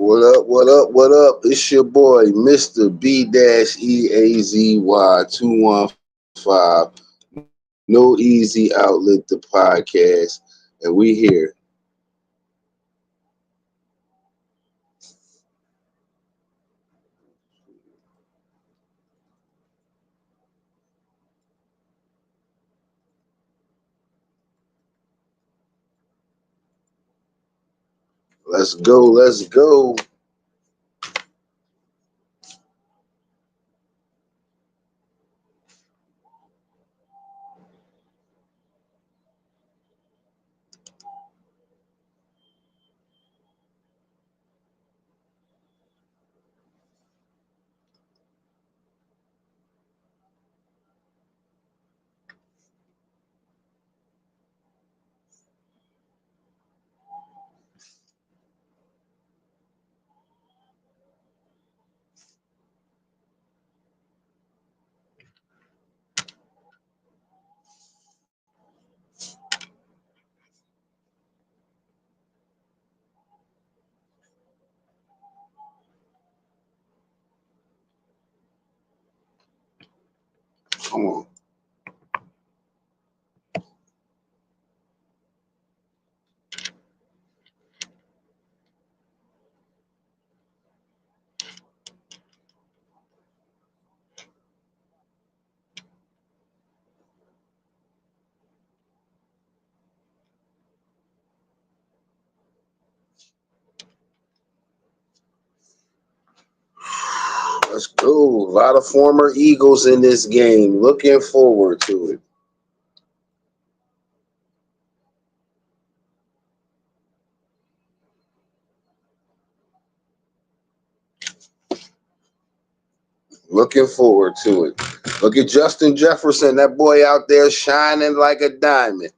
What up? What up? What up? It's your boy, Mr. B-EAZY215. No Easy Outlet, the podcast, and we here. Let's go. Let's go. Come on. Let's go. A lot of former Eagles in this game. Looking forward to it. Looking forward to it. Look at Justin Jefferson, that boy out there shining like a diamond.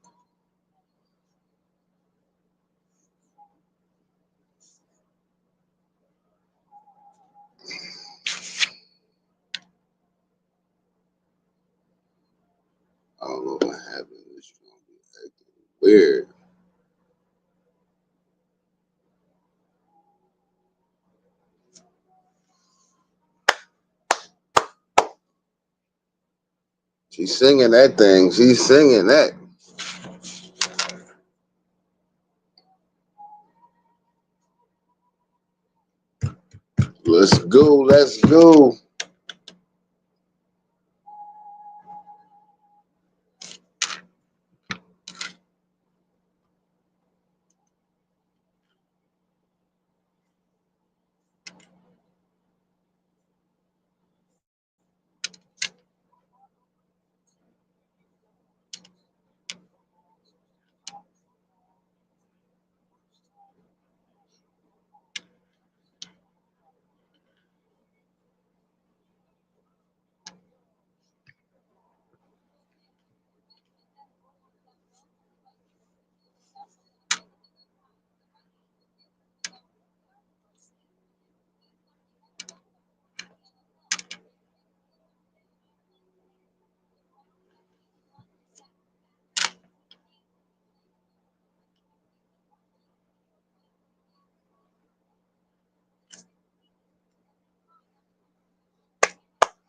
I don't know what happened. It's weird. She's singing that thing. She's singing that. Let's go. Let's go.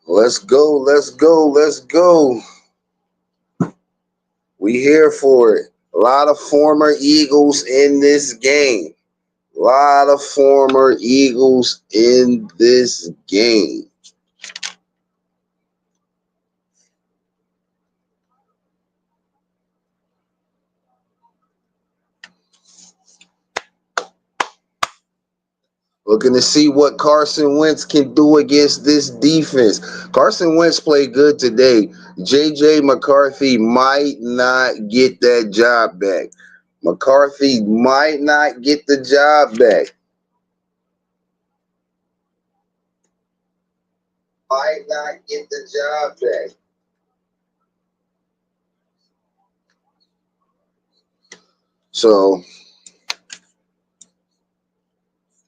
Let's go. Let's go. Let's go. We here for it. A lot of former Eagles in this game. A lot of former Eagles in this game. Looking to see what Carson Wentz can do against this defense. Carson Wentz played good today. J.J. McCarthy might not get that job back. McCarthy might not get the job back. Might not get the job back. So,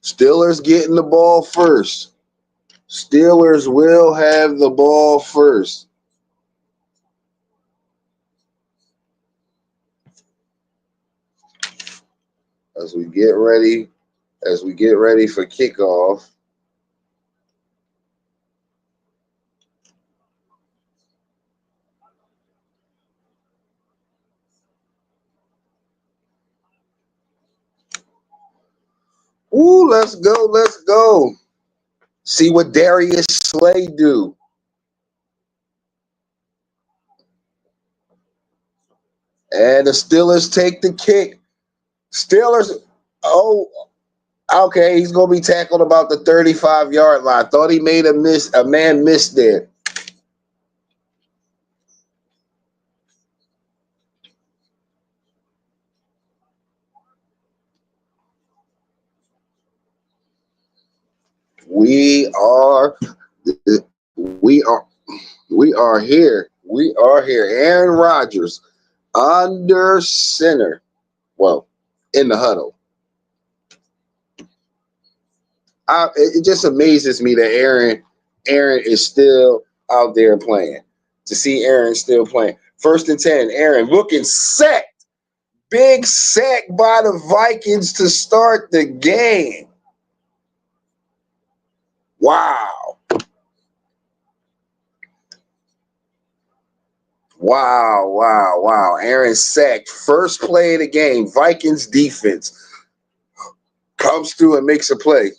Steelers getting the ball first. Steelers will have the ball first. As we get ready as we get ready for kickoff. Ooh, let's go, let's go. See what Darius Slay do. And the Steelers take the kick. Steelers, oh, okay, he's gonna be tackled about the 35-yard line. Thought he made a man miss there. We are we are we are here. We are here. Aaron Rodgers under center. Well, in the huddle. It just amazes me that Aaron is still out there playing. To see Aaron still playing. 1st and 10. Aaron looking set. Big sack by the Vikings to start the game. Wow. Wow, wow, wow. Aaron sacked. First play of the game. Vikings defense comes through and makes a play.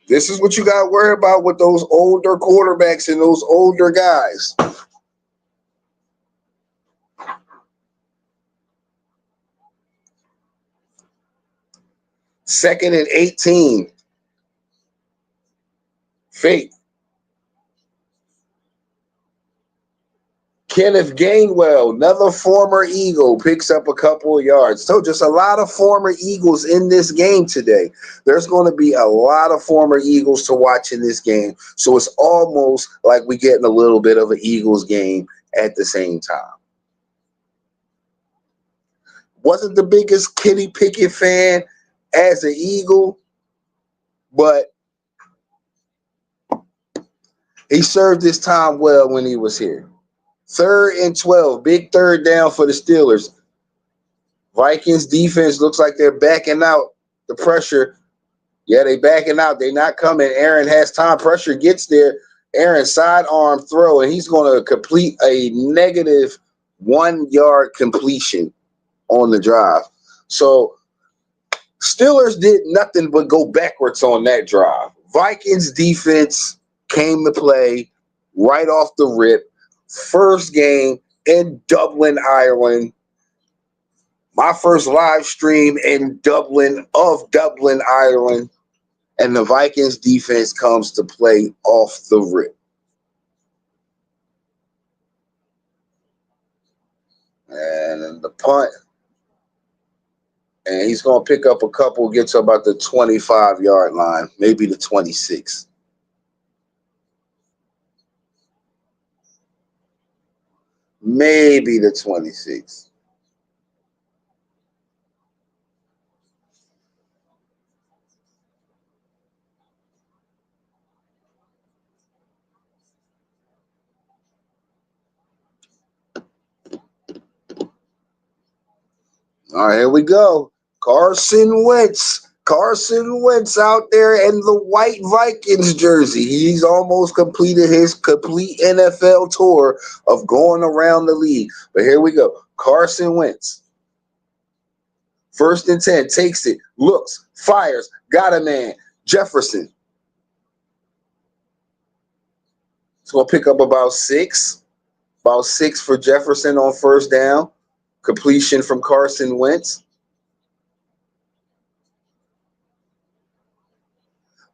This is what you got to worry about with those older quarterbacks and those older guys. 2nd and 18. Fake. Kenneth Gainwell, another former Eagle, picks up a couple of yards. So just a lot of former Eagles in this game today. There's going to be a lot of former Eagles to watch in this game. So it's almost like we're getting a little bit of an Eagles game at the same time. Wasn't the biggest Kenny Pickett fan as an Eagle, but he served his time well when he was here. 3rd and 12, big third down for the Steelers. Vikings defense looks like they're backing out the pressure. Yeah, they backing out. They not coming. Aaron has time. Pressure gets there. Aaron sidearm throw, and he's going to complete a negative 1 yard completion on the drive. So Steelers did nothing but go backwards on that drive. Vikings defense came to play right off the rip. First game in Dublin, Ireland. My first live stream in Dublin, Ireland. And the Vikings defense comes to play off the rip. And the punt. And he's going to pick up a couple, get to about the 25-yard line, maybe the 26. Maybe the 26. All right, here we go. Carson Wentz. Carson Wentz out there in the white Vikings jersey. He's almost completed his complete NFL tour of going around the league. But here we go. Carson Wentz. 1st and 10. Takes it. Looks. Fires. Got a man. Jefferson. It's going to pick up about 6. About 6 for Jefferson on first down. Completion from Carson Wentz.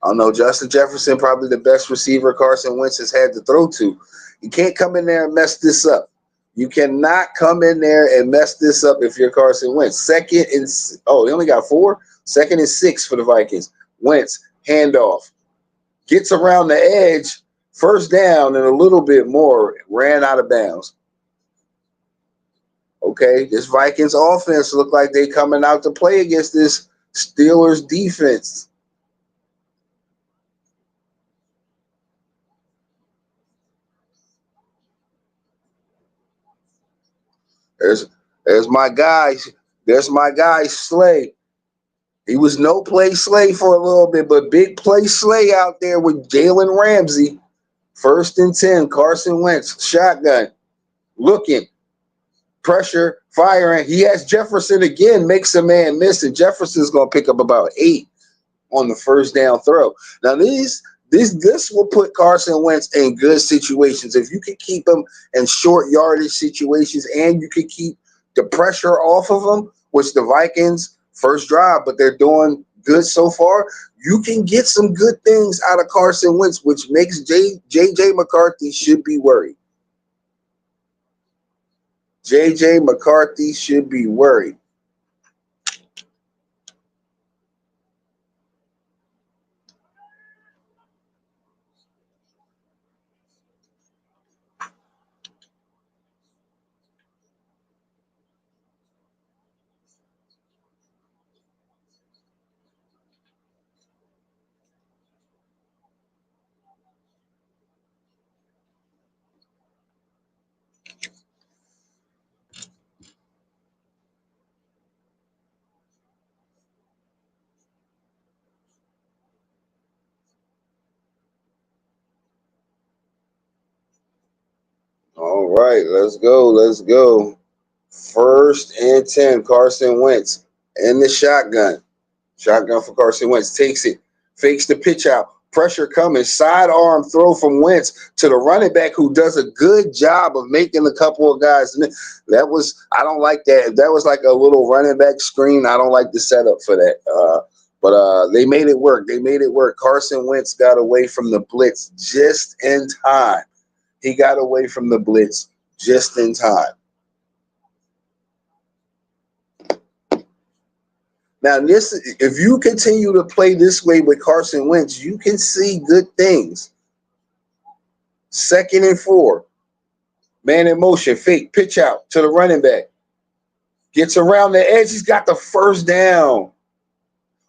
I don't know. Justin Jefferson, probably the best receiver Carson Wentz has had to throw to. You can't come in there and mess this up. You cannot come in there and mess this up if you're Carson Wentz. He only got 4. 2nd and 6 for the Vikings. Wentz, handoff. Gets around the edge. First down and a little bit more. Ran out of bounds. Okay, this Vikings offense look like they coming out to play against this Steelers defense. There's there's my guy. There's my guy Slay. He was no play Slay for a little bit, but big play Slay out there with Jalen Ramsey. 1st and 10, Carson Wentz, shotgun, looking, pressure, firing. He has Jefferson again, makes a man miss, and Jefferson's going to pick up about 8 on the 1st down throw. Now, this will put Carson Wentz in good situations. If you can keep him in short yardage situations and you can keep the pressure off of him, which the Vikings first drive, but they're doing good so far, you can get some good things out of Carson Wentz, which makes J.J. McCarthy should be worried. J.J. McCarthy should be worried. All right, let's go. Let's go. 1st and 10, Carson Wentz in the shotgun. Shotgun for Carson Wentz. Takes it. Fakes the pitch out. Pressure coming. Sidearm throw from Wentz to the running back who does a good job of making a couple of guys. I don't like that. That was like a little running back screen. I don't like the setup for that. But they made it work. They made it work. Carson Wentz got away from the blitz just in time. He got away from the blitz just in time. Now, if you continue to play this way with Carson Wentz, you can see good things. 2nd and 4. Man in motion, fake, pitch out to the running back. Gets around the edge. He's got the 1st down.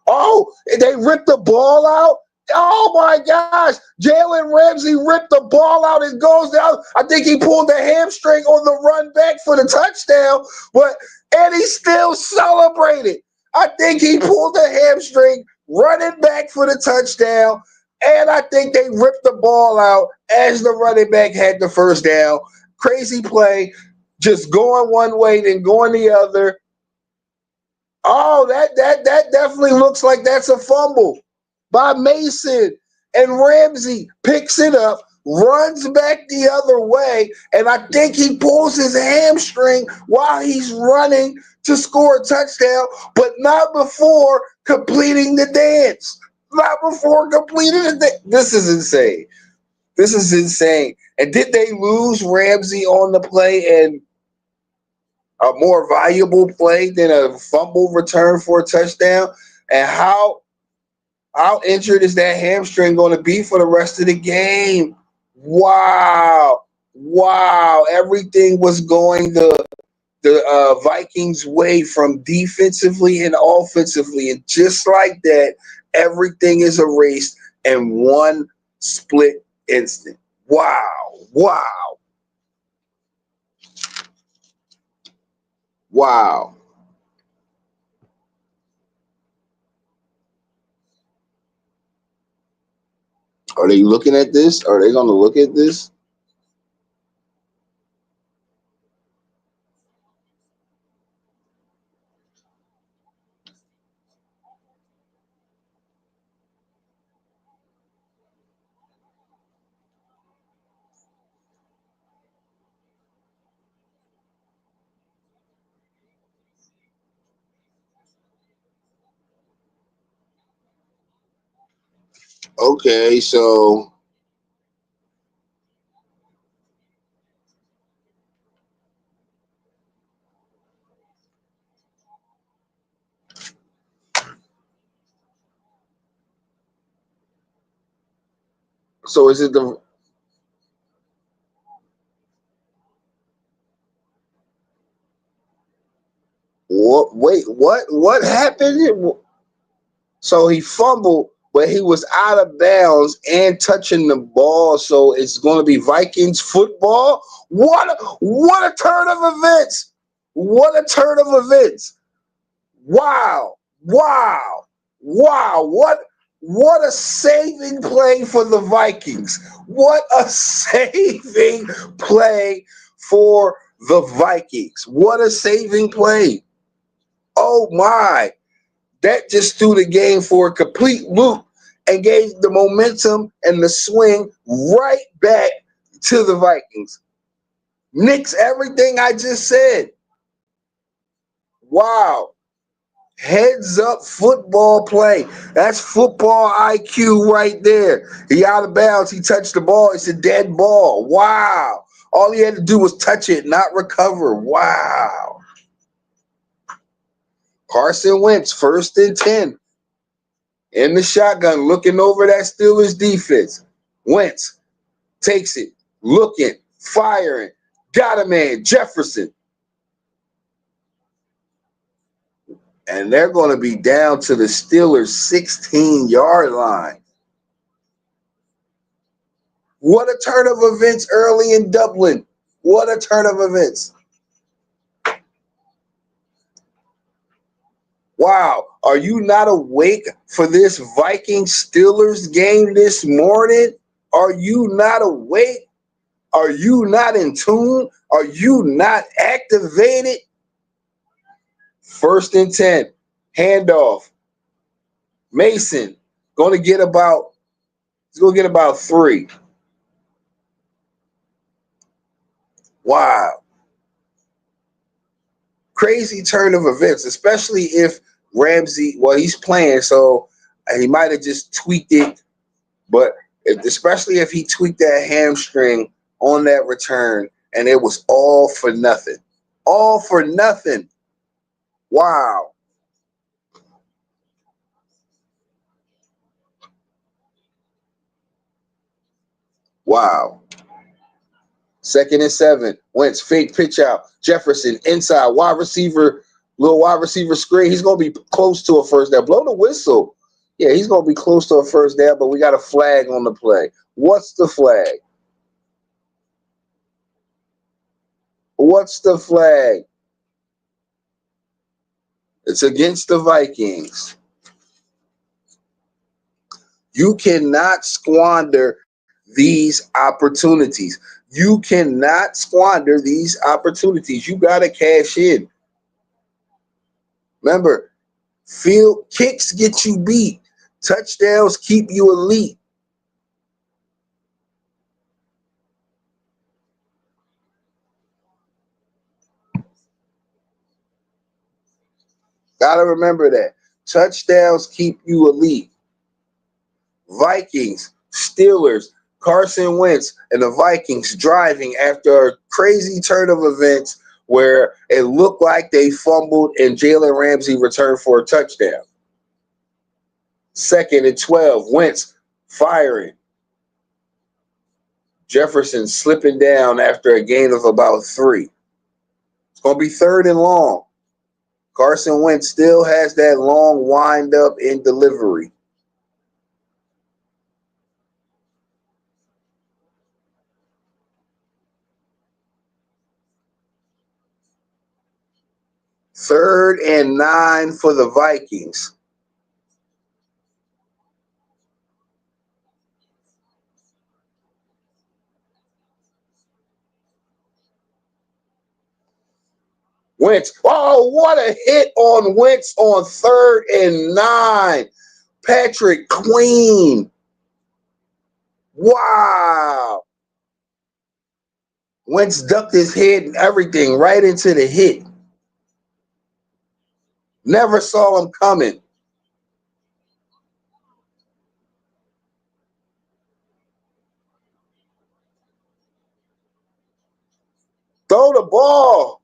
Oh, they ripped the ball out. Oh, my gosh. Jalen Ramsey ripped the ball out and goes down. I think he pulled the hamstring on the run back for the touchdown, and he still celebrated. I think he pulled the hamstring running back for the touchdown, and I think they ripped the ball out as the running back had the 1st down. Crazy play, just going one way, then going the other. Oh, that definitely looks like that's a fumble by Mason. And Ramsey picks it up, runs back the other way, and I think he pulls his hamstring while he's running to score a touchdown, but not before completing the dance. Not before completing the dance. This is insane. This is insane. And did they lose Ramsey on the play and a more valuable play than a fumble return for a touchdown? And how injured is that hamstring going to be for the rest of the game? Wow. Everything was going the Vikings' way from defensively and offensively. And just like that, everything is erased in one split instant. Wow. Are they looking at this? Are they going to look at this? Okay, so is it the what? Wait, what happened? So he fumbled, but he was out of bounds and touching the ball. So it's going to be Vikings football. What a turn of events! What a turn of events! Wow! Wow, what a saving play for the Vikings. What a saving play for the Vikings. What a saving play. Oh my. That just threw the game for a complete loop and gave the momentum and the swing right back to the Vikings. Nix everything I just said. Wow. Heads up football play. That's football IQ right there. He out of bounds. He touched the ball. It's a dead ball. Wow. All he had to do was touch it, not recover. Wow. Carson Wentz, 1st and 10. In the shotgun, looking over that Steelers defense. Wentz takes it, looking, firing. Got a man, Jefferson. And they're going to be down to the Steelers' 16-yard line. What a turn of events early in Dublin. What a turn of events. Wow. Are you not awake for this Vikings-Steelers game this morning? Are you not awake? Are you not in tune? Are you not activated? 1st and 10. Handoff. Mason he's gonna get about 3. Wow. Crazy turn of events, especially if Ramsey, well, he's playing, so he might have just tweaked it, but especially if he tweaked that hamstring on that return and it was all for nothing. All for nothing. Wow. Wow. 2nd and 7. Wentz fake pitch out. Jefferson inside little wide receiver screen. He's gonna be close to a first down. Blow the whistle. Yeah, he's gonna be close to a first down, but we got a flag on the play. What's the flag? What's the flag? It's against the Vikings. You cannot squander these opportunities. You cannot squander these opportunities. You got to cash in. Remember, field kicks get you beat. Touchdowns keep you elite. Got to remember that. Touchdowns keep you elite. Vikings, Steelers, Carson Wentz, and the Vikings driving after a crazy turn of events where it looked like they fumbled and Jalen Ramsey returned for a touchdown. 2nd and 12, Wentz firing. Jefferson slipping down after a gain of about 3. It's going to be 3rd and long. Carson Wentz still has that long wind up in delivery. Third and 9 for the Vikings. Wentz. Oh, what a hit on Wentz on 3rd and 9. Patrick Queen. Wow. Wentz ducked his head and everything right into the hit. Never saw him coming. Throw the ball.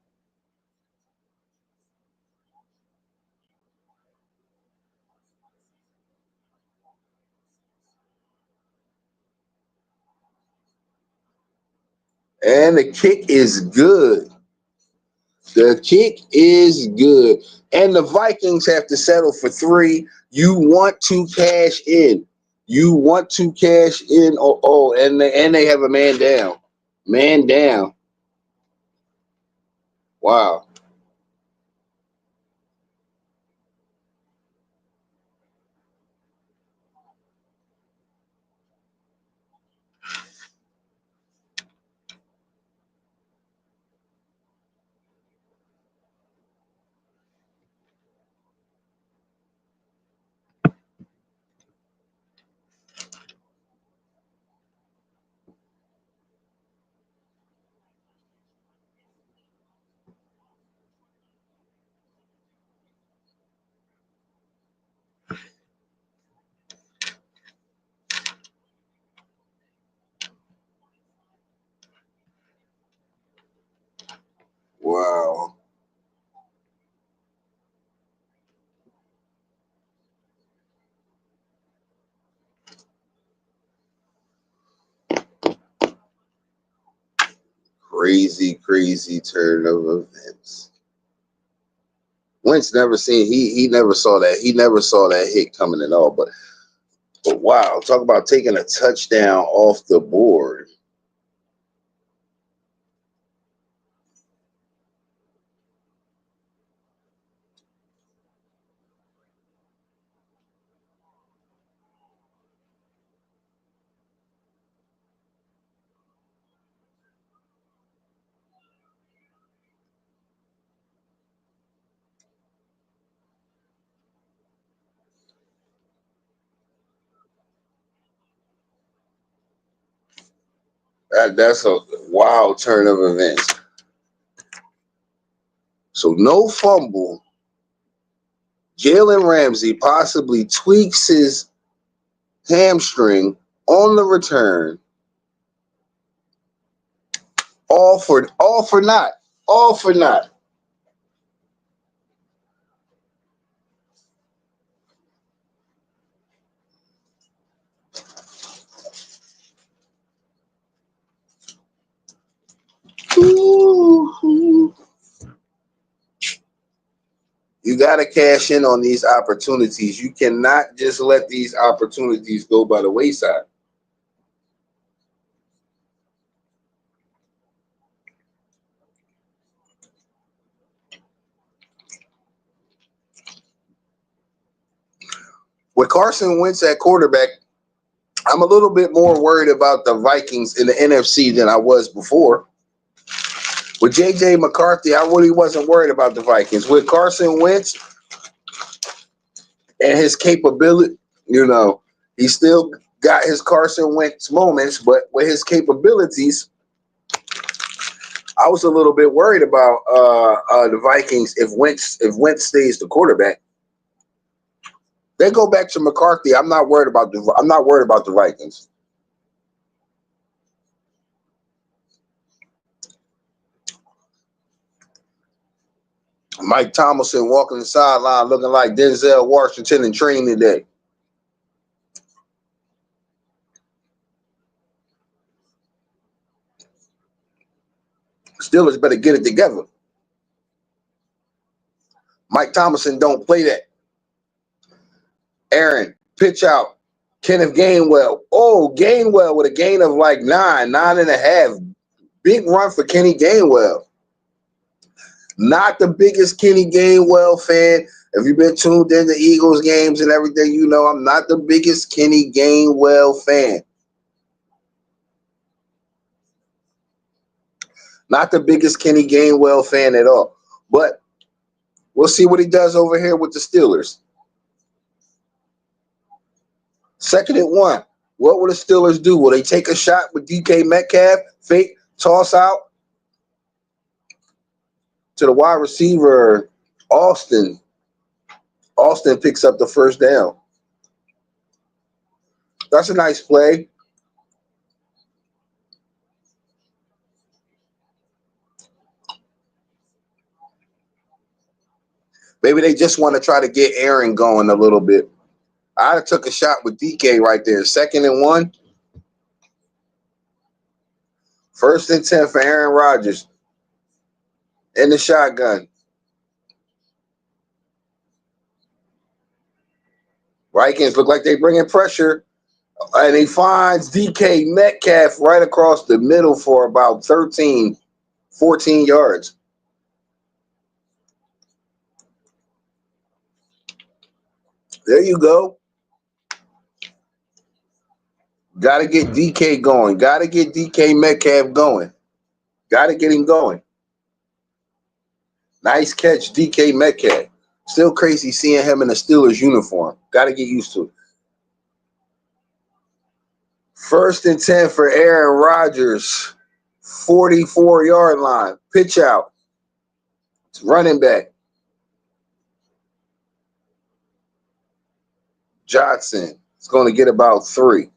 And the kick is good. The kick is good. And the Vikings have to settle for 3. You want to cash in. You want to cash in. And they have a man down. Man down. Wow. Crazy, crazy turn of events. Wentz never seen he never saw that hit coming at all. But wow, talk about taking a touchdown off the board. That's a wild turn of events. So no fumble. Jalen Ramsey possibly tweaks his hamstring on the return. All for not. All for not. Ooh. You got to cash in on these opportunities. You cannot just let these opportunities go by the wayside. With Carson Wentz at quarterback, I'm a little bit more worried about the Vikings in the NFC than I was before. With J.J. McCarthy, I really wasn't worried about the Vikings. With Carson Wentz and his capability, he still got his Carson Wentz moments, but with his capabilities, I was a little bit worried about the Vikings if Wentz stays the quarterback. They go back to McCarthy. I'm not worried about the Vikings. Mike Tomlinson walking the sideline looking like Denzel Washington in training today. Steelers better get it together. Mike Tomlinson don't play that. Aaron, pitch out. Kenneth Gainwell. Oh, Gainwell with a gain of like 9.5. Big run for Kenny Gainwell. Not the biggest Kenny Gainwell fan. If you've been tuned in to Eagles games and everything, you know I'm not the biggest Kenny Gainwell fan. Not the biggest Kenny Gainwell fan at all. But we'll see what he does over here with the Steelers. 2nd and 1. What will the Steelers do? Will they take a shot with DK Metcalf? Fake toss out to the wide receiver, Austin. Austin picks up the first down. That's a nice play. Maybe they just want to try to get Aaron going a little bit. I'd have took a shot with DK right there. 2nd and 1. 1st and 10 for Aaron Rodgers in the shotgun. Vikings look like they bringing pressure. And he finds DK Metcalf right across the middle for about 13, 14 yards. There you go. Got to get DK going. Got to get DK Metcalf going. Got to get him going. Nice catch, DK Metcalf. Still crazy seeing him in a Steelers uniform. Got to get used to it. 1st and 10 for Aaron Rodgers. 44-yard line. Pitch out. It's running back. Johnson. It's going to get about 3.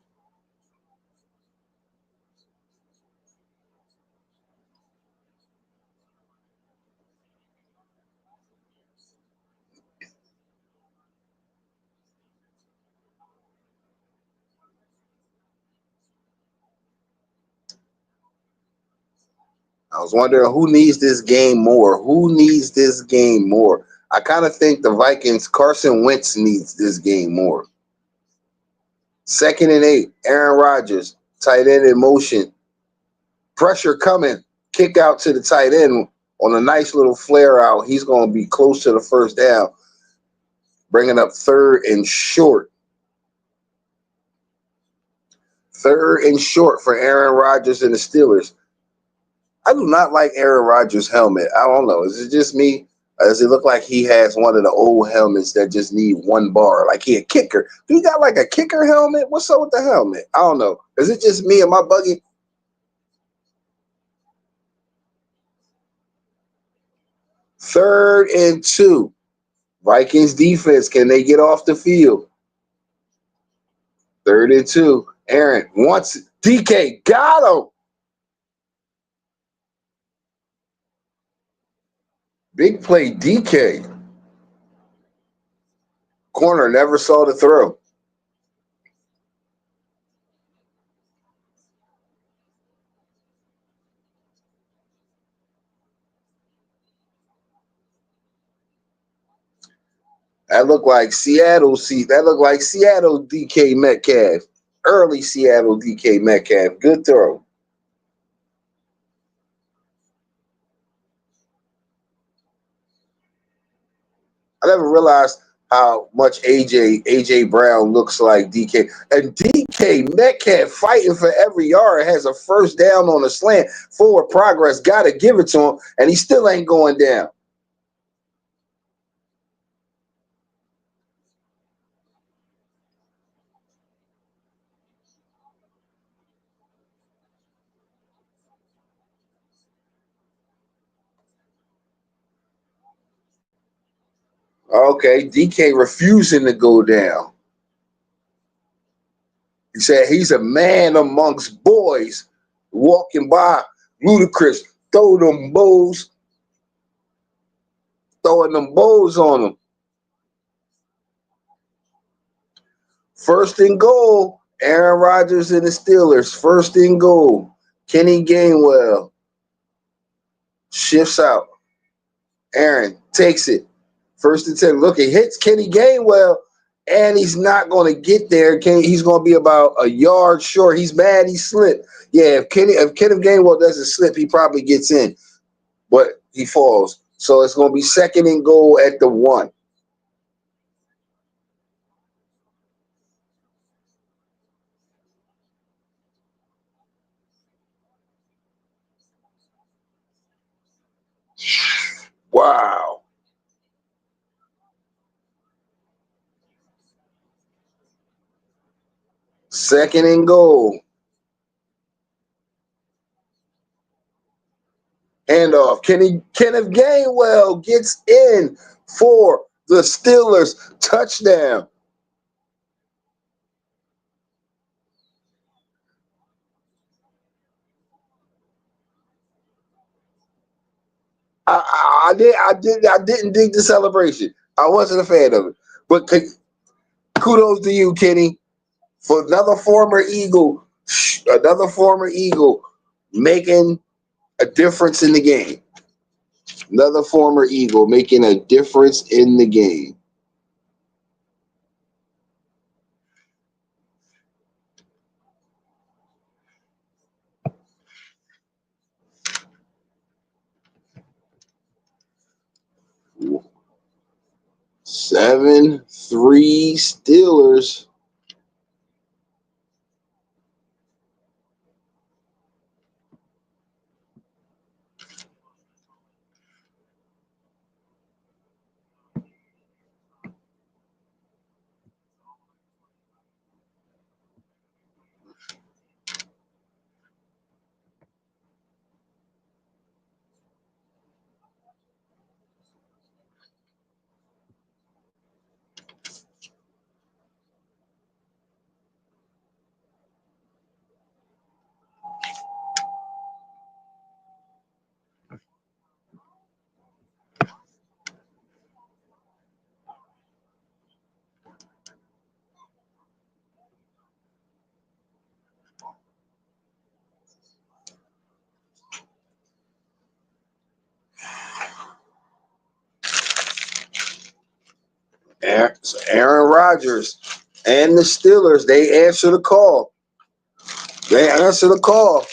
I was wondering who needs this game more. Who needs this game more? I kind of think the Vikings, Carson Wentz needs this game more. 2nd and 8, Aaron Rodgers, tight end in motion. Pressure coming, kick out to the tight end on a nice little flare out. He's going to be close to the first down, bringing up 3rd and short. 3rd and short for Aaron Rodgers and the Steelers. I do not like Aaron Rodgers' helmet. I don't know. Is it just me? Does it look like he has one of the old helmets that just need one bar? Like he a kicker. Do he got like a kicker helmet? What's up with the helmet? I don't know. Is it just me? Am I bugging? 3rd and 2. Vikings defense. Can they get off the field? 3rd and 2. Aaron wants it. DK got him. Big play DK. Corner never saw the throw. That looked like Seattle. See, that looked like Seattle DK Metcalf. Early Seattle DK Metcalf. Good throw. I never realized how much AJ Brown looks like DK. And DK Metcalf fighting for every yard, has a first down on a slant. Forward progress. Got to give it to him, and he still ain't going down. Okay, DK refusing to go down. He said he's a man amongst boys. Walking by, ludicrous, throwing them bows on him. 1st and goal. Aaron Rodgers and the Steelers. 1st and goal. Kenny Gainwell shifts out. Aaron takes it. 1st and 10. Look, it hits Kenny Gainwell, and he's not going to get there. He's going to be about a yard short. He's mad. He slipped. Yeah, if Kenneth Gainwell doesn't slip, he probably gets in, but he falls. So it's going to be 2nd and goal at the 1. Wow. 2nd and goal. Handoff. Kenneth Gainwell gets in for the Steelers touchdown. I didn't dig the celebration. I wasn't a fan of it. But kudos to you, Kenny, for another former Eagle making a difference in the game. Another former Eagle making a difference in the game. 7-3 Steelers. Aaron Rodgers and the Steelers, they answer the call. They answer the call.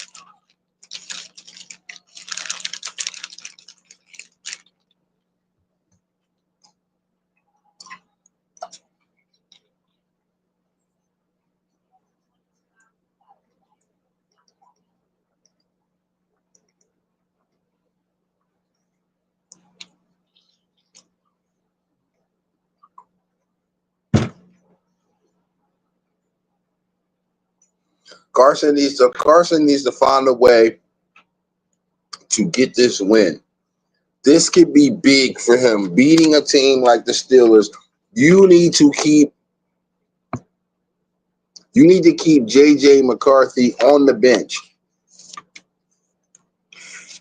Carson needs to find a way to get this win. This could be big for him. Beating a team like the Steelers, you need to keep JJ McCarthy on the bench.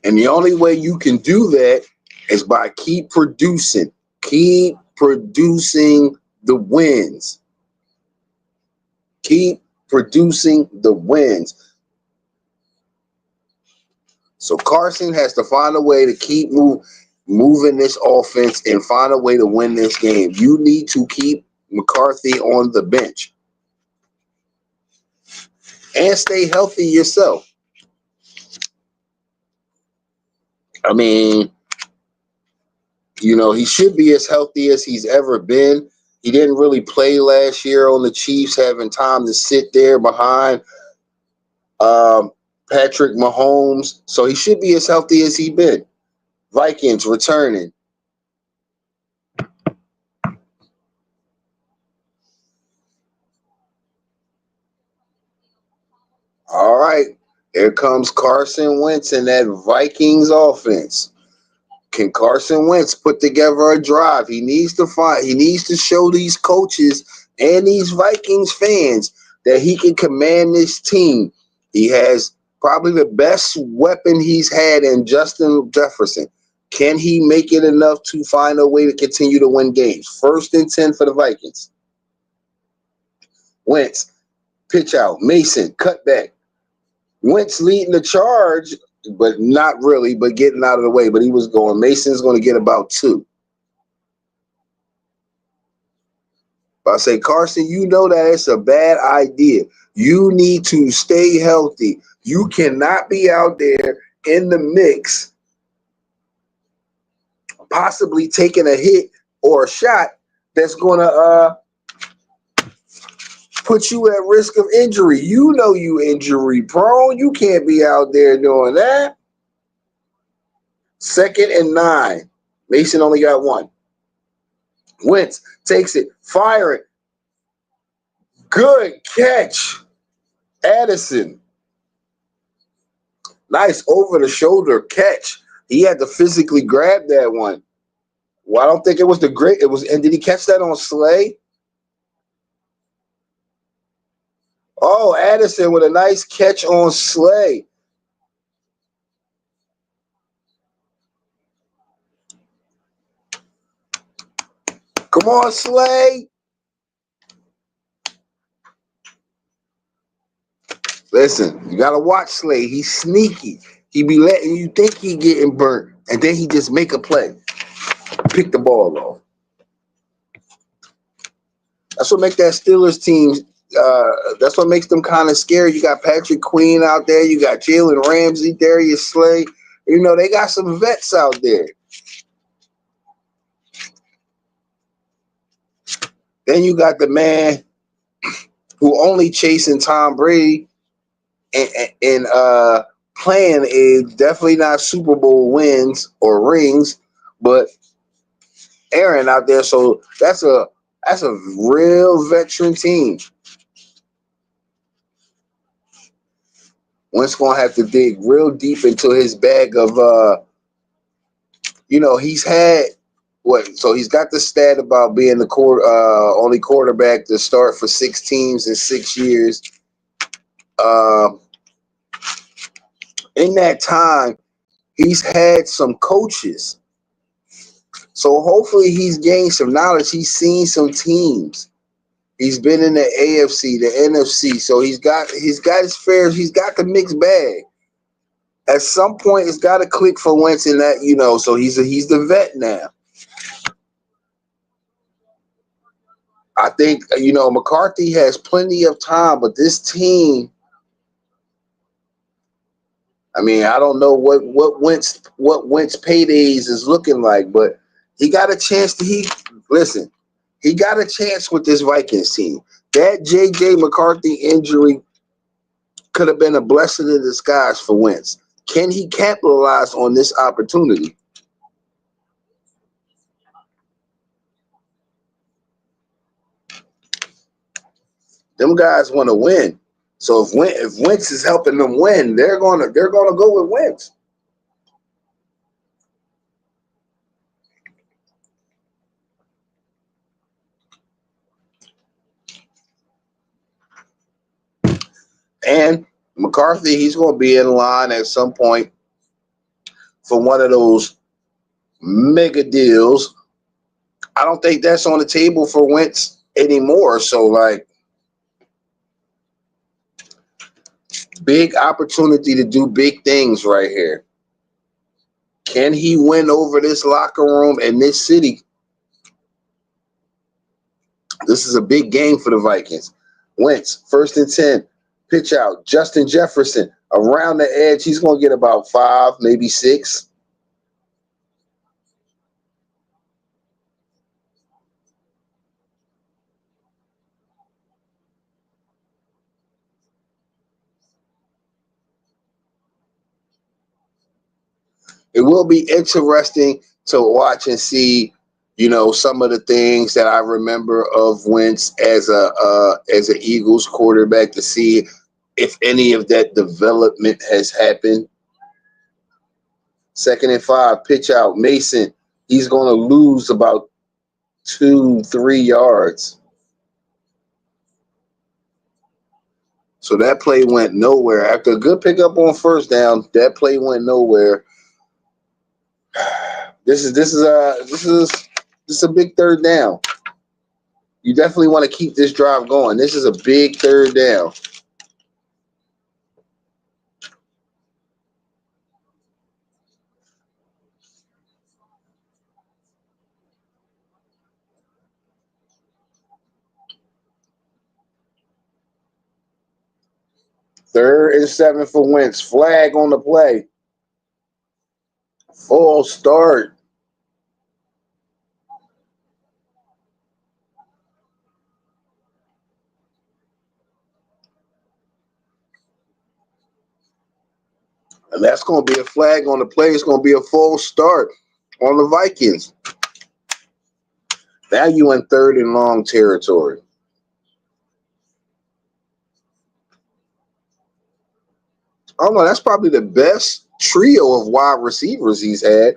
And the only way you can do that is by keep producing. Keep producing the wins. Keep producing the wins. So Carson has to find a way to keep moving this offense and find a way to win this game. You need to keep McCarthy on the bench and stay healthy yourself. I mean, he should be as healthy as he's ever been. He didn't really play last year on the Chiefs, having time to sit there behind Patrick Mahomes. So he should be as healthy as he's been. Vikings returning. All right. Here comes Carson Wentz and that Vikings offense. Can Carson Wentz put together a drive? He needs to show these coaches and these Vikings fans that he can command this team. He has probably the best weapon he's had in Justin Jefferson. Can he make it enough to find a way to continue to win games? 1st and 10 for the Vikings. Wentz, pitch out. Mason, cut back. Wentz leading the charge, but not really, but getting out of the way. But he was going. Mason's going to get about 2. But I say, Carson, you know that it's a bad idea. You need to stay healthy. You cannot be out there in the mix, possibly taking a hit or a shot that's going to put you at risk of injury. You know you injury prone. You can't be out there doing that. 2nd and 9. Mason only got 1. Wentz takes it, fire it. Good catch, Addison. Nice over-the-shoulder catch. He had to physically grab that one. Well, I don't think it was and did he catch that on Slay? Oh, Addison with a nice catch on Slay. Come on, Slay. Listen, you got to watch Slay. He's sneaky. He be letting you think he getting burnt, and then he just make a play. Pick the ball off. That's what makes that Steelers team. That's what makes them kind of scary. You got Patrick Queen out there. You got Jalen Ramsey, Darius Slay. They got some vets out there. Then you got the man who only chasing Tom Brady and playing a definitely not Super Bowl wins or rings, but Aaron out there. So that's a real veteran team. Wentz gonna have to dig real deep into his bag of he's had so he's got the stat about being the only quarterback to start for 6 teams in 6 years. In that time, he's had some coaches. So hopefully he's gained some knowledge. He's seen some teams. He's been in the AFC, the NFC. So he's got his fair. He's got the mixed bag. At some point, it's got to click for Wentz in that, so he's the vet now. I think McCarthy has plenty of time, but this team. I mean, I don't know what Wentz paydays is looking like, but he got a chance to listen. He got a chance with this Vikings team. That J.J. McCarthy injury could have been a blessing in disguise for Wentz. Can he capitalize on this opportunity? Them guys want to win. So if Wentz is helping them win, they're gonna go with Wentz. And McCarthy, he's gonna be in line at some point for one of those mega deals. I don't think that's on the table for Wentz anymore. So like big opportunity to do big things right here. Can he win over this locker room and this city? This is a big game for the Vikings. Wentz, 1st and 10, pitch out. Justin Jefferson around the edge. He's going to get about 5, maybe 6. It will be interesting to watch and see, some of the things that I remember of Wentz as an Eagles quarterback to see if any of that development has happened. 2nd and 5, pitch out. Mason, he's going to lose about 2-3 yards. So that play went nowhere. After a good pickup on 1st down, that play went nowhere. This is a big 3rd down. You definitely want to keep this drive going. This is a big 3rd down. Third and 7 for Wentz. Flag on the play. Full start. And that's going to be a flag on the play. It's going to be a full start on the Vikings. Now you in 3rd and long territory. Oh no, that's probably the best trio of wide receivers he's had.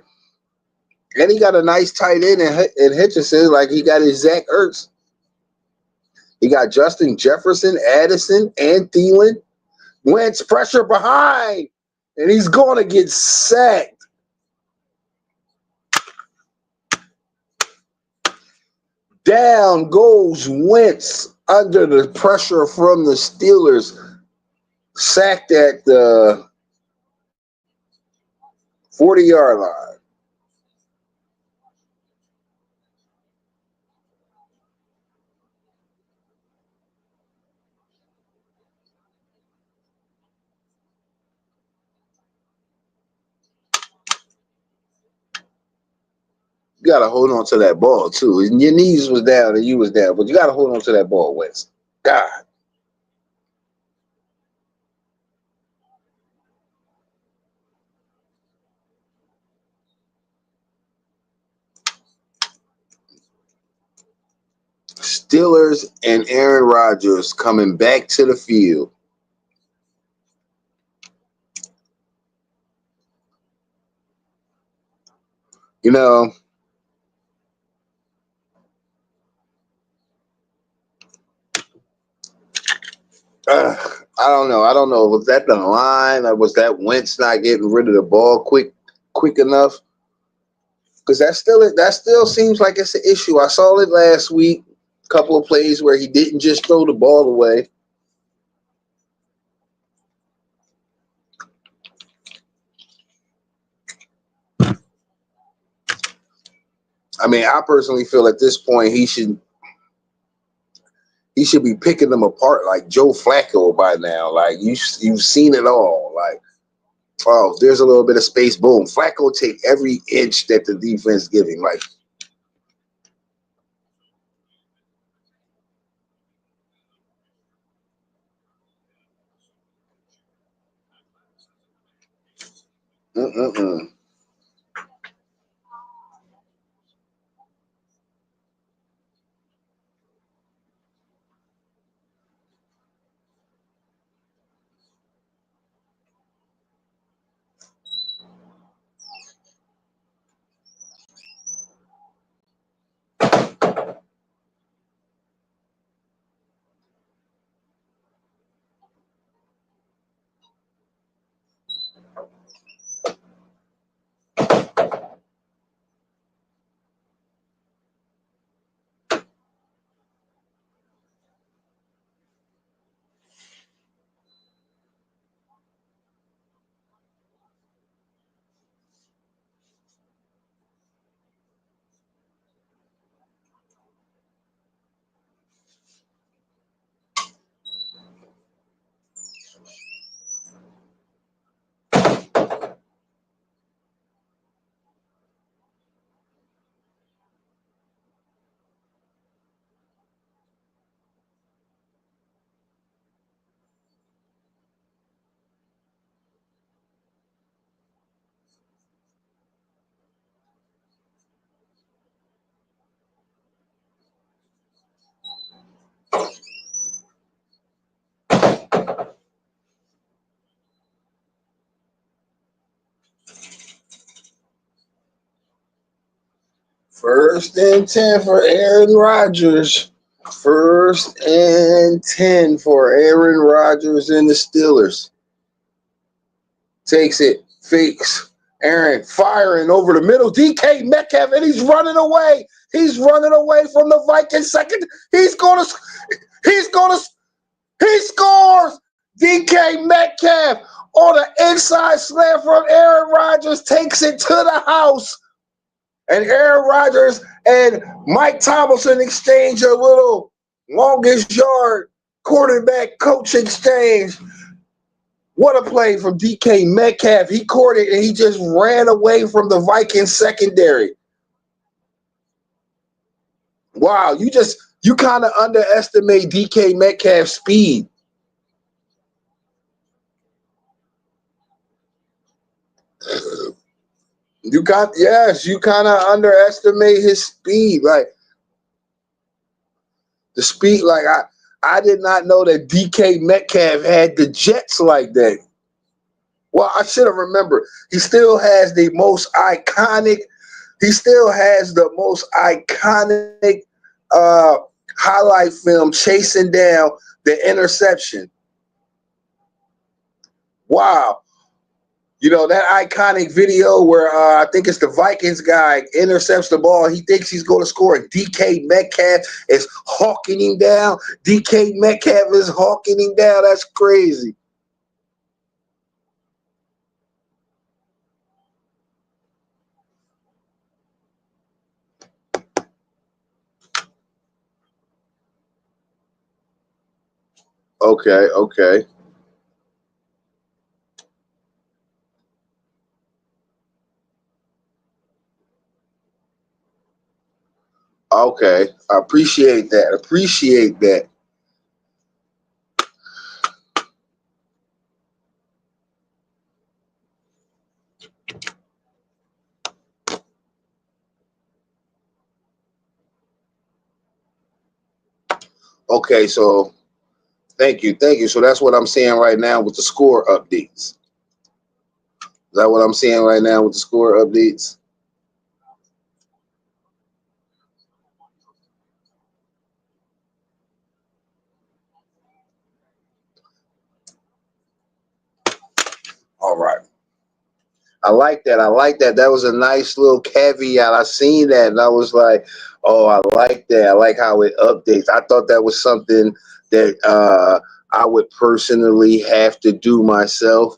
And he got a nice tight end in Hitchinson, like he got his Zach Ertz. He got Justin Jefferson, Addison, and Thielen. Wentz pressure behind, and he's going to get sacked. Down goes Wentz under the pressure from the Steelers. Sacked at the 40-yard line. You got to hold on to that ball, too. And your knees was down and you was down, but you got to hold on to that ball, Wentz. God. Steelers and Aaron Rodgers coming back to the field. You know, I don't know. I don't know. Was that the line, or was that Wentz not getting rid of the ball quick enough? Because that still seems like it's an issue. I saw it last week. A couple of plays where he didn't just throw the ball away. I mean, I personally feel at this point he should. He should be picking them apart like Joe Flacco by now. Like you've seen it all. Like, oh, there's a little bit of space. Boom. Flacco take every inch that the defense give him. Like, mm-mm-mm. First and 10 for Aaron Rodgers. First and 10 for Aaron Rodgers and the Steelers. Takes it, fakes. Aaron firing over the middle. DK Metcalf, and he's running away. He's running away from the Vikings. Second, he's gonna, he scores. DK Metcalf on the inside slam from Aaron Rodgers takes it to the house. And Aaron Rodgers and Mike Tomlinson exchange a little longest yard quarterback coach exchange. What a play from DK Metcalf. He caught it and he just ran away from the Vikings secondary. Wow, you kind of underestimate DK Metcalf's speed. You kind of underestimate his speed. Like the speed, like I did not know that DK Metcalf had the jets like that. Well, I should have remembered. He still has the most iconic. He still has the most iconic uh, highlight film chasing down the interception. Wow. You know, that iconic video where I think it's the Vikings guy intercepts the ball. He thinks he's going to score, and DK Metcalf is hawking him down. DK Metcalf is hawking him down. That's crazy. Okay, okay. Okay, I appreciate that. Appreciate that. Okay, so thank you, thank you. So that's what I'm seeing right now with the score updates. Is that what I'm seeing right now with the score updates? All right. I like that. I like that. That was a nice little caveat. I seen that and I was like, oh, I like that. I like how it updates. I thought that was something that I would personally have to do myself.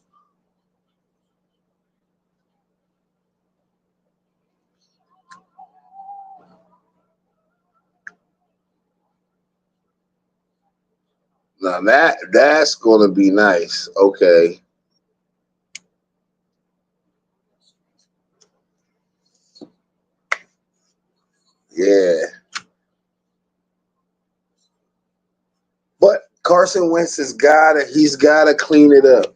Now that's gonna be nice. Okay. Yeah. But Carson Wentz he's gotta clean it up.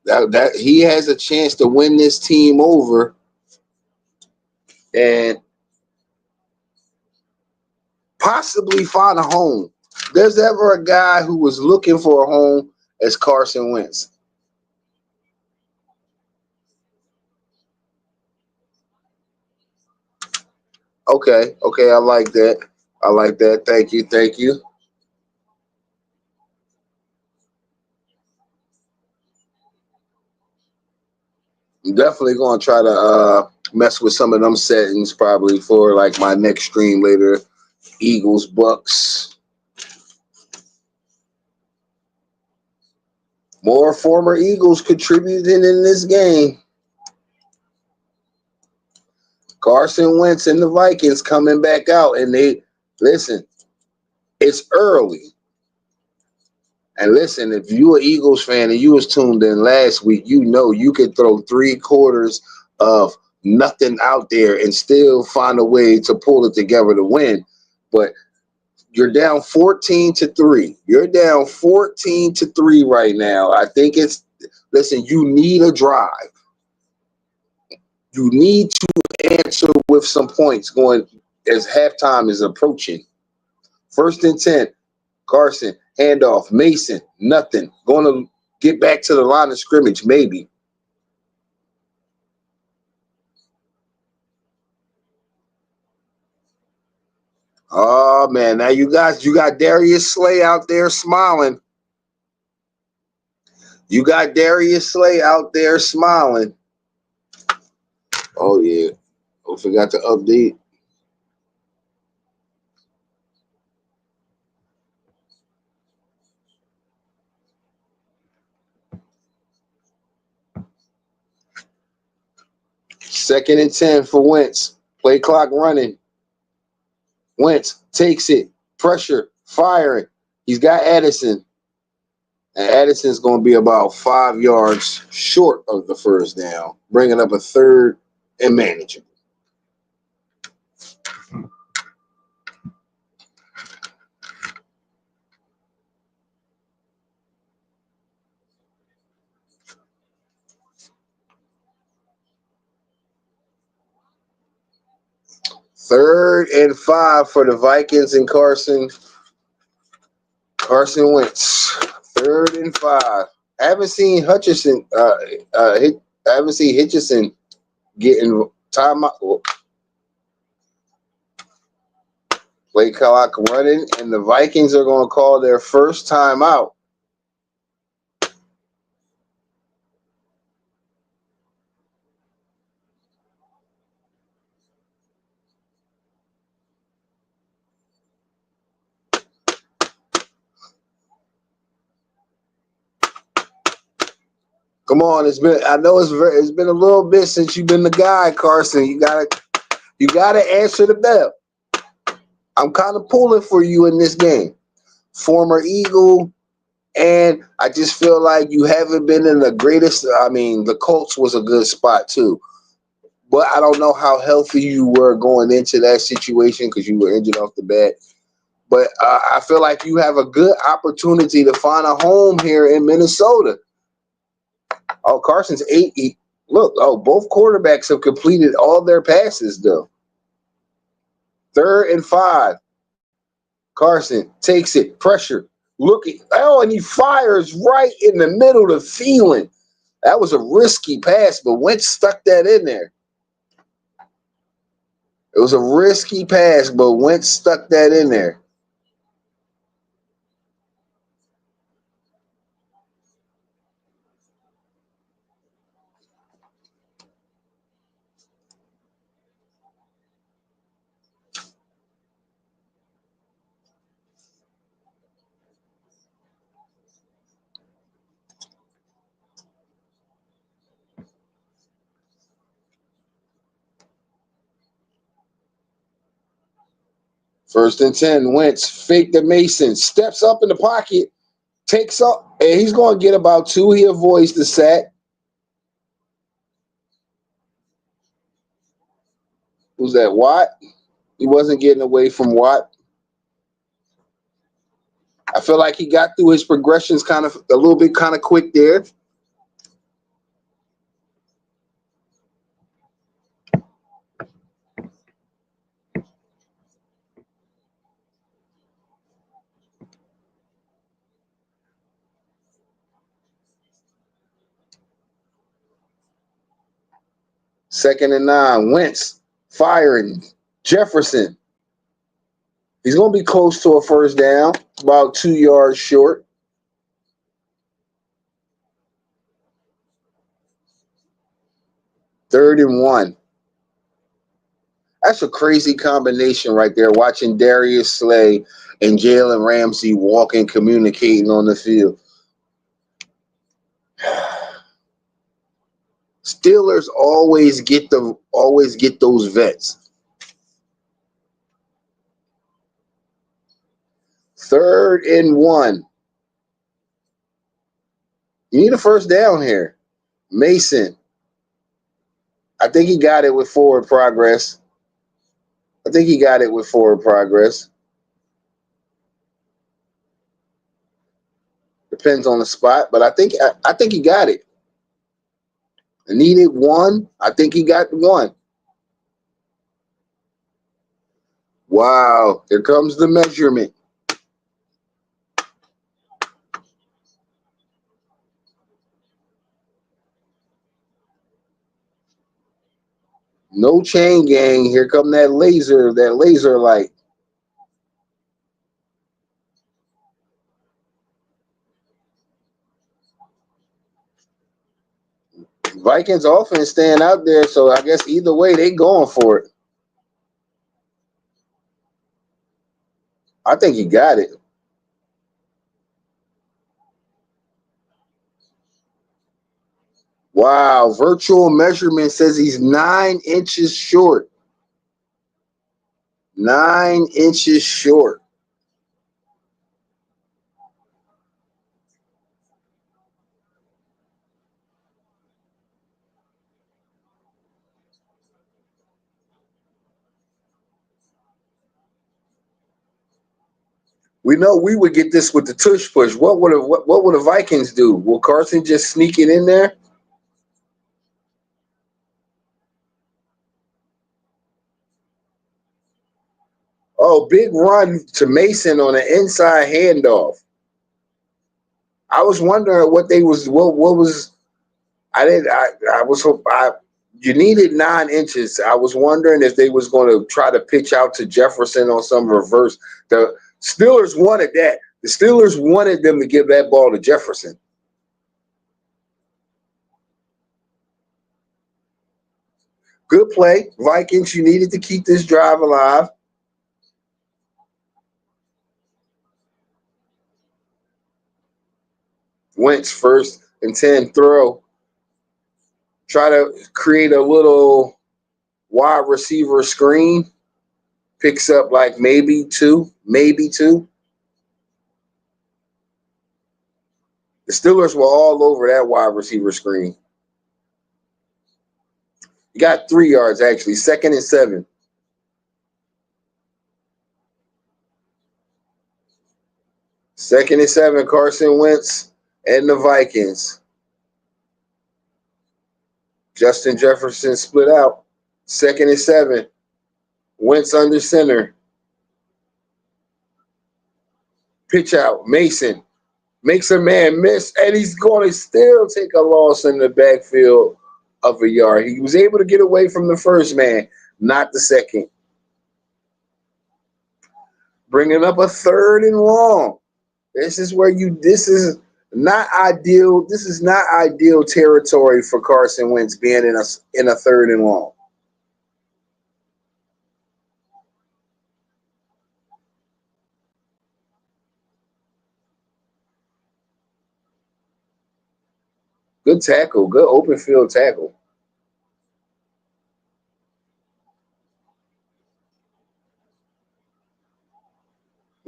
That he has a chance to win this team over and possibly find a home. There's ever a guy who was looking for a home as Carson Wentz. Okay, okay, I like that. I like that. Thank you, thank you. I'm definitely gonna try to mess with some of them settings probably for like my next stream later. Eagles, Bucks. More former Eagles contributing in this game. Carson Wentz and the Vikings coming back out, and they listen. It's early, and listen. If you a Eagles fan and you was tuned in last week, you know you could throw 3 quarters of nothing out there and still find a way to pull it together to win. But you're down 14-3. You're down 14-3 right now. I think it's listen. You need a drive. You need to answer with some points going as halftime is approaching. First and 10, Carson, handoff, Mason, nothing. Going to get back to the line of scrimmage, maybe. Oh, man. Now you got Darius Slay out there smiling. You got Darius Slay out there smiling. Oh, yeah. I forgot to update. Second and 10 for Wentz. Play clock running. Wentz takes it. Pressure. Firing. He's got Addison. And Addison's going to be about 5 yards short of the first down, bringing up a third and manageable. Third and 5 for the Vikings and Carson Wentz. Third and 5. I haven't seen Hutchinson. I haven't seen Hitchison getting time out. Play clock running, and the Vikings are going to call their first timeout. Come on, it's been. I know it's been a little bit since you've been the guy, Carson. You gotta answer the bell. I'm kind of pulling for you in this game. Former Eagle, and I just feel like you haven't been in the greatest. I mean, the Colts was a good spot too, but I don't know how healthy you were going into that situation because you were injured off the bat. But I feel like you have a good opportunity to find a home here in Minnesota. Oh, Carson's eight. Look, both quarterbacks have completed all their passes though. Third and 5. Carson takes it, pressure, looking, and he fires right in the middle of the feeling. That was a risky pass, but Wentz stuck that in there. It was a risky pass, but Wentz stuck that in there. First and 10. Wentz fake the Mason. Steps up in the pocket. Takes up. And he's going to get about 2. He avoids the sack. Who's that? Watt? He wasn't getting away from Watt. I feel like he got through his progressions kind of a little bit kind of quick there. Second and 9. Wentz firing. Jefferson. He's going to be close to a first down, about 2 yards short. Third and 1. That's a crazy combination right there, watching Darius Slay and Jalen Ramsey walking, communicating on the field. Steelers always get those vets. Third and 1. You need a first down here. Mason. I think he got it with forward progress. Depends on the spot, but I think he got it. I needed 1. I think he got 1. Wow, here comes the measurement. No chain gang. Here come that laser light. Vikings offense staying out there, so I guess either way they going for it. I think he got it. Wow, virtual measurement says he's 9 inches short. 9 inches short. We know we would get this with the tush push. What would the Vikings do? Will Carson just sneak it in there? Oh, big run to Mason on an inside handoff. I was wondering what was. I didn't. I was hope. You needed 9 inches. I was wondering if they was going to try to pitch out to Jefferson on some reverse. The Steelers wanted that. The Steelers wanted them to give that ball to Jefferson. Good play, Vikings. You needed to keep this drive alive. Wentz first and 10 throw. Try to create a little wide receiver screen. Picks up like maybe two. The Steelers were all over that wide receiver screen. You got 3 yards, actually. Second and 7. Second and 7, Carson Wentz and the Vikings. Justin Jefferson split out. Second and 7. Wentz under center. Pitch out. Mason makes a man miss, and he's going to still take a loss in the backfield of a yard. He was able to get away from the first man, not the second. Bringing up a third and long. This is not ideal. This is not ideal territory for Carson Wentz being in a third and long. Good tackle, good open field tackle.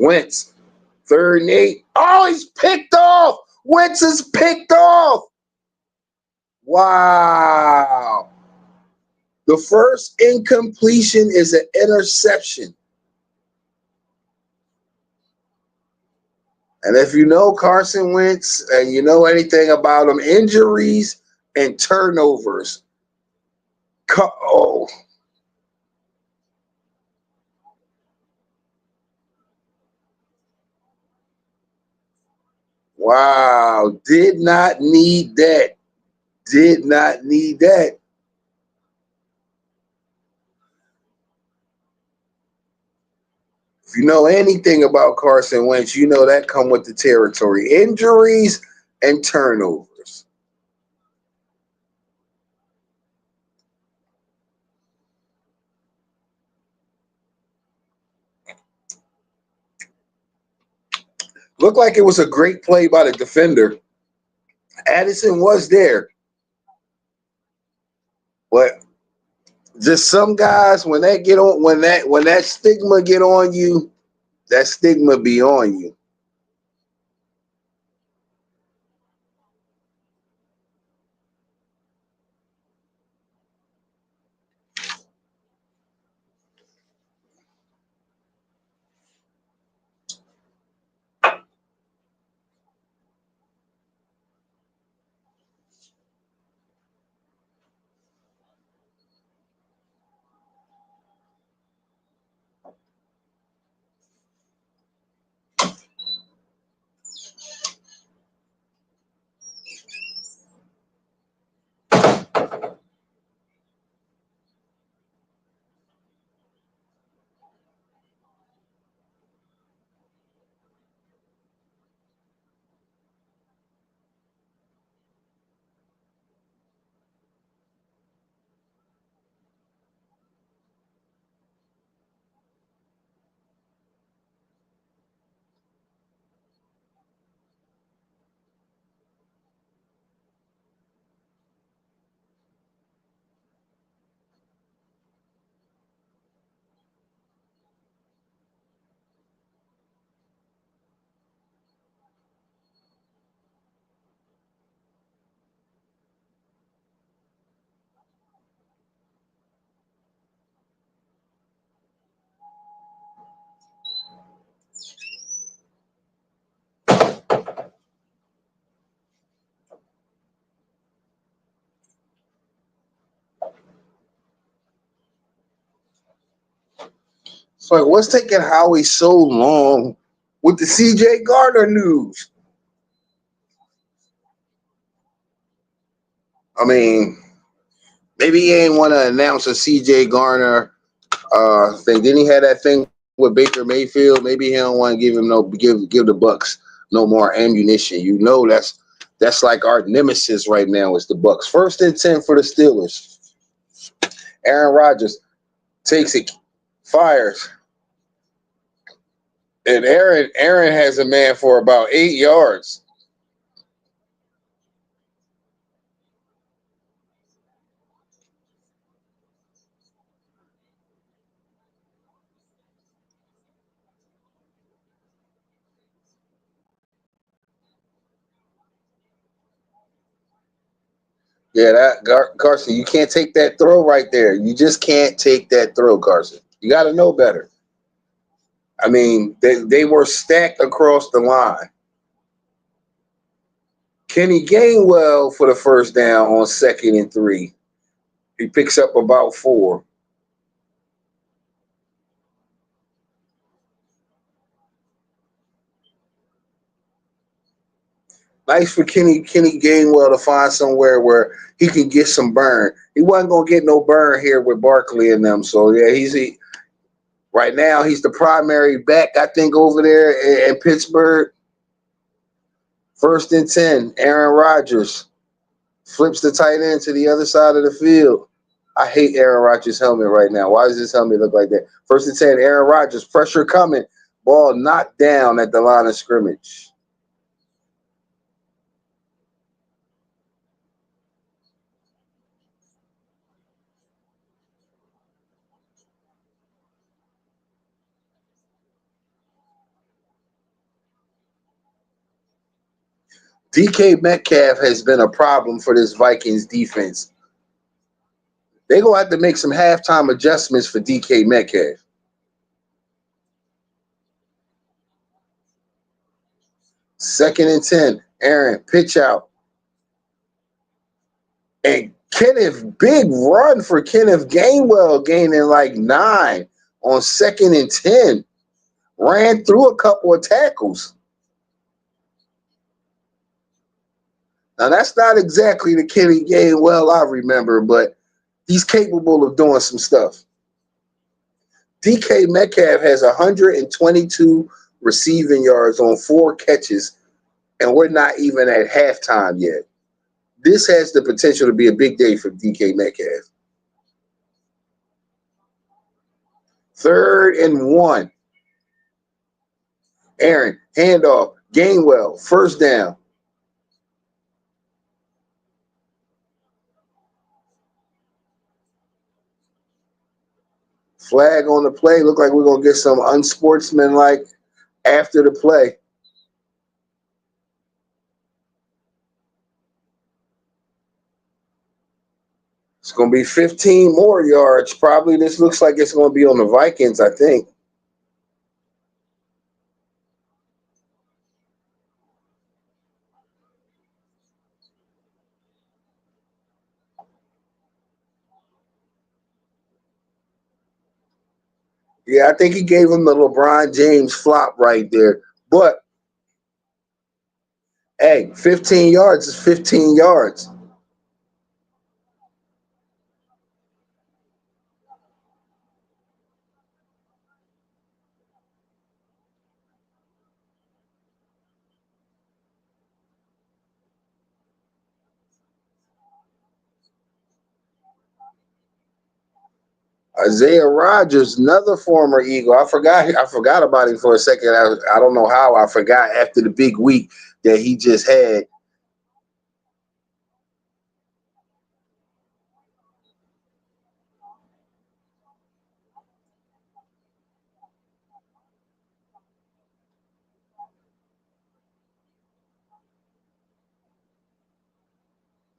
Wentz, 3rd and 8. Oh, he's picked off. Wentz is picked off. Wow. The first incompletion is an interception. And if you know Carson Wentz and you know anything about him, injuries and turnovers. Oh, wow. Did not need that. Did not need that. If you know anything about Carson Wentz, you know that come with the territory. Injuries and turnovers. Looked like it was a great play by the defender. Addison was there, but just some guys when that stigma get on you, that stigma be on you. It's like, what's taking Howie so long with the CJ Gardner news? I mean, maybe he ain't want to announce a CJ Garner thing. Didn't he have that thing with Baker Mayfield? Maybe he don't want to give the Bucks no more ammunition. You know that's like our nemesis right now is the Bucks. 1st and 10 for the Steelers. Aaron Rodgers takes it, fires, and Aaron has a man for about 8 yards. Yeah, Carson, you can't take that throw right there. You just can't take that throw, Carson. You got to know better. I mean, they were stacked across the line. Kenny Gainwell for the first down on 2nd and 3. He picks up about 4. Nice for Kenny Gainwell to find somewhere where he can get some burn. He wasn't gonna get no burn here with Barkley and them. So yeah, right now he's the primary back, I think, over there in Pittsburgh. 1st and 10. Aaron Rodgers flips the tight end to the other side of the field. I hate Aaron Rodgers' helmet right now. Why does this helmet look like that? 1st and 10. Aaron Rodgers, pressure coming. Ball knocked down at the line of scrimmage. DK Metcalf has been a problem for this Vikings defense. They're going to have to make some halftime adjustments for DK Metcalf. Second and 10. Aaron, pitch out. And big run for Kenneth Gainwell, gaining like 9 on second and 10. Ran through a couple of tackles. Now, that's not exactly the Kenny Gainwell I remember, but he's capable of doing some stuff. DK Metcalf has 122 receiving yards on 4 catches, and we're not even at halftime yet. This has the potential to be a big day for DK Metcalf. 3rd and 1. Aaron, handoff. Gainwell, first down. Flag on the play. Look like we're going to get some unsportsmanlike after the play. It's going to be 15 more yards. Probably this looks like it's going to be on the Vikings, I think. Yeah, I think he gave him the LeBron James flop right there. But, hey, 15 yards is 15 yards. Isaiah Rodgers, another former Eagle. I forgot about him for a second. I don't know how I forgot after the big week that he just had.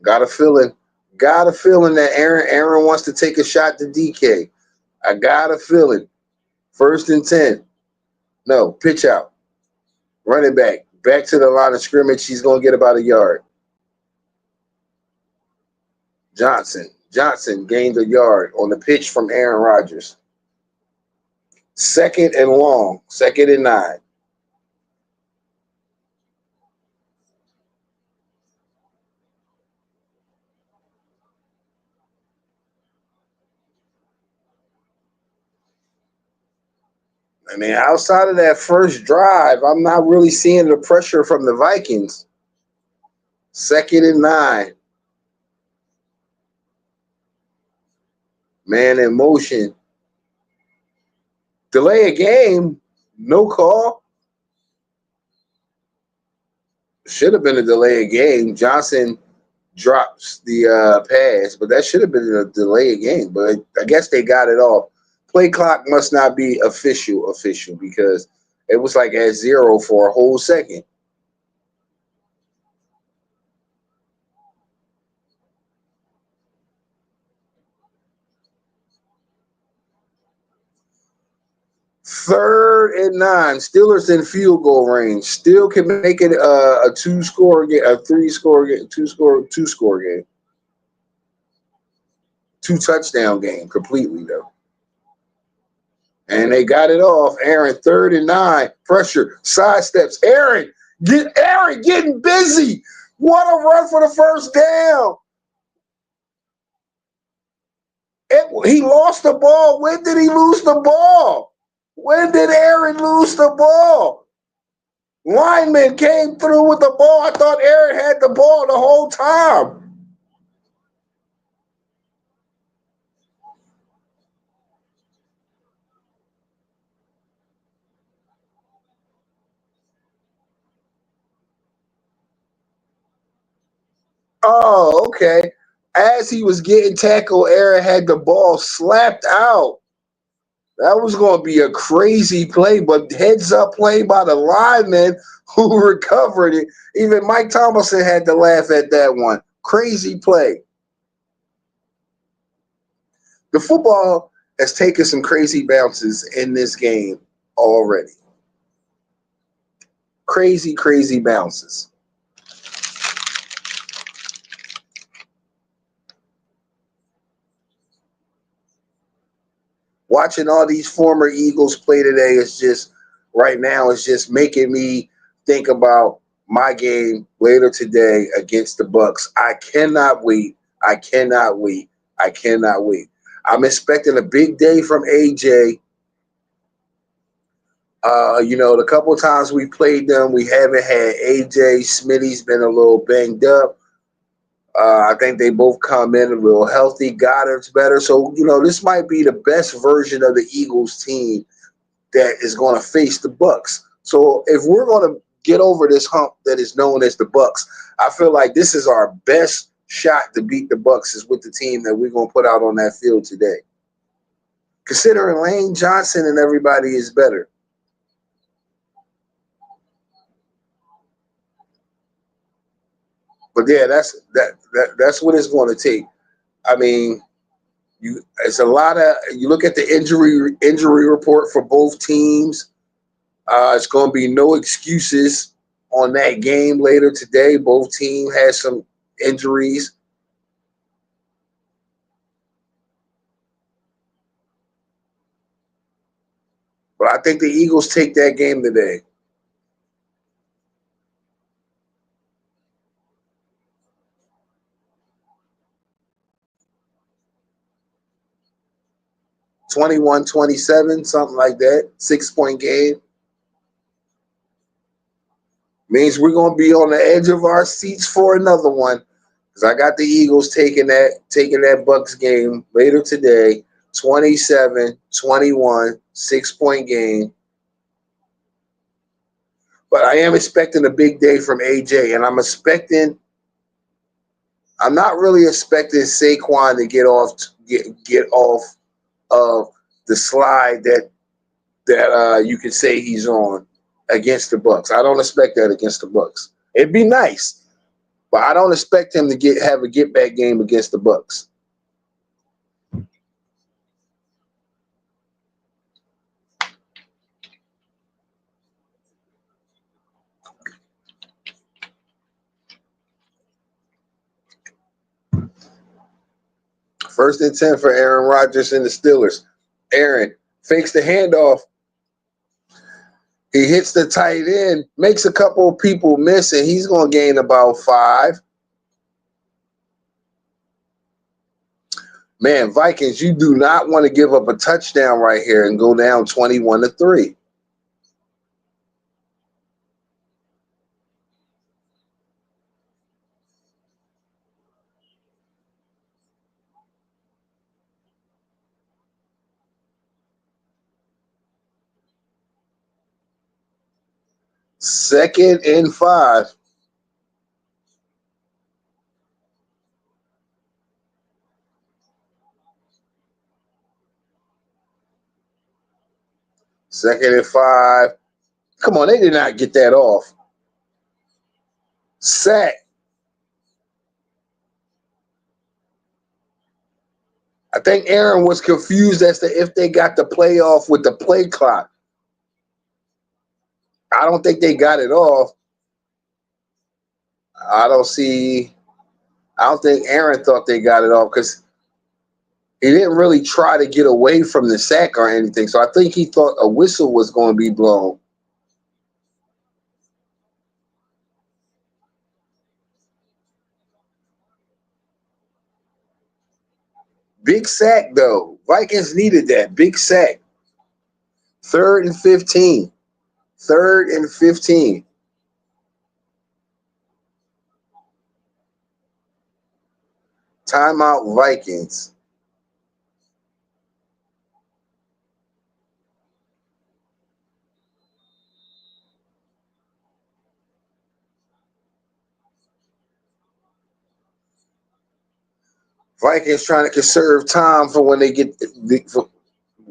Got a feeling that Aaron wants to take a shot to DK. I got a feeling. 1st and 10. No, pitch out. Running back to the line of scrimmage. She's going to get about a yard. Johnson gained a yard on the pitch from Aaron Rodgers. 2nd and long. 2nd and 9. I mean, outside of that first drive, I'm not really seeing the pressure from the Vikings. 2nd and 9. Man in motion. Delay a game. No call. Should have been a delay of game. Johnson drops the pass, but that should have been a delay of game. But I guess they got it off. Play clock must not be official because it was like at 0 for a whole second. Third and 9. Steelers in field goal range. Still can make it a 2-score game, a 3-score game, 2-score game. 2-touchdown game completely though. And they got it off. Aaron, 3rd and 9. Pressure. Sidesteps. Aaron getting busy. What a run for the first down. He lost the ball. When did he lose the ball? When did Aaron lose the ball? Lineman came through with the ball. I thought Aaron had the ball the whole time. Oh, okay. As he was getting tackled, Aaron had the ball slapped out. That was going to be a crazy play, but heads up play by the lineman who recovered it. Even Mike Tomlinson had to laugh at that one. Crazy play. The football has taken some crazy bounces in this game already. Crazy, crazy bounces. Watching all these former Eagles play today is just right now. It's just making me think about my game later today against the Bucks. I cannot wait. I cannot wait. I cannot wait. I'm expecting a big day from AJ. The couple of times we played them, we haven't had AJ. Smitty's been a little banged up. I think they both come in a little healthy. Goddard's better. So, this might be the best version of the Eagles team that is going to face the Bucks. So if we're going to get over this hump that is known as the Bucks, I feel like this is our best shot to beat the Bucks is with the team that we're going to put out on that field today. Considering Lane Johnson and everybody is better. But yeah, that's what it's going to take. I mean, it's a lot of you look at the injury report for both teams. It's going to be no excuses on that game later today. Both teams had some injuries. But I think the Eagles take that game today. $21-27, something like that. 6-point game. Means we're going to be on the edge of our seats for another one. Because I got the Eagles taking that Bucks game later today. 27-21, 6-point game. But I am expecting a big day from AJ, and I'm not really expecting Saquon to get off of the slide that you could say he's on against the Bucks. I don't expect that against the Bucks. It'd be nice, but I don't expect him to have a get back game against the Bucks. First and 10 for Aaron Rodgers and the Steelers. Aaron fakes the handoff. He hits the tight end, makes a couple of people miss, and he's going to gain about 5. Man, Vikings, you do not want to give up a touchdown right here and go down 21-3. Second and 5. Second and 5. Come on, they did not get that off. Sack. I think Aaron was confused as to if they got the play off with the play clock. I don't think they got it off. I don't see. I don't think Aaron thought they got it off because he didn't really try to get away from the sack or anything. So I think he thought a whistle was going to be blown. Big sack, though. Vikings needed that. Big sack. 3rd and 15. 3rd and 15. Timeout Vikings. Vikings trying to conserve time for when they get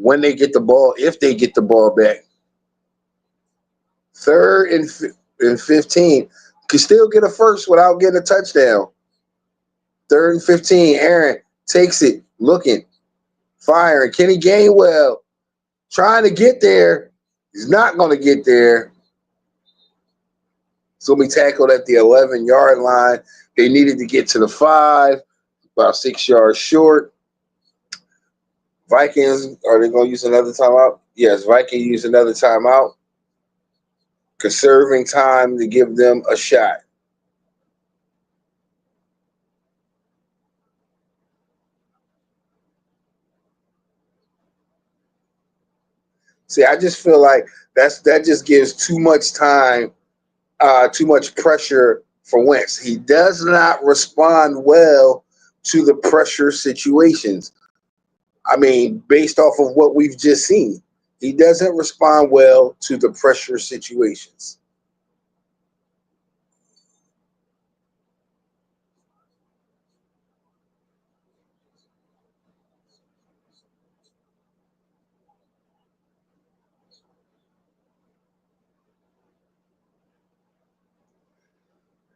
when they get the ball, if they get the ball back. 3rd and 15. Can still get a first without getting a touchdown. 3rd and 15. Aaron takes it, looking, firing. Kenny Gainwell trying to get there. He's not going to get there. It's going to be tackled at the 11-yard line. They needed to get to the 5, about 6 yards short. Vikings, are they going to use another timeout? Yes, Vikings use another timeout. Conserving time to give them a shot. See, I just feel like that just gives too much time, too much pressure for Wentz. He does not respond well to the pressure situations. I mean, based off of what we've just seen, he doesn't respond well to the pressure situations.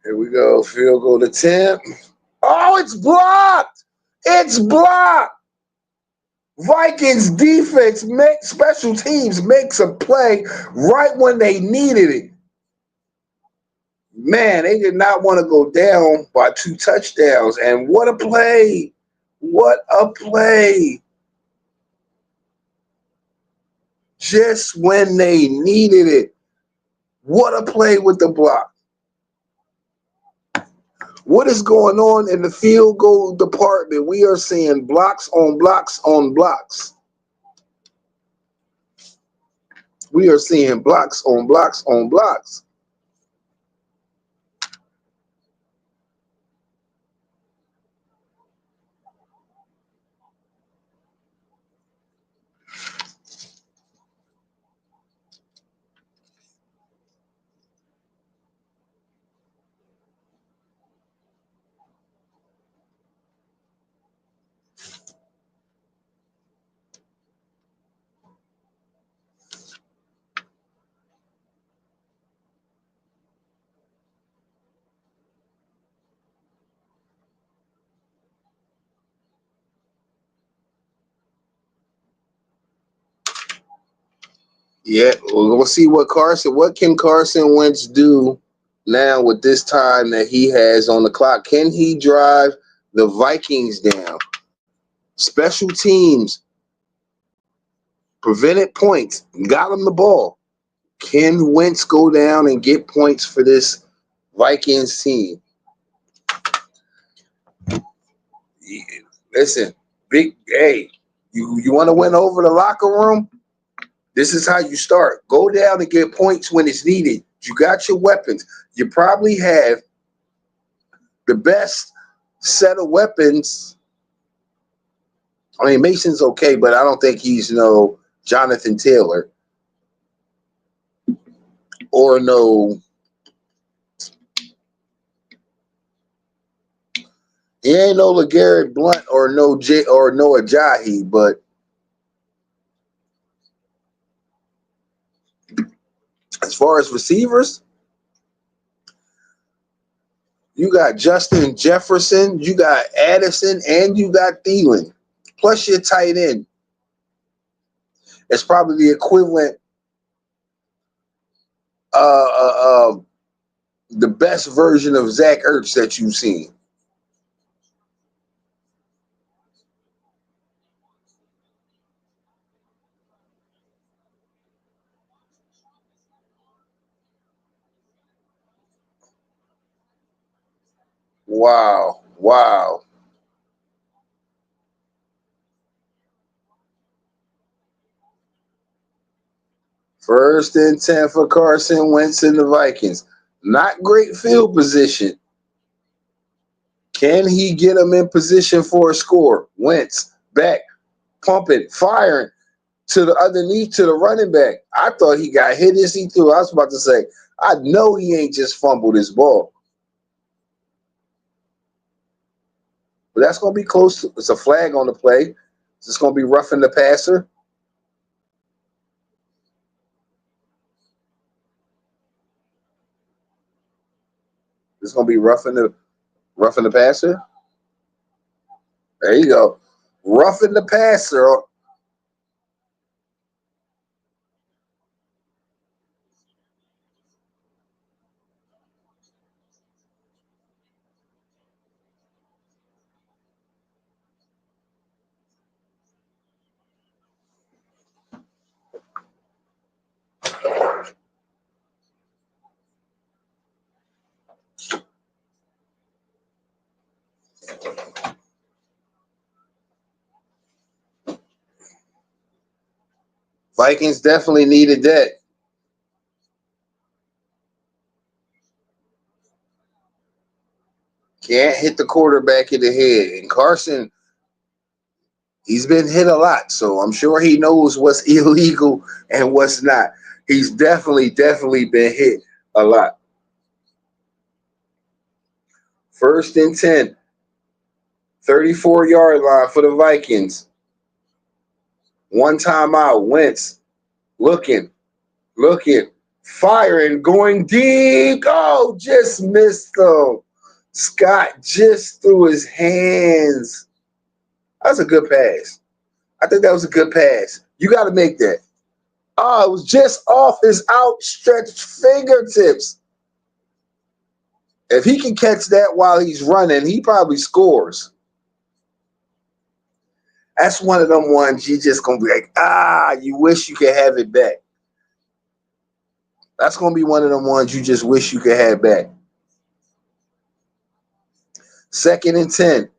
Here we go. Field goal attempt. Oh, it's blocked. It's blocked. Vikings defense special teams makes a play right when they needed it. Man, they did not want to go down by 2 touchdowns. And what a play. What a play. Just when they needed it. What a play with the block. What is going on in the field goal department? We are seeing blocks on blocks on blocks. We are seeing blocks on blocks on blocks. Yeah, we'll see what can Carson Wentz do now with this time that he has on the clock. Can he drive the Vikings down? Special teams prevented points, got him the ball. Can Wentz go down and get points for this Vikings team? Listen, you want to win over the locker room? This is how you start. Go down and get points when it's needed. You got your weapons. You probably have the best set of weapons. I mean, Mason's okay, but I don't think he's no Jonathan Taylor or no. He ain't no LeGarrette Blunt or no Ajayi, but as far as receivers, you got Justin Jefferson, you got Addison, and you got Thielen. Plus your tight end. It's probably the equivalent, the best version of Zach Ertz that you've seen. Wow. Wow. 1st and 10 for Carson Wentz and the Vikings. Not great field position. Can he get them in position for a score? Wentz back, pumping, firing to the underneath to the running back. I thought he got hit as he threw. I was about to say, I know he ain't just fumbled his ball. But that's going to be close. It's a flag on the play. It's going to be roughing the passer. It's gonna be roughing the passer. There you go. Roughing the passer. Vikings definitely needed that. Can't hit the quarterback in the head. And Carson, he's been hit a lot, so I'm sure he knows what's illegal and what's not. He's definitely been hit a lot. First and 10, 34-yard line for the Vikings. One timeout. Wentz looking, firing, going deep. Oh, just missed though. Scott just threw his hands. That was a good pass. I think that was a good pass. You got to make that. Oh, it was just off his outstretched fingertips. If he can catch that while he's running, he probably scores. That's one of them ones you just gonna be like, you wish you could have it back. That's gonna be one of them ones you just wish you could have back. Second and 10.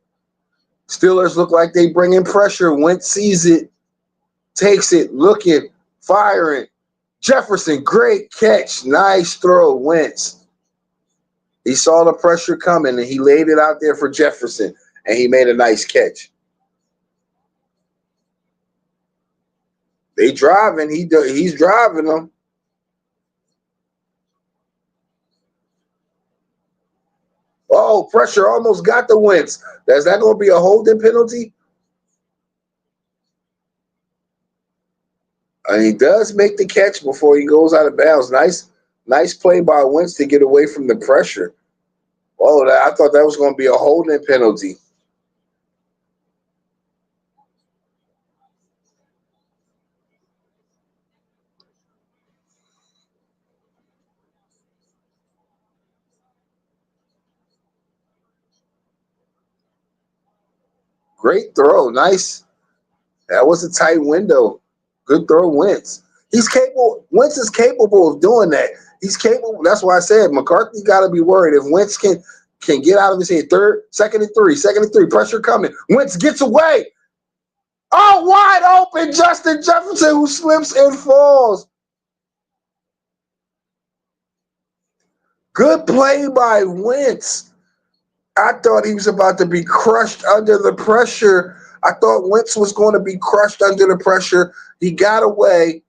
Steelers look like they bring in pressure. Wentz sees it, takes it, looking, firing. Jefferson, great catch. Nice throw, Wentz. He saw the pressure coming and he laid it out there for Jefferson, and he made a nice catch. They driving. He's driving them. Oh, pressure almost got the Wentz. Is that going to be a holding penalty? And he does make the catch before he goes out of bounds. Nice play by Wentz to get away from the pressure. Oh, I thought that was going to be a holding penalty. Great throw. Nice. That was a tight window. Good throw, Wentz. He's capable. Wentz is capable of doing that. He's capable. That's why I said McCarthy got to be worried if Wentz can get out of his head. Second and three. Pressure coming. Wentz gets away. Oh, wide open. Justin Jefferson, who slips and falls. Good play by Wentz. I thought he was about to be crushed under the pressure. I thought Wentz was going to be crushed under the pressure. He got away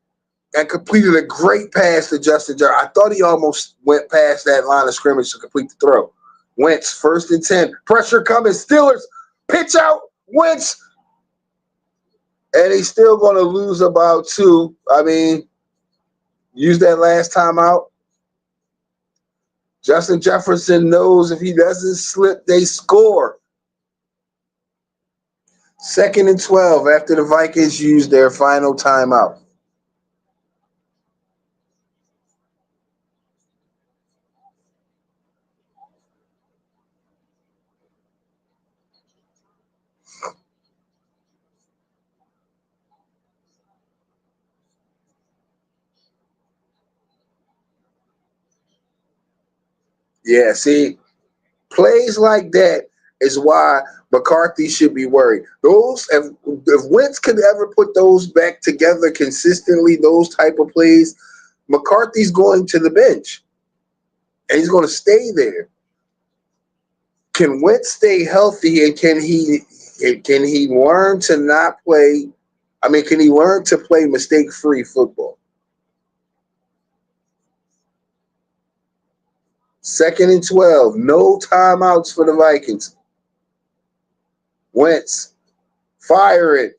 and completed a great pass to Justin Jefferson. I thought he almost went past that line of scrimmage to complete the throw. Wentz, first and 10. Pressure coming. Steelers, pitch out. Wentz. And he's still going to lose about two. I mean, use that last time out. Justin Jefferson knows if he doesn't slip, they score. Second and 12 after the Vikings use their final timeout. Yeah, see, plays like that is why McCarthy should be worried. Those if Wentz could ever put those back together consistently, those type of plays, McCarthy's going to the bench and he's going to stay there. Can Wentz stay healthy and can he learn to not play? I mean, can he learn to play mistake-free football? Second and 12, no timeouts for the Vikings. Wentz, fire it.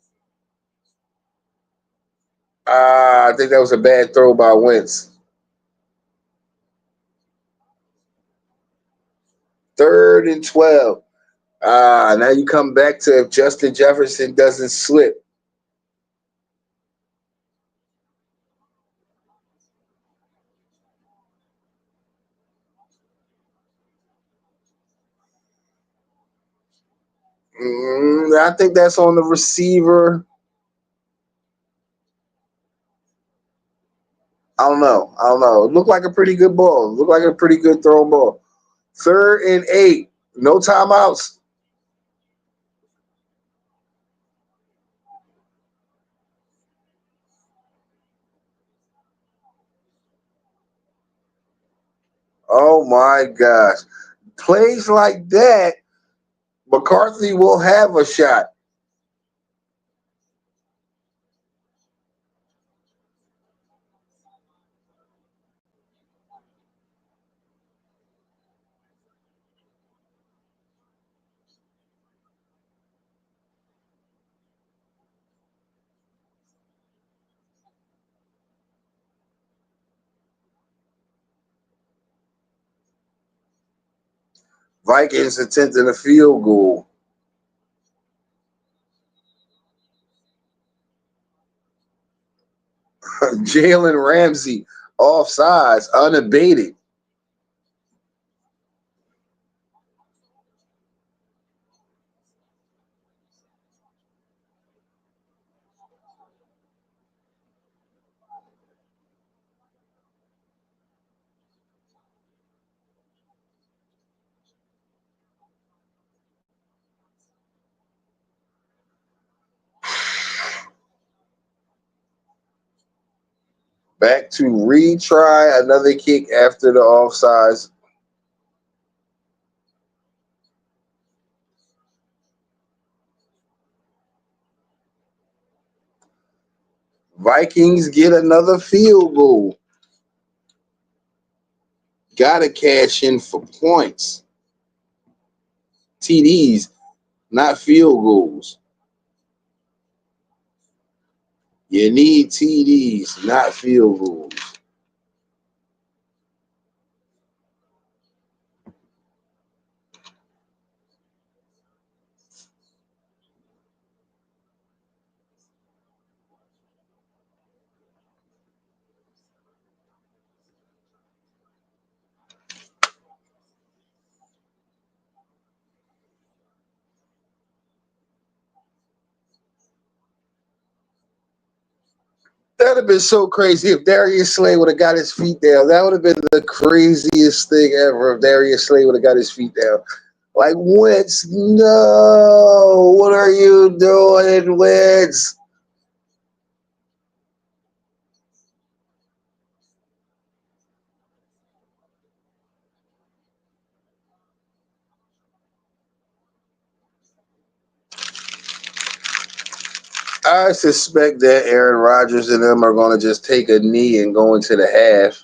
I think that was a bad throw by Wentz. Third and 12. Now you come back to if Justin Jefferson doesn't slip. I think that's on the receiver. I don't know. I don't know. It looked like a pretty good ball. It looked like a pretty good throw ball. Third and 8. No timeouts. Oh my gosh. Plays like that, McCarthy will have a shot. Vikings attempting a field goal. Jalen Ramsey offsides, unabated. Back to retry another kick after the offsides. Vikings get another field goal. Gotta cash in for points. TDs, not field goals. You need TDs, not field goals. That'd have been so crazy if Darius Slay would have got his feet down. That would have been the craziest thing ever if Darius Slay would have got his feet down. Like, Wentz, no. What are you doing, Wentz? I suspect that Aaron Rodgers and them are going to just take a knee and go into the half.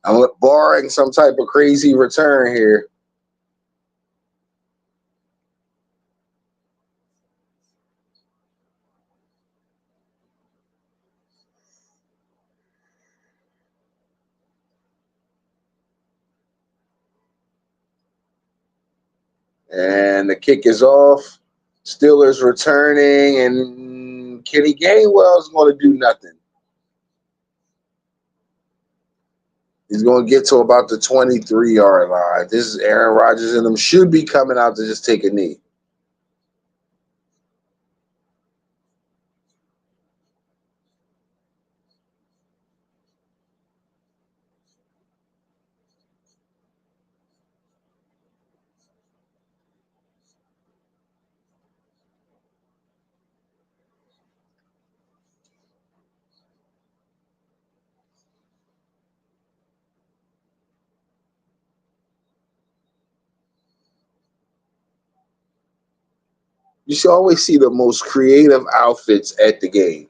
I'm barring some type of crazy return here. And the kick is off. Steelers returning, and Kenny Gainwell's going to do nothing. He's going to get to about the 23-yard line. This is Aaron Rodgers and them should be coming out to just take a knee. You should always see the most creative outfits at the game.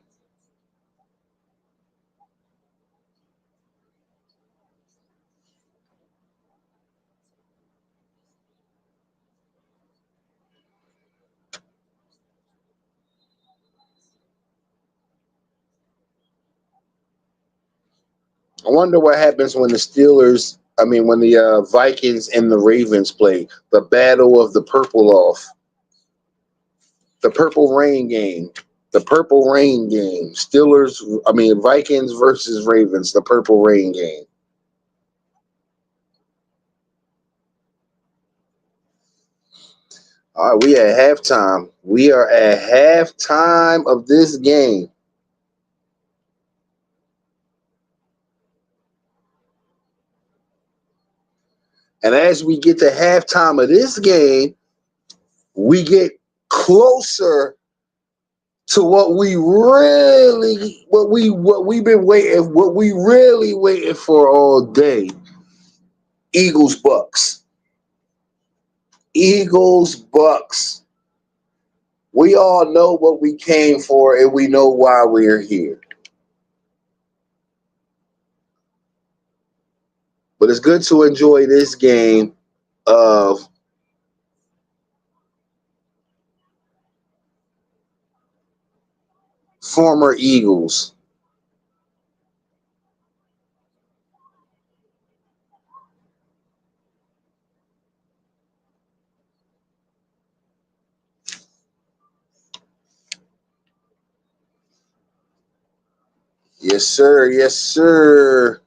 I wonder what happens when the Steelers I mean, when the Vikings and the Ravens play the battle of the the Purple Rain game, the Purple Rain game, Steelers. I mean, Vikings versus Ravens, the Purple Rain game. All right, we at halftime. We are at halftime of this game. And as we get to halftime of this game, we get closer to what we've been waiting, what we really waiting for all day. Eagles Bucks. Eagles Bucks. We all know what we came for and we know why we're here. But it's good to enjoy this game of former Eagles. Yes, sir. Yes, sir.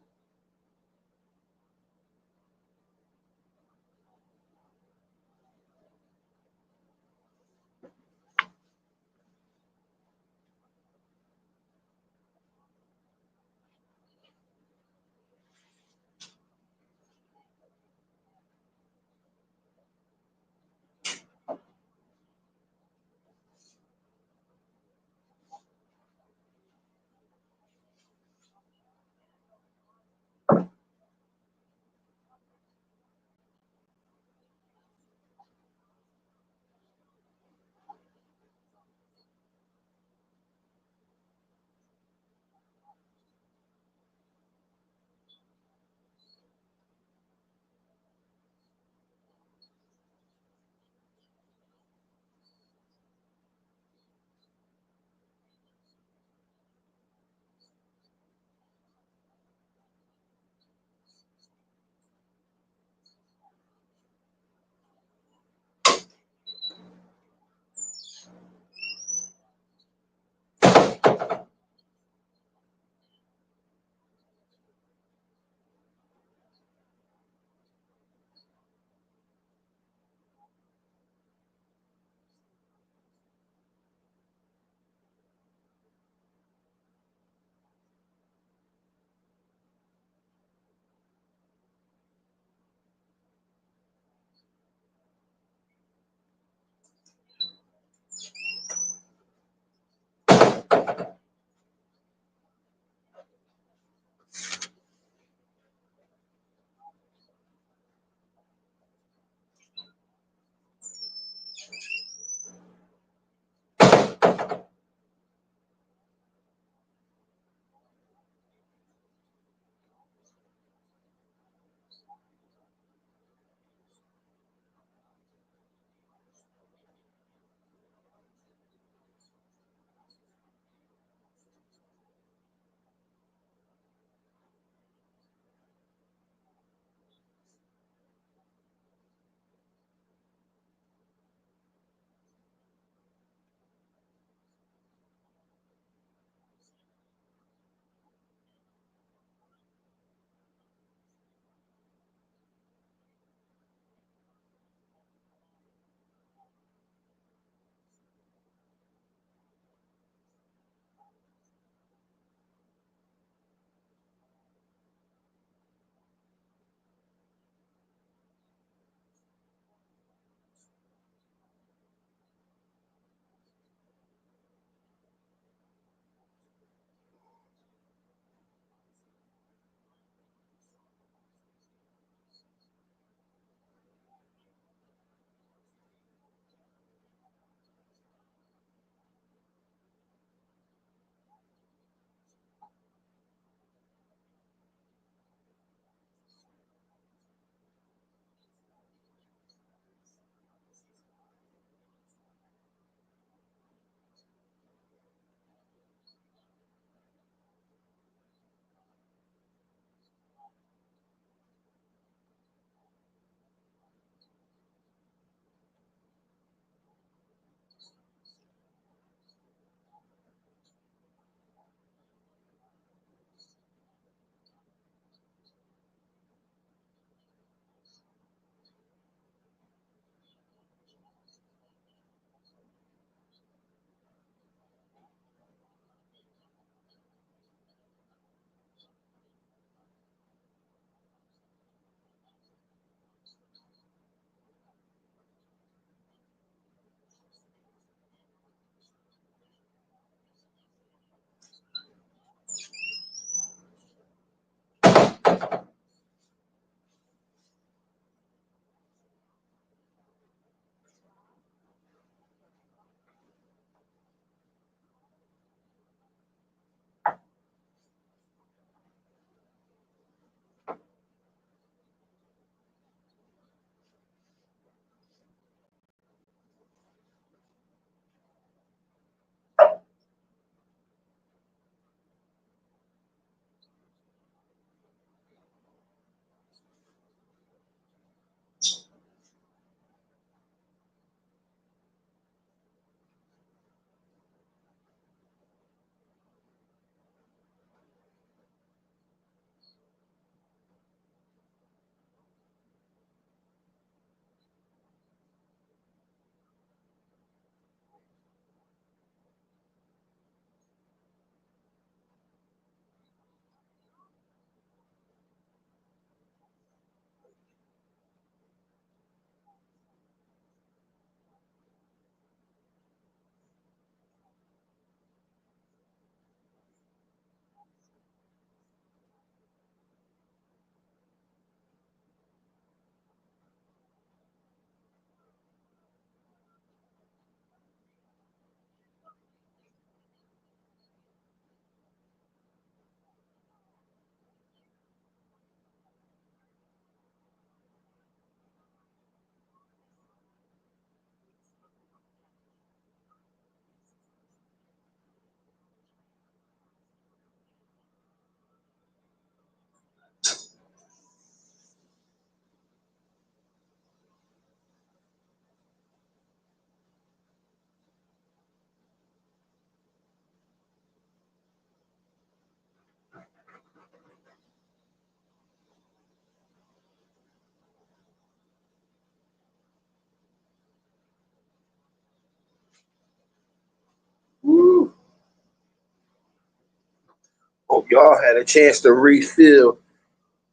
Hope y'all had a chance to refill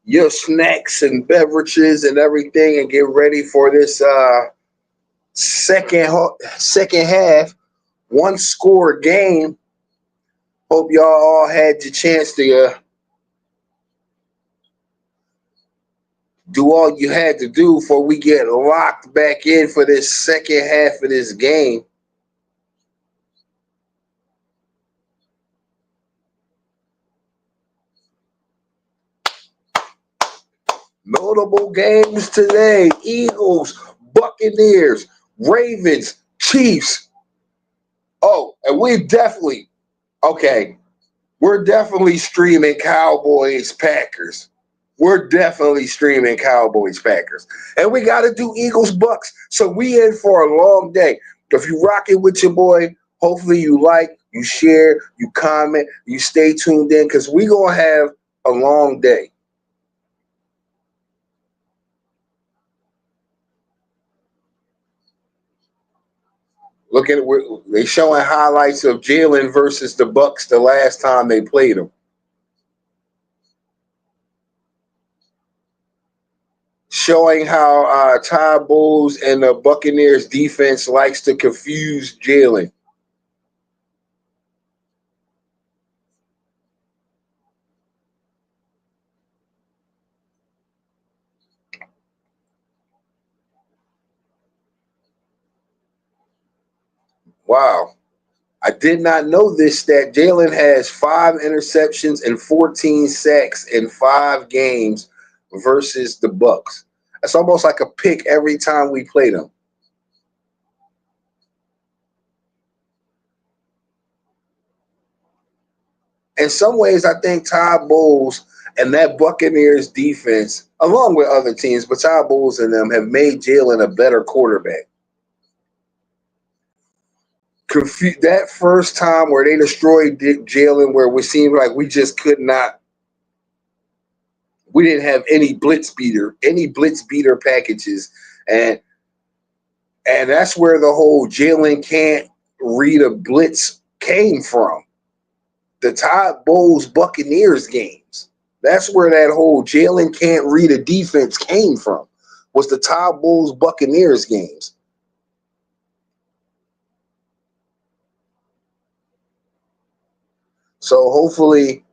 your snacks and beverages and everything and get ready for this second half one score game. Hope y'all all had the chance to do all you had to do before we get locked back in for this second half of this game. Notable games today: Eagles, Buccaneers, Ravens, Chiefs. Oh, and okay, we're definitely streaming Cowboys Packers. We're definitely streaming Cowboys Packers. And we got to do Eagles Bucks. So we in for a long day. If you rock it with your boy, hopefully you like, you share, you comment, you stay tuned in because we going to have a long day. Look at it. They showing highlights of Jalen versus the Bucks the last time they played them. Showing how Todd Bowles and the Buccaneers defense likes to confuse Jalen. Wow. I did not know this stat. Jalen has 5 interceptions and 14 sacks in 5 games versus the Bucks. It's almost like a pick every time we play them. In some ways, I think Todd Bowles and that Buccaneers defense, along with other teams, but Todd Bowles and them have made Jalen a better quarterback. That first time where they destroyed Jalen, where we seemed like we just could not, we didn't have any blitz beater packages, and that's where the whole Jalen can't read a blitz came from. The Todd Bowles Buccaneers games. That's where that whole Jalen can't read a defense came from. Was the Todd Bowles Buccaneers games. So hopefully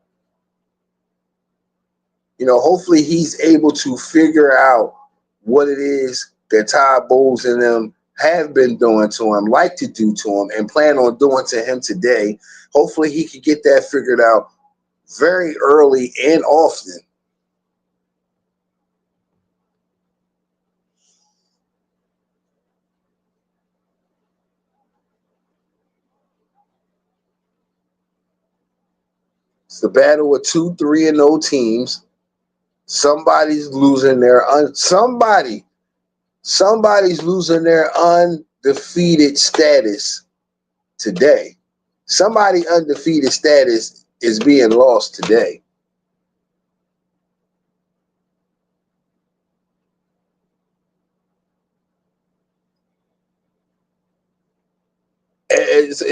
he's able to figure out what it is that Todd Bowles and them have been doing to him, like to do to him, and plan on doing to him today. Hopefully he can get that figured out very early and often. It's the battle of 2-3-0 teams. Somebody's losing their somebody's losing their undefeated status today. Somebody undefeated status is being lost today. It's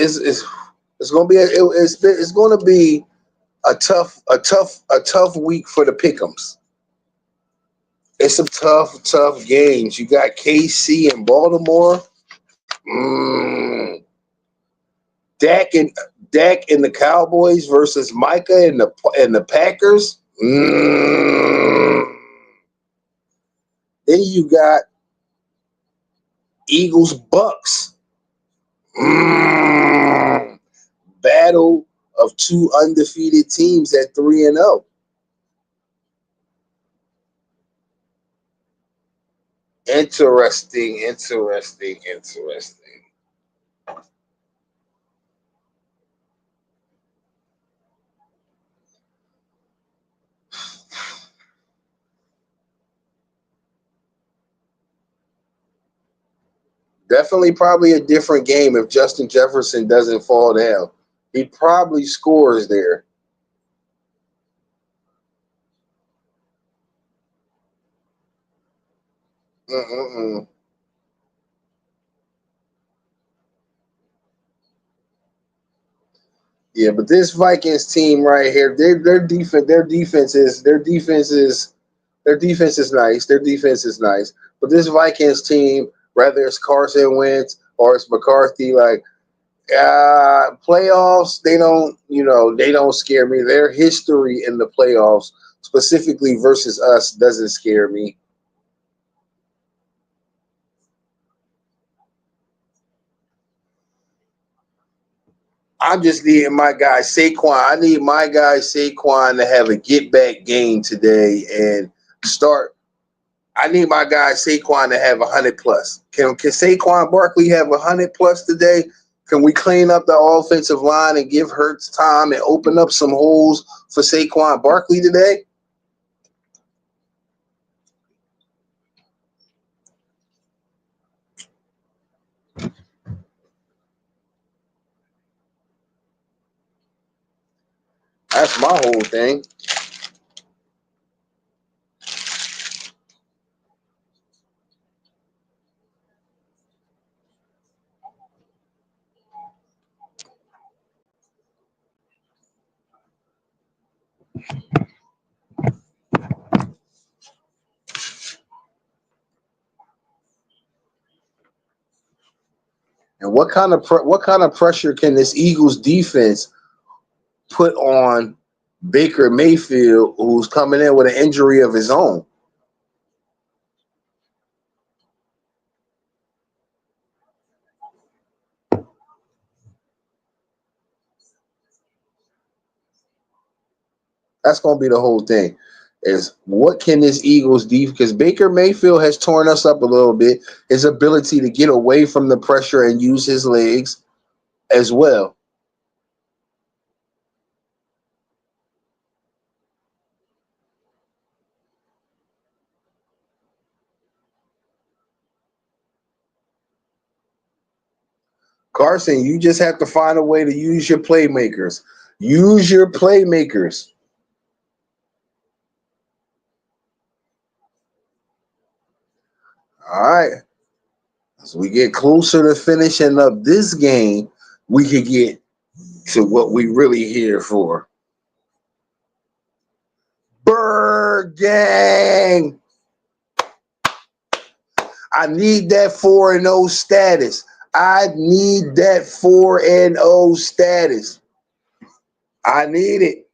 going to be it's going to be a tough week for the Pick'ems. It's some tough games. You got KC and Baltimore. Mm. Dak and the Cowboys versus Micah and the Packers. Mm. Then you got Eagles Bucks. Mm. Battle of 2 undefeated teams at 3-0. Interesting. Definitely probably a different game if Justin Jefferson doesn't fall down. He probably scores there. Mm-mm-mm. Yeah, but this Vikings team right here, their defense is nice. Their defense is nice. But this Vikings team, whether it's Carson Wentz or it's McCarthy, like playoffs, they don't scare me. Their history in the playoffs, specifically versus us, doesn't scare me. I'm just needing my guy Saquon. I need my guy Saquon to have a get back game today and start. I need my guy Saquon to have 100 plus. Can Saquon Barkley have 100 plus today? Can we clean up the offensive line and give Hurts time and open up some holes for Saquon Barkley today? That's my whole thing. And what kind of pressure can this Eagles defense put on Baker Mayfield, who's coming in with an injury of his own? That's going to be the whole thing. Is what can this Eagles defense? Because Baker Mayfield has torn us up a little bit. His ability to get away from the pressure and use his legs as well. Carson, you just have to find a way to use your playmakers. Use your playmakers. All right. As we get closer to finishing up this game, we can get to what we really here for. Bird gang. I need that 4-0 status. I need that 4-0 status. I need it.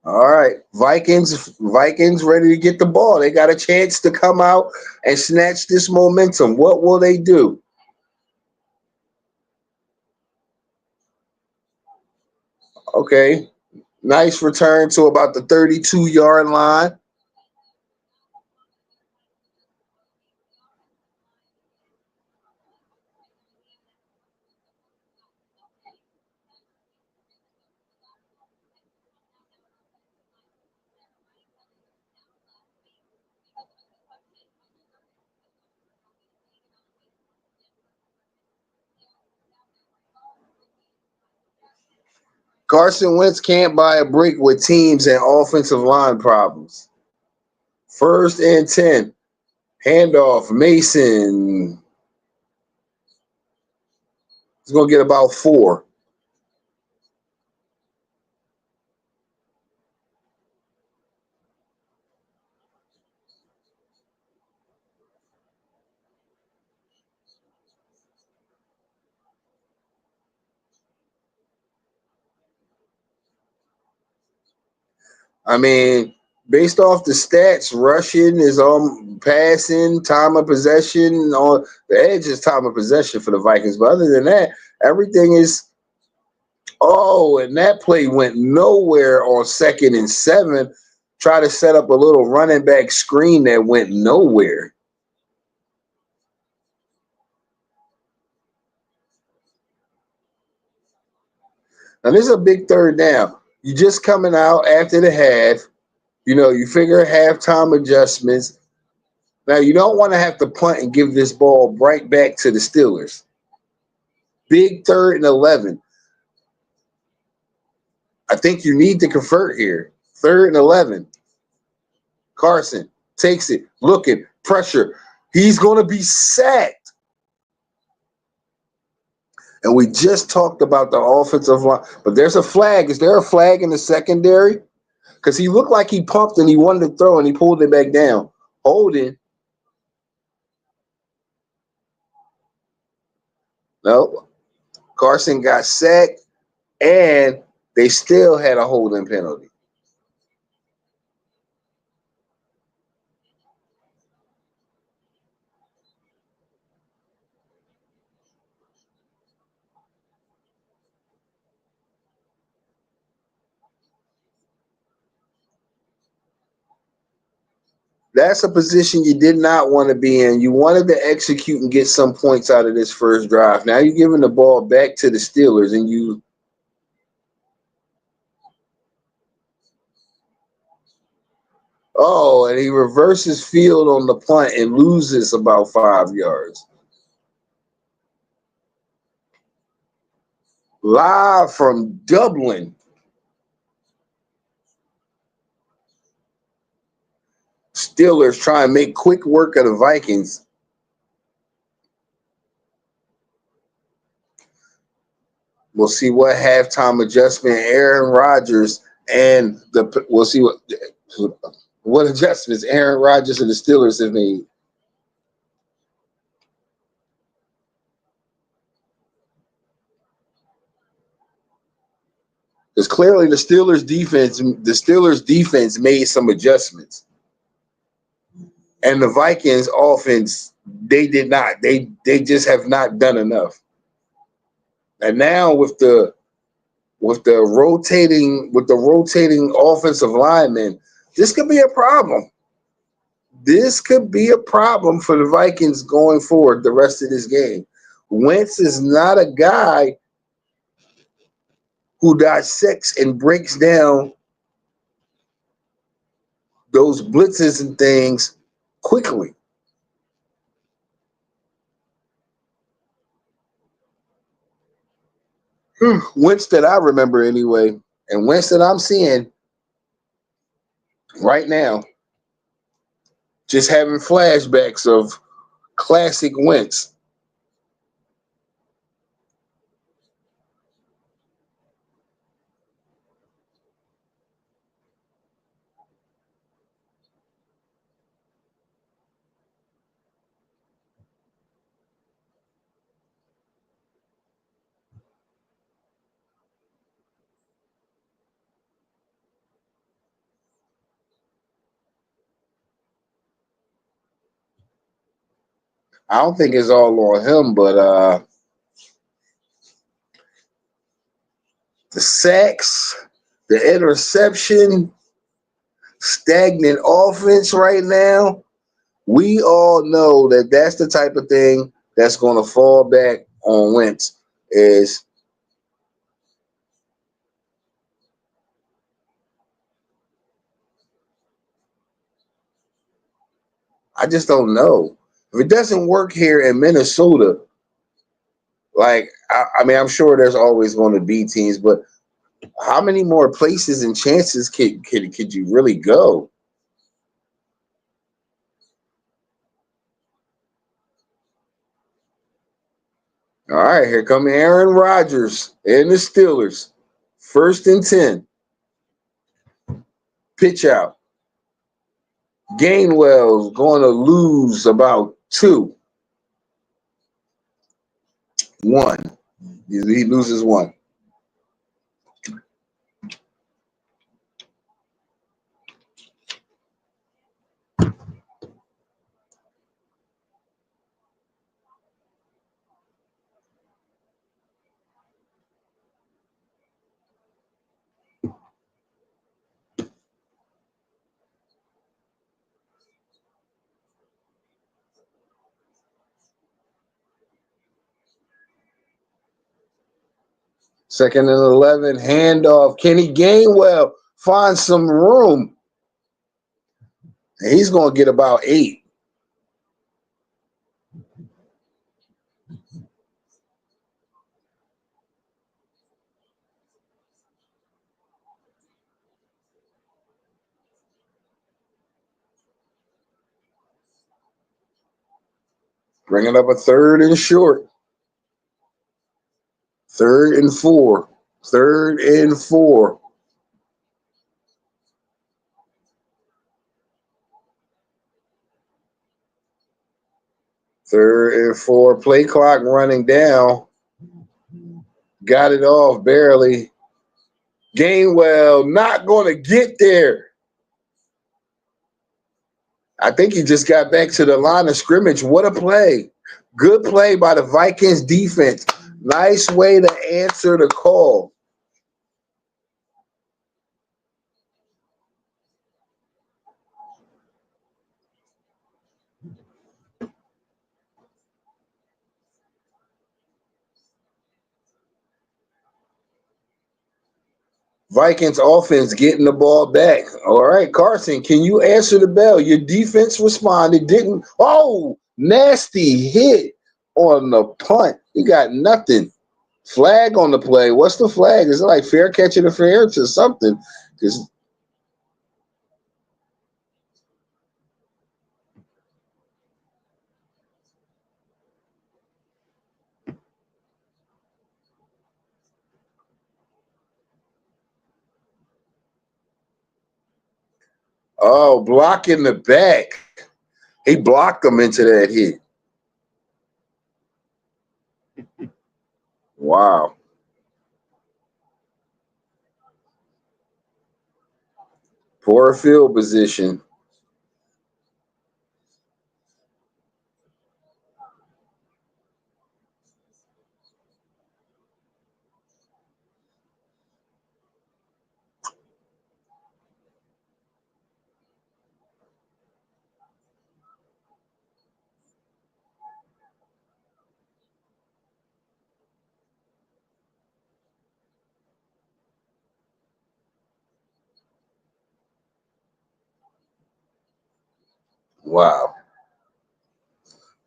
All right. Vikings ready to get the ball. They got a chance to come out and snatch this momentum. What will they do? Okay. Nice return to about the 32-yard line. Carson Wentz can't buy a break with teams and offensive line problems. First and 10. Handoff. Mason. He's going to get about 4. I mean, based off the stats, rushing is passing, time of possession, on the edge is time of possession for the Vikings. But other than that, everything is and that play went nowhere on 2nd and 7. Try to set up a little running back screen that went nowhere. Now this is a big third down. You just coming out after the half. You figure halftime adjustments. Now, you don't want to have to punt and give this ball right back to the Steelers. Big 3rd and 11. I think you need to convert here. 3rd and 11. Carson takes it, looking, pressure. He's going to be sacked. And we just talked about the offensive line, but there's a flag. Is there a flag in the secondary? Because he looked like he pumped and he wanted to throw and he pulled it back down. Holding. No. Carson got sacked, and they still had a holding penalty. That's a position you did not want to be in. You wanted to execute and get some points out of this first drive. Now you're giving the ball back to the Steelers, and you and he reverses field on the punt and loses about 5 yards. Live from Dublin. Steelers try and make quick work of the Vikings. We'll see what halftime adjustment Aaron Rodgers and we'll see what adjustments Aaron Rodgers and the Steelers have made. Because clearly the Steelers defense made some adjustments. And the Vikings offense, they did not. They just have not done enough. And now with the rotating offensive linemen, this could be a problem. This could be a problem for the Vikings going forward the rest of this game. Wentz is not a guy who dissects and breaks down those blitzes and things quickly. Wentz that I remember anyway, and Wentz that I'm seeing right now, just having flashbacks of classic Wentz. I don't think it's all on him, but the sacks, the interception, stagnant offense right now, we all know that that's the type of thing that's going to fall back on Wentz. Is I just don't know. If it doesn't work here in Minnesota, like I mean, I'm sure there's always going to be teams, but how many more places and chances could you really go? All right, here come Aaron Rodgers and the Steelers. 1st and 10. Pitch out. Gainwell's going to lose about 2. 1. He loses 1. Second and 11, handoff. Kenny Gainwell finds some room. And he's going to get about 8. Bringing up a third and short. Third and four. Third and four. Third and four. Play clock running down. Got it off barely. Gainwell not going to get there. I think he just got back to the line of scrimmage. What a play. Good play by the Vikings defense. Nice way to answer the call. Vikings offense getting the ball back. All right, Carson, can you answer the bell? Your defense responded, didn't. Oh, nasty hit on the punt. You got nothing. Flag on the play. What's the flag? Is it like fair catch interference or something? Because oh, block in the back. He blocked him into that hit. Wow. Poor field position. Wow.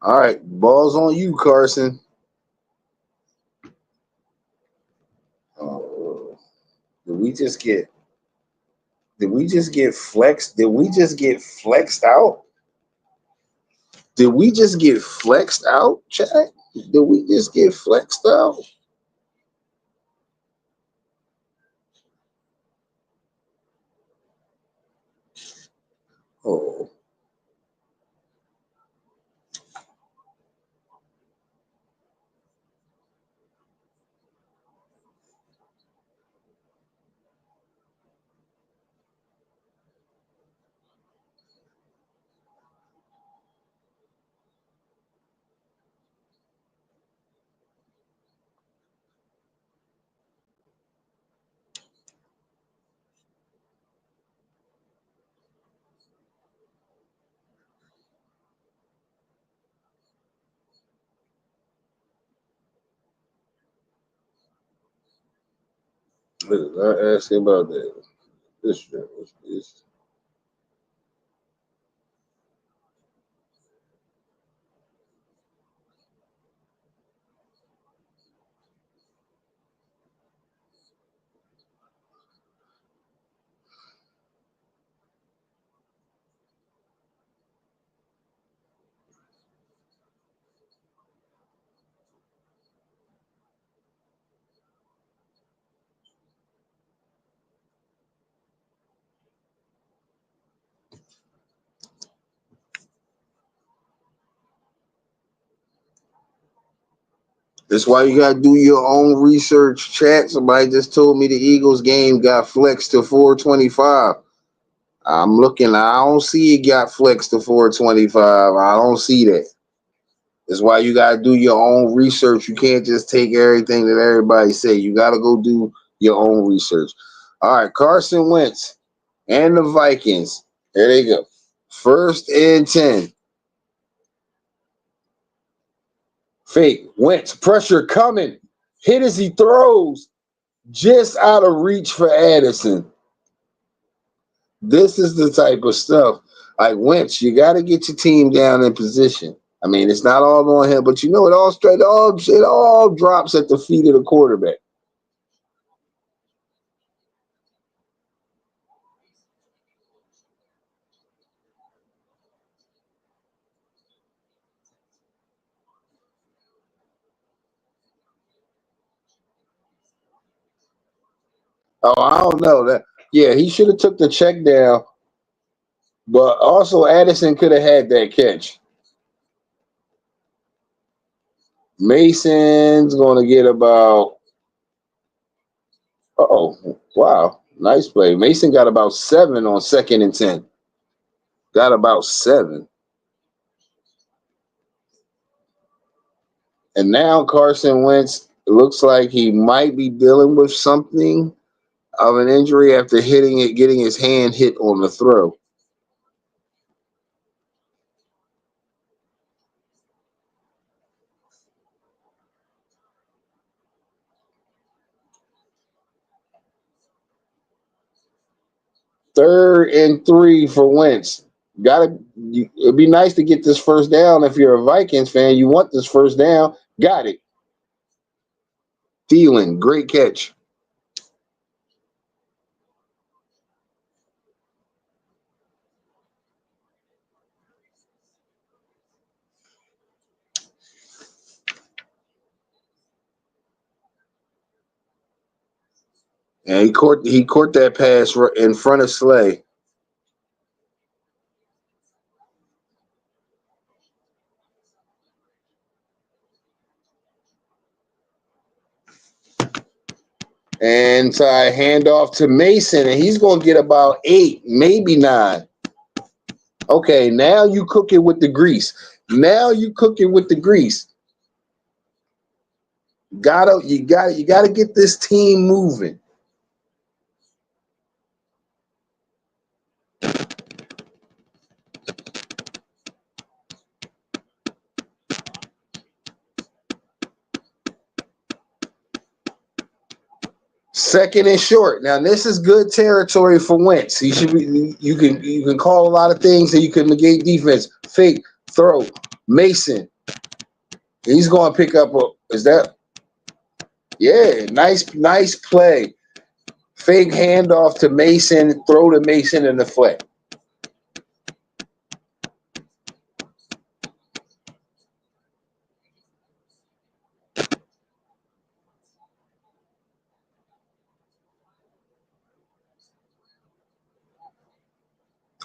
All right, ball's on you, Carson. Oh, did we just get? Did we just get flexed? Did we just get flexed out? Did we just get flexed out, Chad? Did we just get flexed out? Oh, I asked you about that. This. That's why you gotta do your own research, chat. Somebody just told me the Eagles game got flexed to 425. I'm looking. I don't see it got flexed to 425. I don't see that. That's why you gotta do your own research. You can't just take everything that everybody say. You gotta go do your own research. All right, Carson Wentz and the Vikings. There they go. First and 10. Fake. Wentz. Pressure coming. Hit as he throws. Just out of reach for Addison. This is the type of stuff. Like Wentz, you got to get your team down in position. I mean, it's not all on him, but you know it all drops at the feet of the quarterback. Oh, I don't know that. Yeah, he should have took the check down, but also Addison could have had that catch. Mason's going to get about. Oh, wow, nice play. Mason got about 7 on 2nd and 10. Got about 7, and now Carson Wentz looks like he might be dealing with something of an injury after getting his hand hit on the throw. 3rd and 3 for Wentz. It'd be nice to get this first down if you're a Vikings fan. You want this first down. Got it. Thielen, great catch. And he caught that pass in front of Slay. And so I hand off to Mason, and he's going to get about 8, maybe 9. Okay, now you cook it with the grease. Now you cook it with the grease. You gotta get this team moving. Second and short. Now this is good territory for Wentz. He should be. You can call a lot of things, and you can negate defense. Fake throw. Mason. He's going to pick up. Is that? Yeah, nice play. Fake handoff to Mason. Throw to Mason in the flat.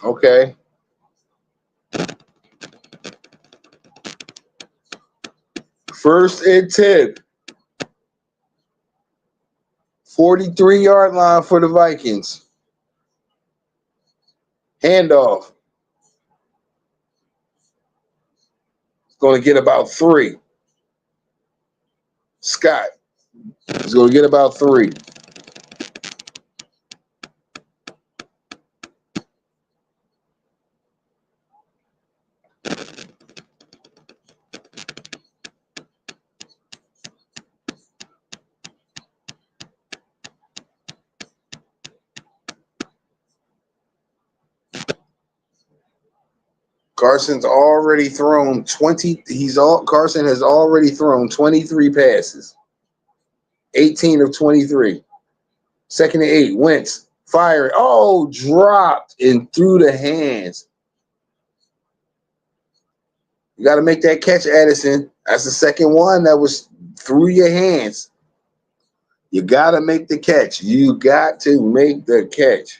Okay. 1st and 10. 43-yard line for the Vikings. Handoff. Going to get about 3. Scott is going to get about 3. Carson's already thrown 20. Carson has already thrown 23 passes. 18 of 23. 2nd and 8. Wentz firing. Oh, dropped and through the hands. You got to make that catch, Addison. That's the second one that was through your hands. You got to make the catch. You got to make the catch.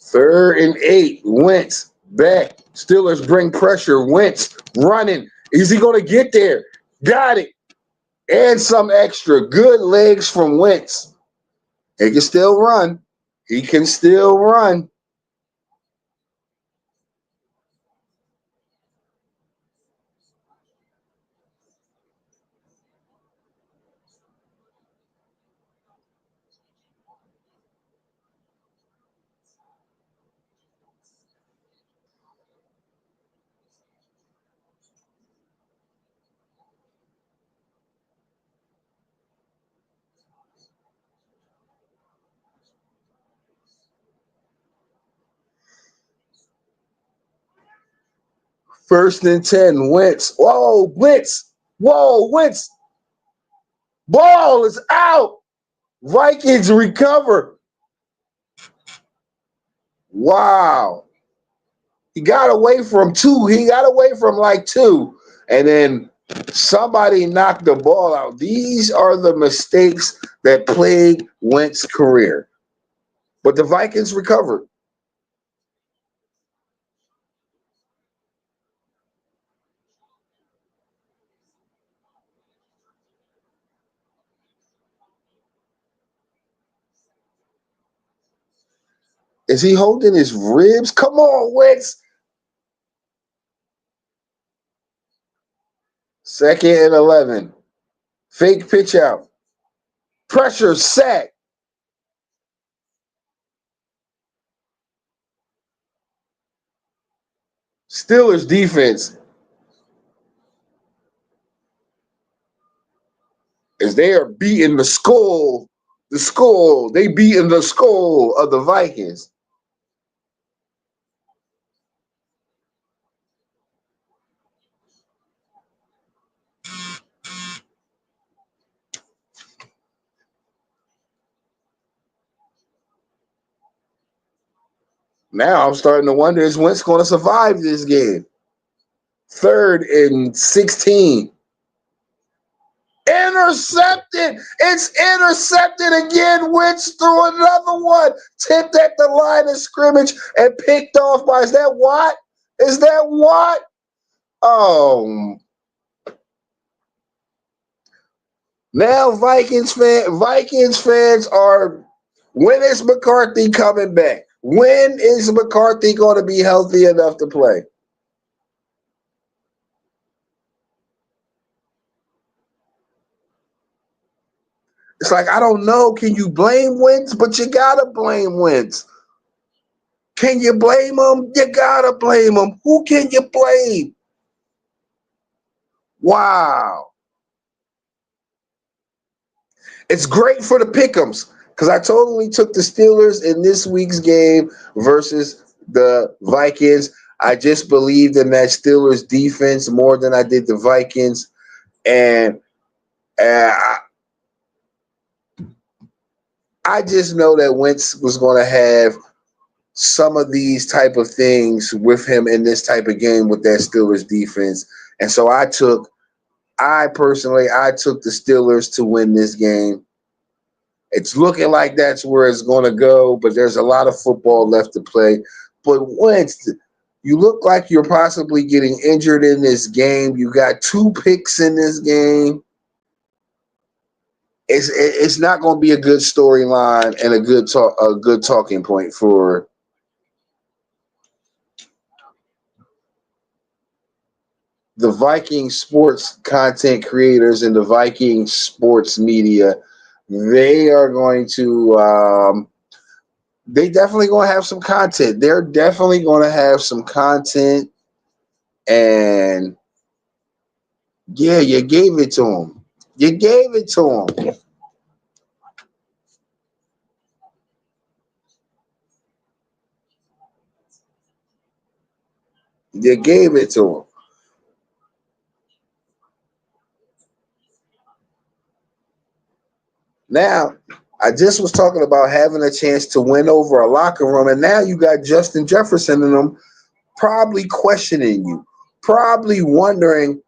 3rd and 8. Wentz back. Steelers bring pressure. Wentz running. Is he going to get there? Got it. And some extra. Good legs from Wentz. He can still run. He can still run. First and 10, Wentz. Whoa, Wentz. Whoa, Wentz. Ball is out. Vikings recover. Wow. He got away from two. He got away from like two. And then somebody knocked the ball out. These are the mistakes that plague Wentz's career. But the Vikings recovered. Is he holding his ribs? Come on, Wentz. Second and 11. Fake pitch out. Pressure sack. Steelers defense, as they are beating they beating the skull of the Vikings. Now I'm starting to wonder, is Wentz going to survive this game? Third and 16. Intercepted. It's intercepted again. Wentz threw another one. Tipped at the line of scrimmage and picked off by, is that Watt? Is that Watt? Oh, now Vikings fans are, when is McCarthy coming back? When is McCarthy going to be healthy enough to play? It's like, I don't know. Can you blame Wentz? But you gotta blame Wentz. Can you blame him? You gotta blame him. Who can you blame? Wow. It's great for the pick'ems because I totally took the Steelers in this week's game versus the Vikings. I just believed in that Steelers defense more than I did the Vikings, and uh, I just know that Wentz was going to have some of these type of things with him in this type of game with that Steelers defense, and so I took the Steelers to win this game. It's looking like that's where it's going to go, but there's a lot of football left to play. But Wentz, you look like you're possibly getting injured in this game. You got two picks in this game. It's not going to be a good storyline and a good talking point for the Viking sports content creators and the Viking sports media. They are going to they definitely going to have some content. They're definitely going to have some content, and yeah, you gave it to them. You gave it to them. You gave it to them. Now, I just was talking about having a chance to win over a locker room, and now you got Justin Jefferson in them probably questioning you, probably wondering,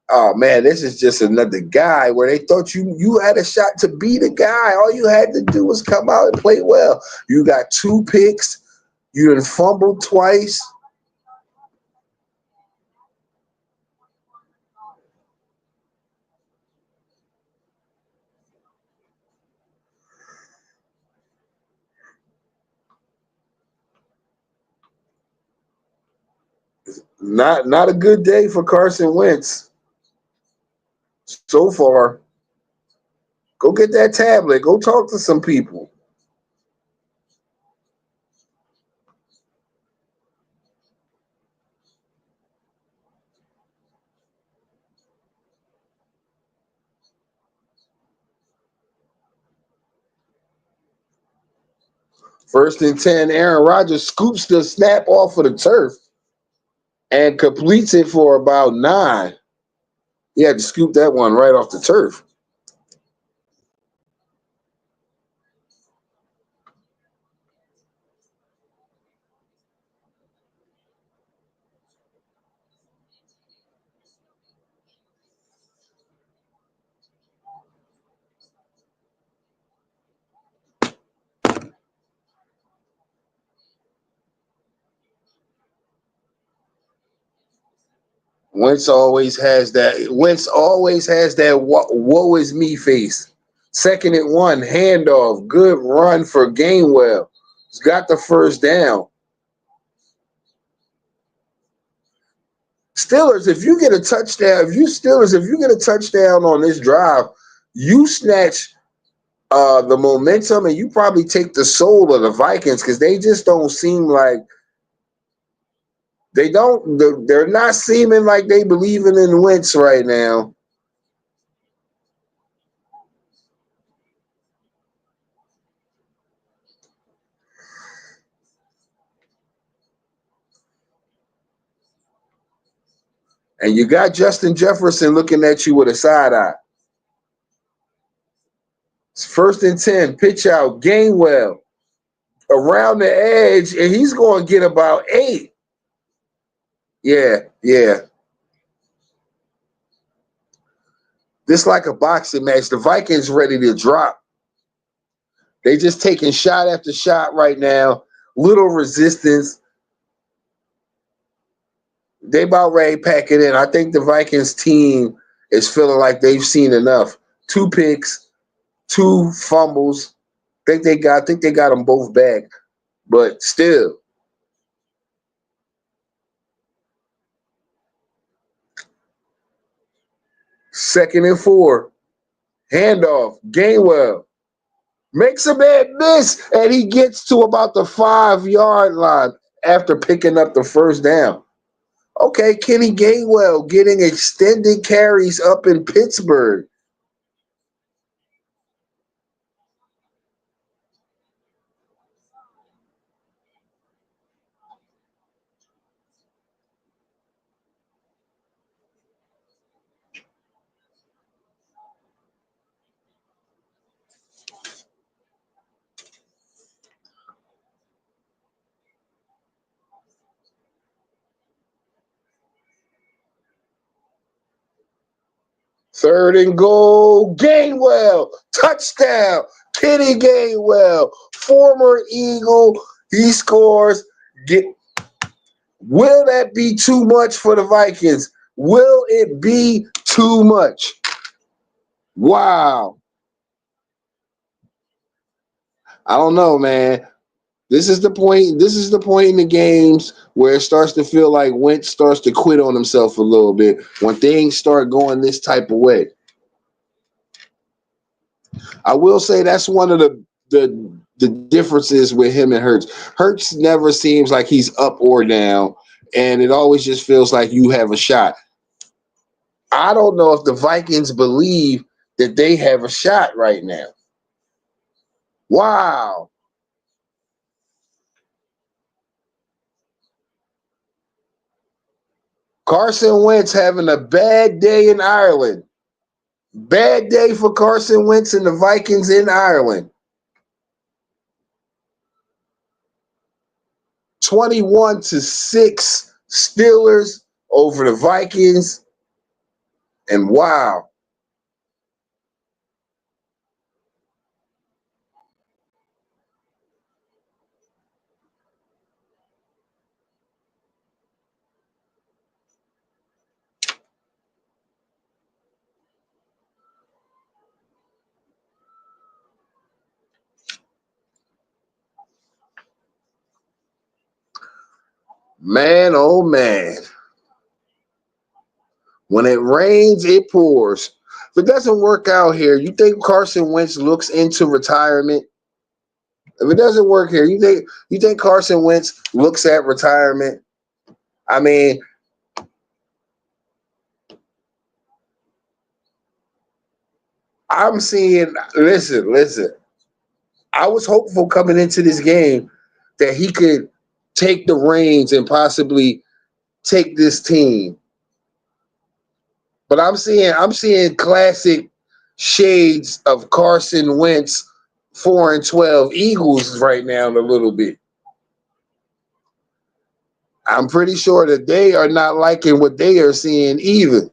oh man, this is just another guy where they thought you had a shot to beat a guy. All you had to do was come out and play well. You got two picks. You done fumbled twice. Not a good day for Carson Wentz so far. Go get that tablet. Go talk to some people. First and 10, Aaron Rodgers scoops the snap off of the turf. and completes it for about 9. He had to scoop that one right off the turf. Wentz always has that woe is me face. 2nd and 1, handoff, good run for Gainwell. He's got the first down. Steelers, if you get a touchdown, if you get a touchdown on this drive, you snatch the momentum and you probably take the soul of the Vikings because they just don't seem like they're not seeming like they believing in Wentz right now. And you got Justin Jefferson looking at you with a side eye. It's 1st and 10, pitch out, Gainwell around the edge, and he's going to get about 8. Yeah. This like a boxing match. The Vikings ready to drop. They just taking shot after shot right now. Little resistance. They about ready to pack it in. I think the Vikings team is feeling like they've seen enough. 2 picks, 2 fumbles. I think they got them both back. But still. 2nd and 4. Handoff. Gainwell. Makes a bad miss. And he gets to about the 5-yard line after picking up the first down. Okay, Kenny Gainwell getting extended carries up in Pittsburgh. Third and goal, Gainwell, touchdown, Kenny Gainwell, former Eagle, he scores. Will that be too much for the Vikings? Will it be too much? Wow. I don't know, man. This is the point. This is the point in the games where it starts to feel like Wentz starts to quit on himself a little bit when things start going this type of way. I will say that's one of the differences with him and Hurts. Hurts never seems like he's up or down, and it always just feels like you have a shot. I don't know if the Vikings believe that they have a shot right now. Wow. Carson Wentz having a bad day in Ireland. Bad day for Carson Wentz and the Vikings in Ireland. 21-6 Steelers over the Vikings. And wow. Man, oh man. When it rains, it pours. If it doesn't work out here, you think Carson Wentz looks into retirement? If it doesn't work here, you think Carson Wentz looks at retirement? I mean, I'm seeing. Listen. I was hopeful coming into this game that he could take the reins and possibly take this team. But I'm seeing classic shades of Carson Wentz 4-12 Eagles right now a little bit. I'm pretty sure that they are not liking what they are seeing either.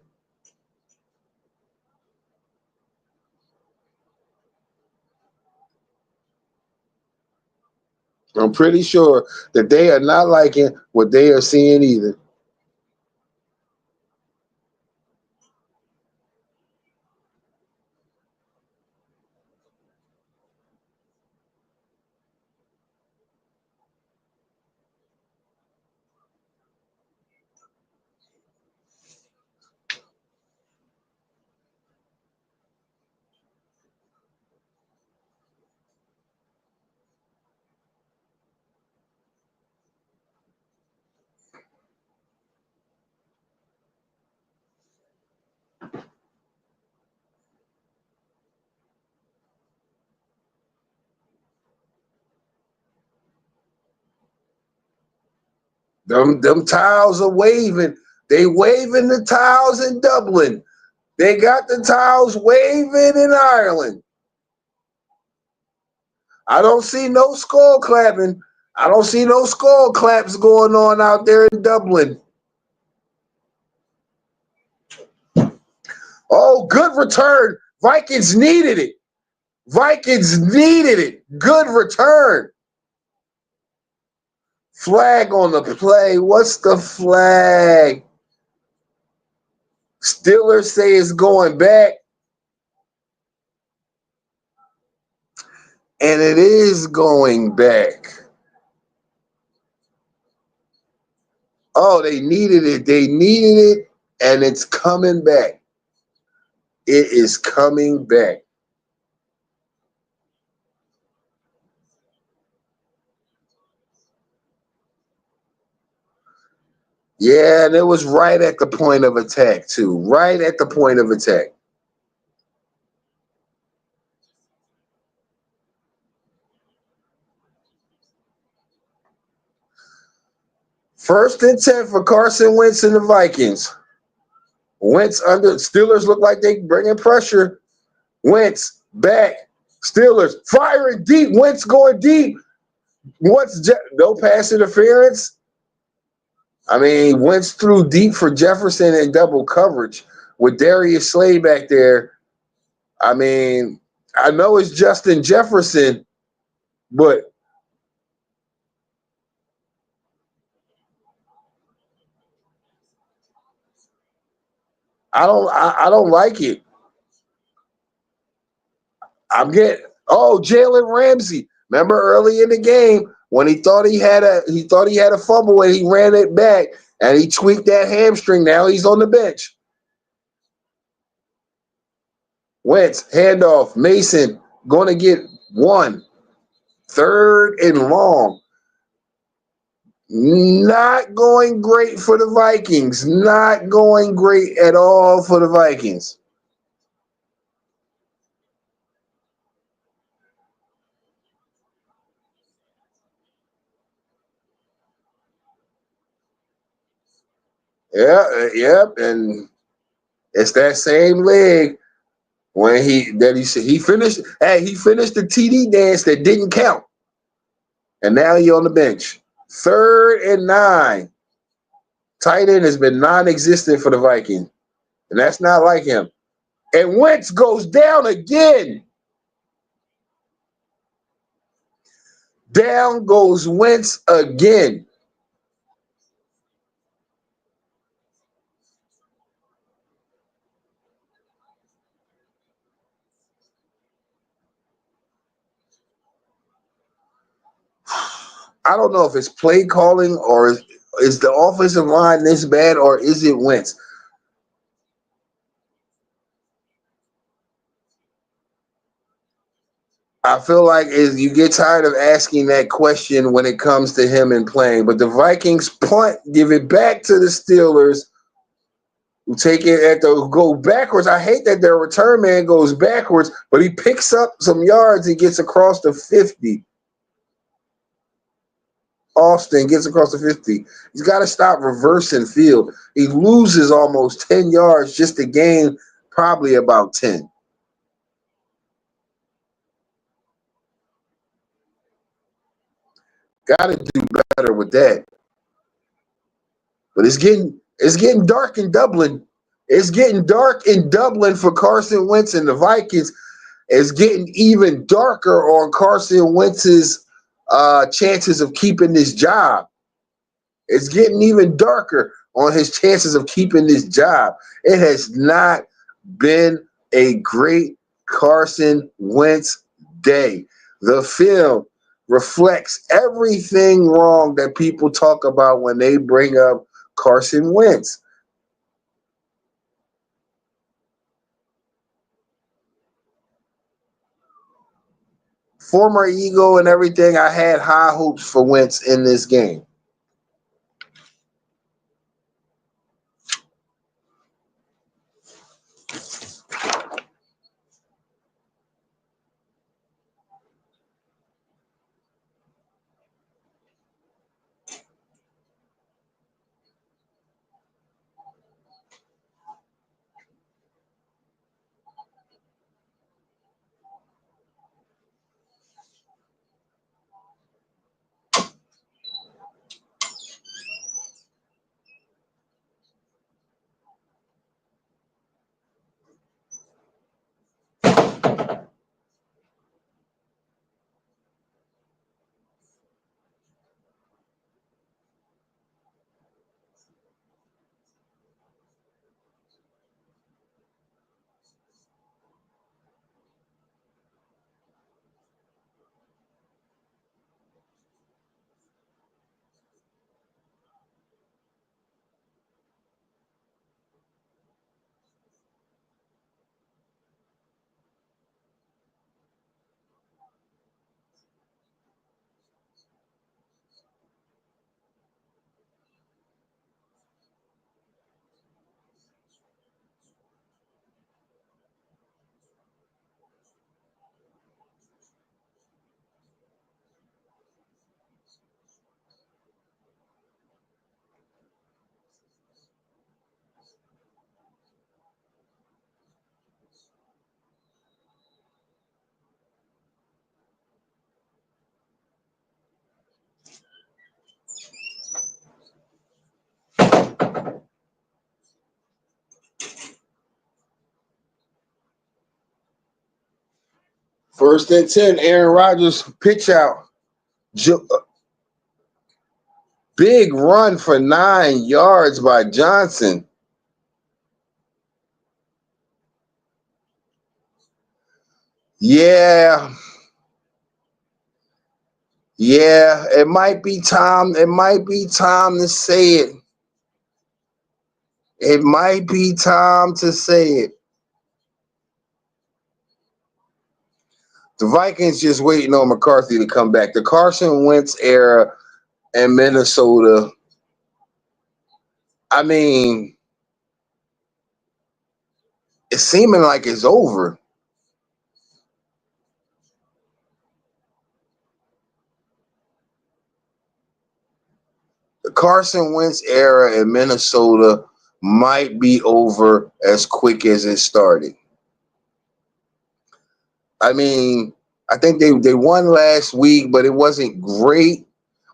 I'm pretty sure that they are not liking what they are seeing either. Them tiles are waving. They waving the tiles in Dublin. They got the tiles waving in Ireland. I don't see no skull clapping. I don't see no skull claps going on out there in Dublin. Oh, good return. Vikings needed it. Vikings needed it. Good return. Flag on the play. What's the flag? Steelers say it's going back, and it is going back. Oh, they needed it. They needed it, and it's coming back. It is coming back. Yeah, and it was right at the point of attack, too. Right at the point of attack. First and 10 for Carson Wentz and the Vikings. Wentz under. Steelers look like they bringing pressure. Wentz back. Steelers firing deep. Wentz going deep. No pass interference. I mean, Wentz threw deep for Jefferson in double coverage with Darius Slay back there. I mean, I know it's Justin Jefferson, but I don't like it. I'm getting Jalen Ramsey. Remember early in the game when he thought he had a fumble and he ran it back and he tweaked that hamstring. Now he's on the bench. Wentz handoff. Mason going to get one. Third and long. Not going great for the Vikings. Not going great at all for the Vikings. Yeah, yep, and it's that same leg when he finished. Hey, he finished the TD dance that didn't count, and now he on the bench. Third and 9. Tight end has been non-existent for the Vikings, and that's not like him. And Wentz goes down again. Down goes Wentz again. I don't know if it's play calling or is the offensive line this bad or is it Wentz? I feel like you get tired of asking that question when it comes to him and playing. But the Vikings punt, give it back to the Steelers, who take it at the go backwards. I hate that their return man goes backwards, but he picks up some yards. He gets across the 50. Austin gets across the 50. He's got to stop reversing field. He loses almost 10 yards just to gain probably about 10. Got to do better with that. But it's getting dark in Dublin. It's getting dark in Dublin for Carson Wentz and the Vikings. It's getting even darker on Carson Wentz's chances of keeping this job. It's getting even darker on his chances of keeping this job. It has not been a great Carson Wentz day. The film reflects everything wrong that people talk about when they bring up Carson Wentz. Former ego and everything, I had high hopes for Wentz in this game. First and 10, Aaron Rodgers pitch out. Big run for 9 yards by Johnson. Yeah. Yeah, it might be time. It might be time to say it. It might be time to say it. The Vikings just waiting on McCarthy to come back. The Carson Wentz era in Minnesota. I mean, it's seeming like it's over. The Carson Wentz era in Minnesota might be over as quick as it started. I mean, I think they won last week, but it wasn't great.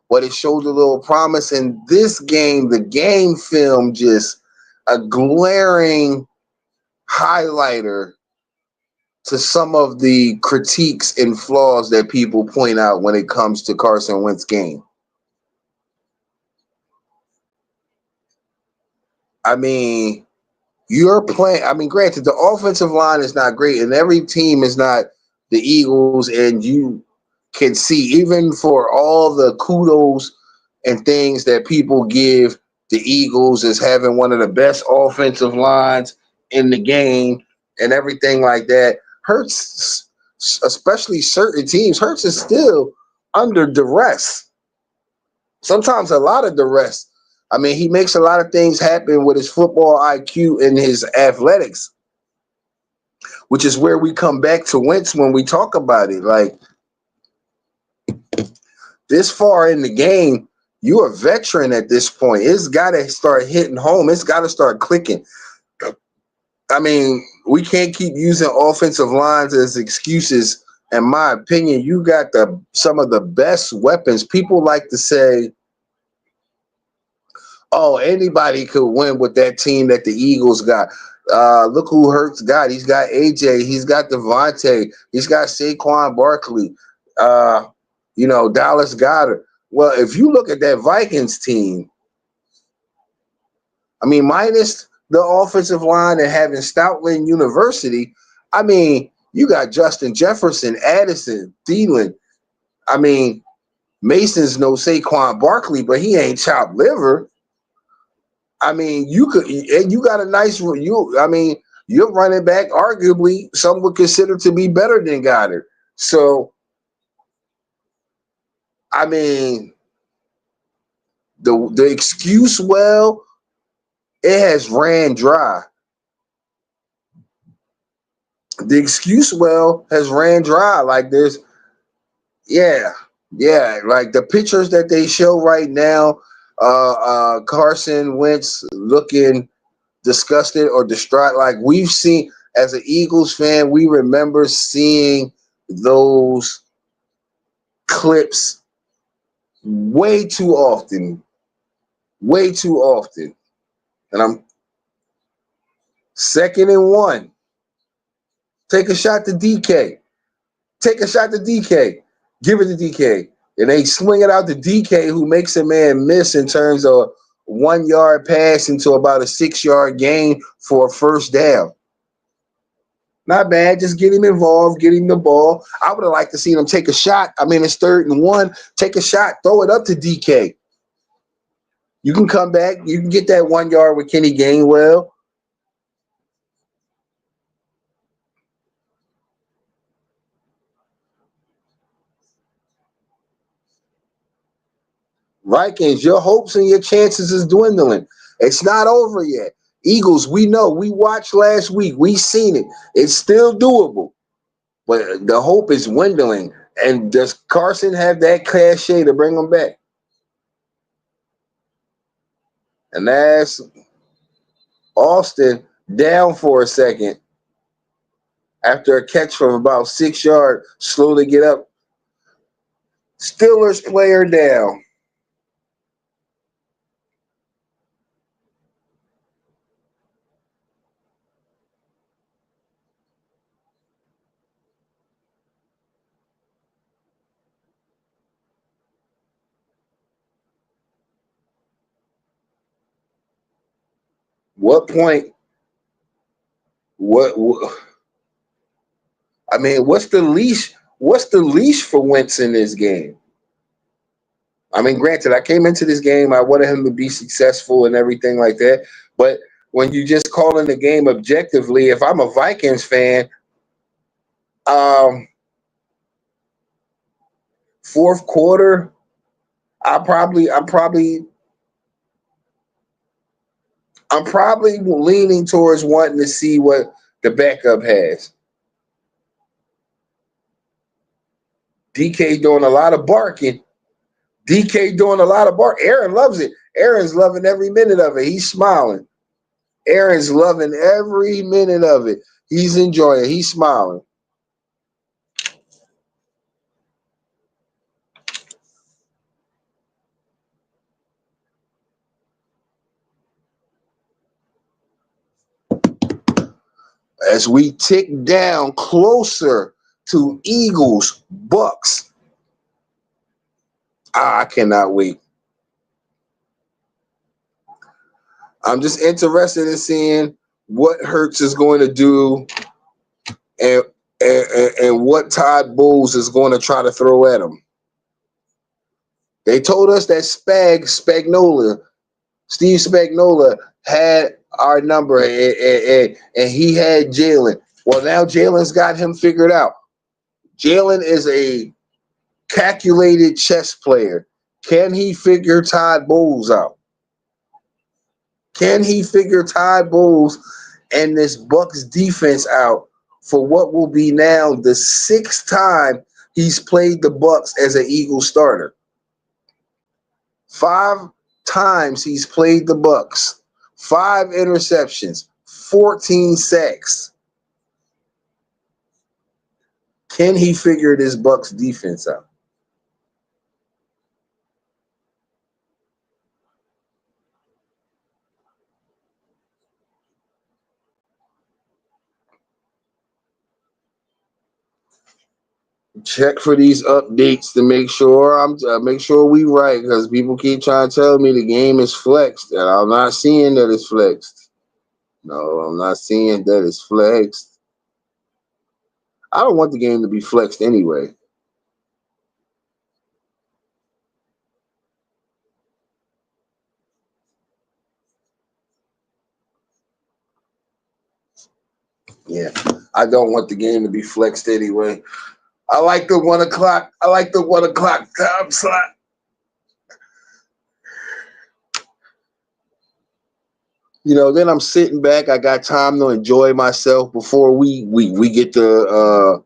But it showed a little promise. In this game, the game film just a glaring highlighter to some of the critiques and flaws that people point out when it comes to Carson Wentz's game. I mean, you're playing. I mean, granted, the offensive line is not great, and every team is not the Eagles, and you can see, even for all the kudos and things that people give the Eagles as having one of the best offensive lines in the game and everything like that, Hurts, especially certain teams, Hurts is still under duress. Sometimes a lot of duress. I mean, he makes a lot of things happen with his football IQ and his athletics, which is where we come back to Wentz when we talk about it. Like, this far in the game, You're a veteran at this point. It's got to start hitting home. It's got to start clicking. I mean, we can't keep using offensive lines as excuses. In my opinion, you got some of the best weapons. People like to say, "Oh, anybody could win with that team that the Eagles got." Look who Hurts got. He's got AJ. He's got Devontae. He's got Saquon Barkley. Uh, Dallas Goddard. Well, if you look at that Vikings team, I mean, minus the offensive line and having Stoutland University, I mean, you got Justin Jefferson, Addison, Thielen. I mean, Mason's no Saquon Barkley, but he ain't chopped liver. I mean, you got a nice. I mean, your running back, arguably, some would consider to be better than Goddard. So, I mean, the excuse, well, it has ran dry. The excuse well has ran dry. Like there's, yeah, yeah, like the pictures that they show right now, Carson Wentz looking disgusted or distraught. Like we've seen as an Eagles fan, we remember seeing those clips way too often. And I'm 2nd and 1. Take a shot to DK. Take a shot to DK. Give it to DK. And they swing it out to DK, who makes a man miss in terms of 1 yard pass into about a 6 yard gain for a first down. Not bad. Just get him involved, get him the ball. I would have liked to see him take a shot. I mean, it's 3rd and 1. Take a shot. Throw it up to DK. You can come back. You can get that 1 yard with Kenny Gainwell. Vikings, your hopes and your chances is dwindling. It's not over yet. Eagles, we know. We watched last week. We seen it. It's still doable. But the hope is dwindling. And does Carson have that cachet to bring them back? And that's Austin down for a second after a catch from about 6 yards, slowly get up. Steelers player down. What point? What? I mean, what's the leash? What's the leash for Wentz in this game? I mean, granted, I came into this game, I wanted him to be successful and everything like that. But when you just call in the game objectively, if I'm a Vikings fan, um, fourth quarter, I'm probably leaning towards wanting to see what the backup has. DK doing a lot of barking. DK doing a lot of bark. Aaron loves it. Aaron's loving every minute of it. He's smiling. Aaron's loving every minute of it. He's enjoying it. He's smiling. As we tick down closer to Eagles, Bucks. I cannot wait. I'm just interested in seeing what Hurts is going to do and and what Todd Bowles is going to try to throw at him. They told us that Steve Spagnuolo had our number and he had Jalen. Well, now Jalen's got him figured out. Jalen is a calculated chess player. Can he figure Todd Bowles out? Can he figure Todd Bowles and this Bucks defense out for what will be now the 6th time he's played the Bucks as an Eagle starter? 5 times he's played the Bucks. 5 interceptions, 14 sacks. Can he figure this Bucks defense out? Check for these updates to make sure we right, because people keep trying to tell me the game is flexed, and I'm not seeing that it's flexed. No, I'm not seeing that it's flexed. I don't want the game to be flexed anyway. Yeah, I don't want the game to be flexed anyway. I like the 1 o'clock. I like the 1 o'clock time slot. Then I'm sitting back. I got time to enjoy myself before we get to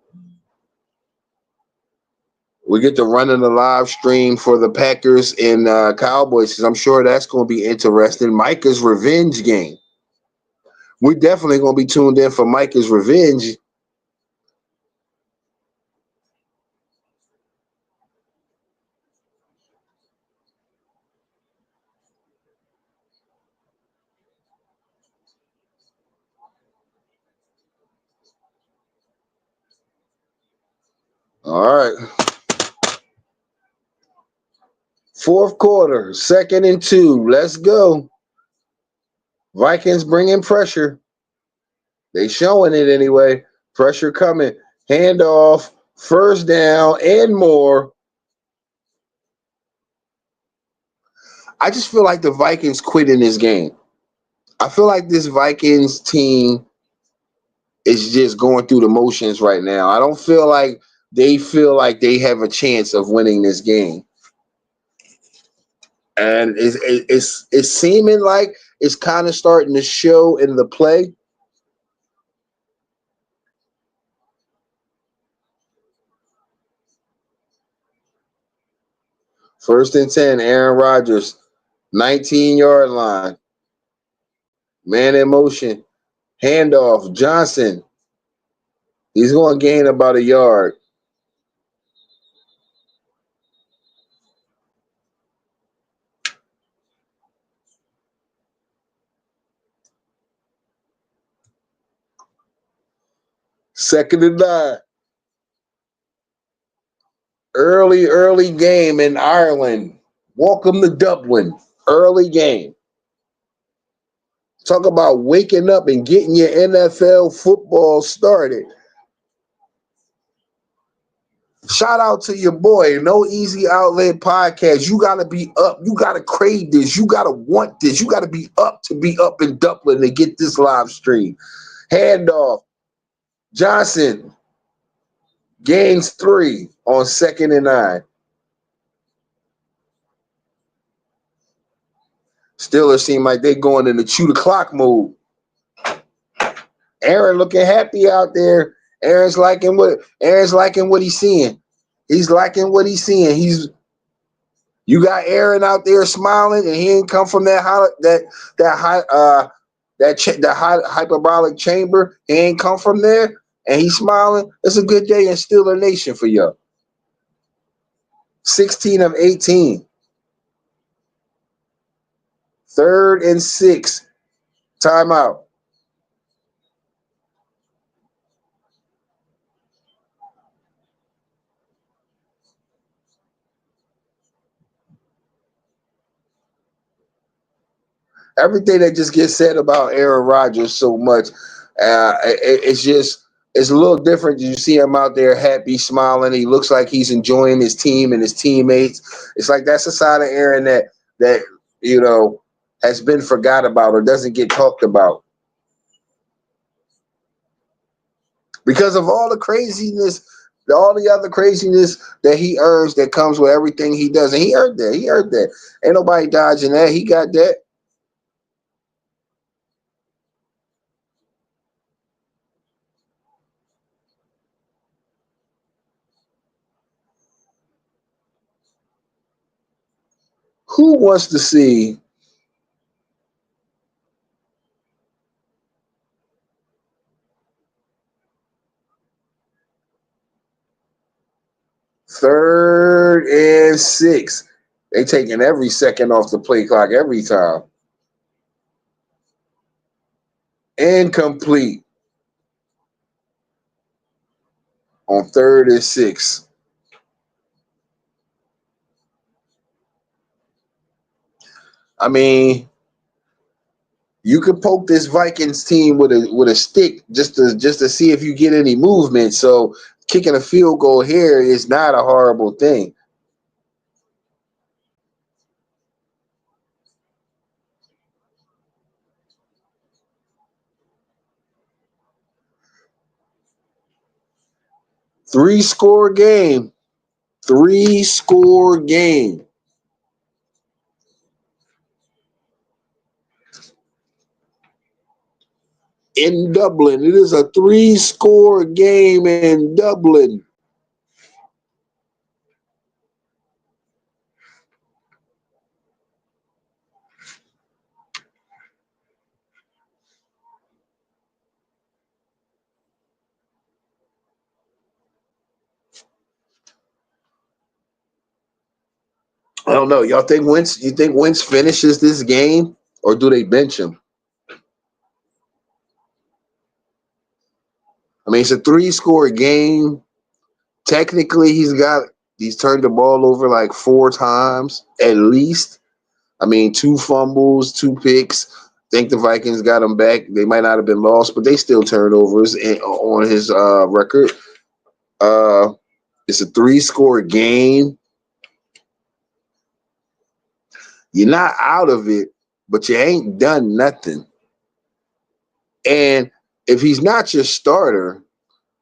running the live stream for the Packers and Cowboys. 'Cause I'm sure that's going to be interesting. Micah's revenge game. We're definitely going to be tuned in for Micah's revenge. All right. Fourth quarter, 2nd and 2. Let's go. Vikings bringing pressure. They showing it anyway. Pressure coming. Handoff. First down and more. I just feel like the Vikings quit in this game. I feel like this Vikings team is just going through the motions right now. I don't feel like they have a chance of winning this game. And it's seeming like it's kind of starting to show in the play. First and 10, Aaron Rodgers, 19-yard line. Man in motion. Handoff, Johnson. He's going to gain about a yard. Second and 9. Early game in Ireland. Welcome to Dublin. Early game. Talk about waking up and getting your NFL football started. Shout out to your boy, No Easy Outlet Podcast. You got to be up. You got to crave this. You got to want this. You got to be up in Dublin to get this live stream. Handoff. Johnson gains 3 on 2nd and 9. Steelers seem like they're going in the chew the clock mode. Aaron looking happy out there. Aaron's liking what he's seeing. He's liking what he's seeing. You got Aaron out there smiling, and he ain't come from that hyperbolic chamber. He ain't come from there, and he's smiling. It's a good day in Steeler Nation for y'all. 16 of 18. 3rd and 6. Timeout. Everything that just gets said about Aaron Rodgers so much, it's a little different. You see him out there happy, smiling. He looks like he's enjoying his team and his teammates. It's like that's a side of Aaron that you know has been forgot about or doesn't get talked about because of all the craziness. All the other craziness that he earns that comes with everything he does. And he earned that. He earned that. Ain't nobody dodging that. He got that. Who wants to see 3rd and 6? They taking every second off the play clock every time. Incomplete on 3rd and 6. I mean, you could poke this Vikings team with a stick just to see if you get any movement. So kicking a field goal here is not a horrible thing. Three-score game. Three-score game. In Dublin. It is a three-score game in Dublin. I don't know. Y'all think Wentz? You think Wentz finishes this game, or do they bench him? I mean, it's a three-score game. Technically, he's turned the ball over like 4 times at least. I mean, 2 fumbles, 2 picks. I think the Vikings got him back. They might not have been lost, but they still turnovers on his record. Uh, it's a three-score game. You're not out of it, but you ain't done nothing. And if he's not your starter,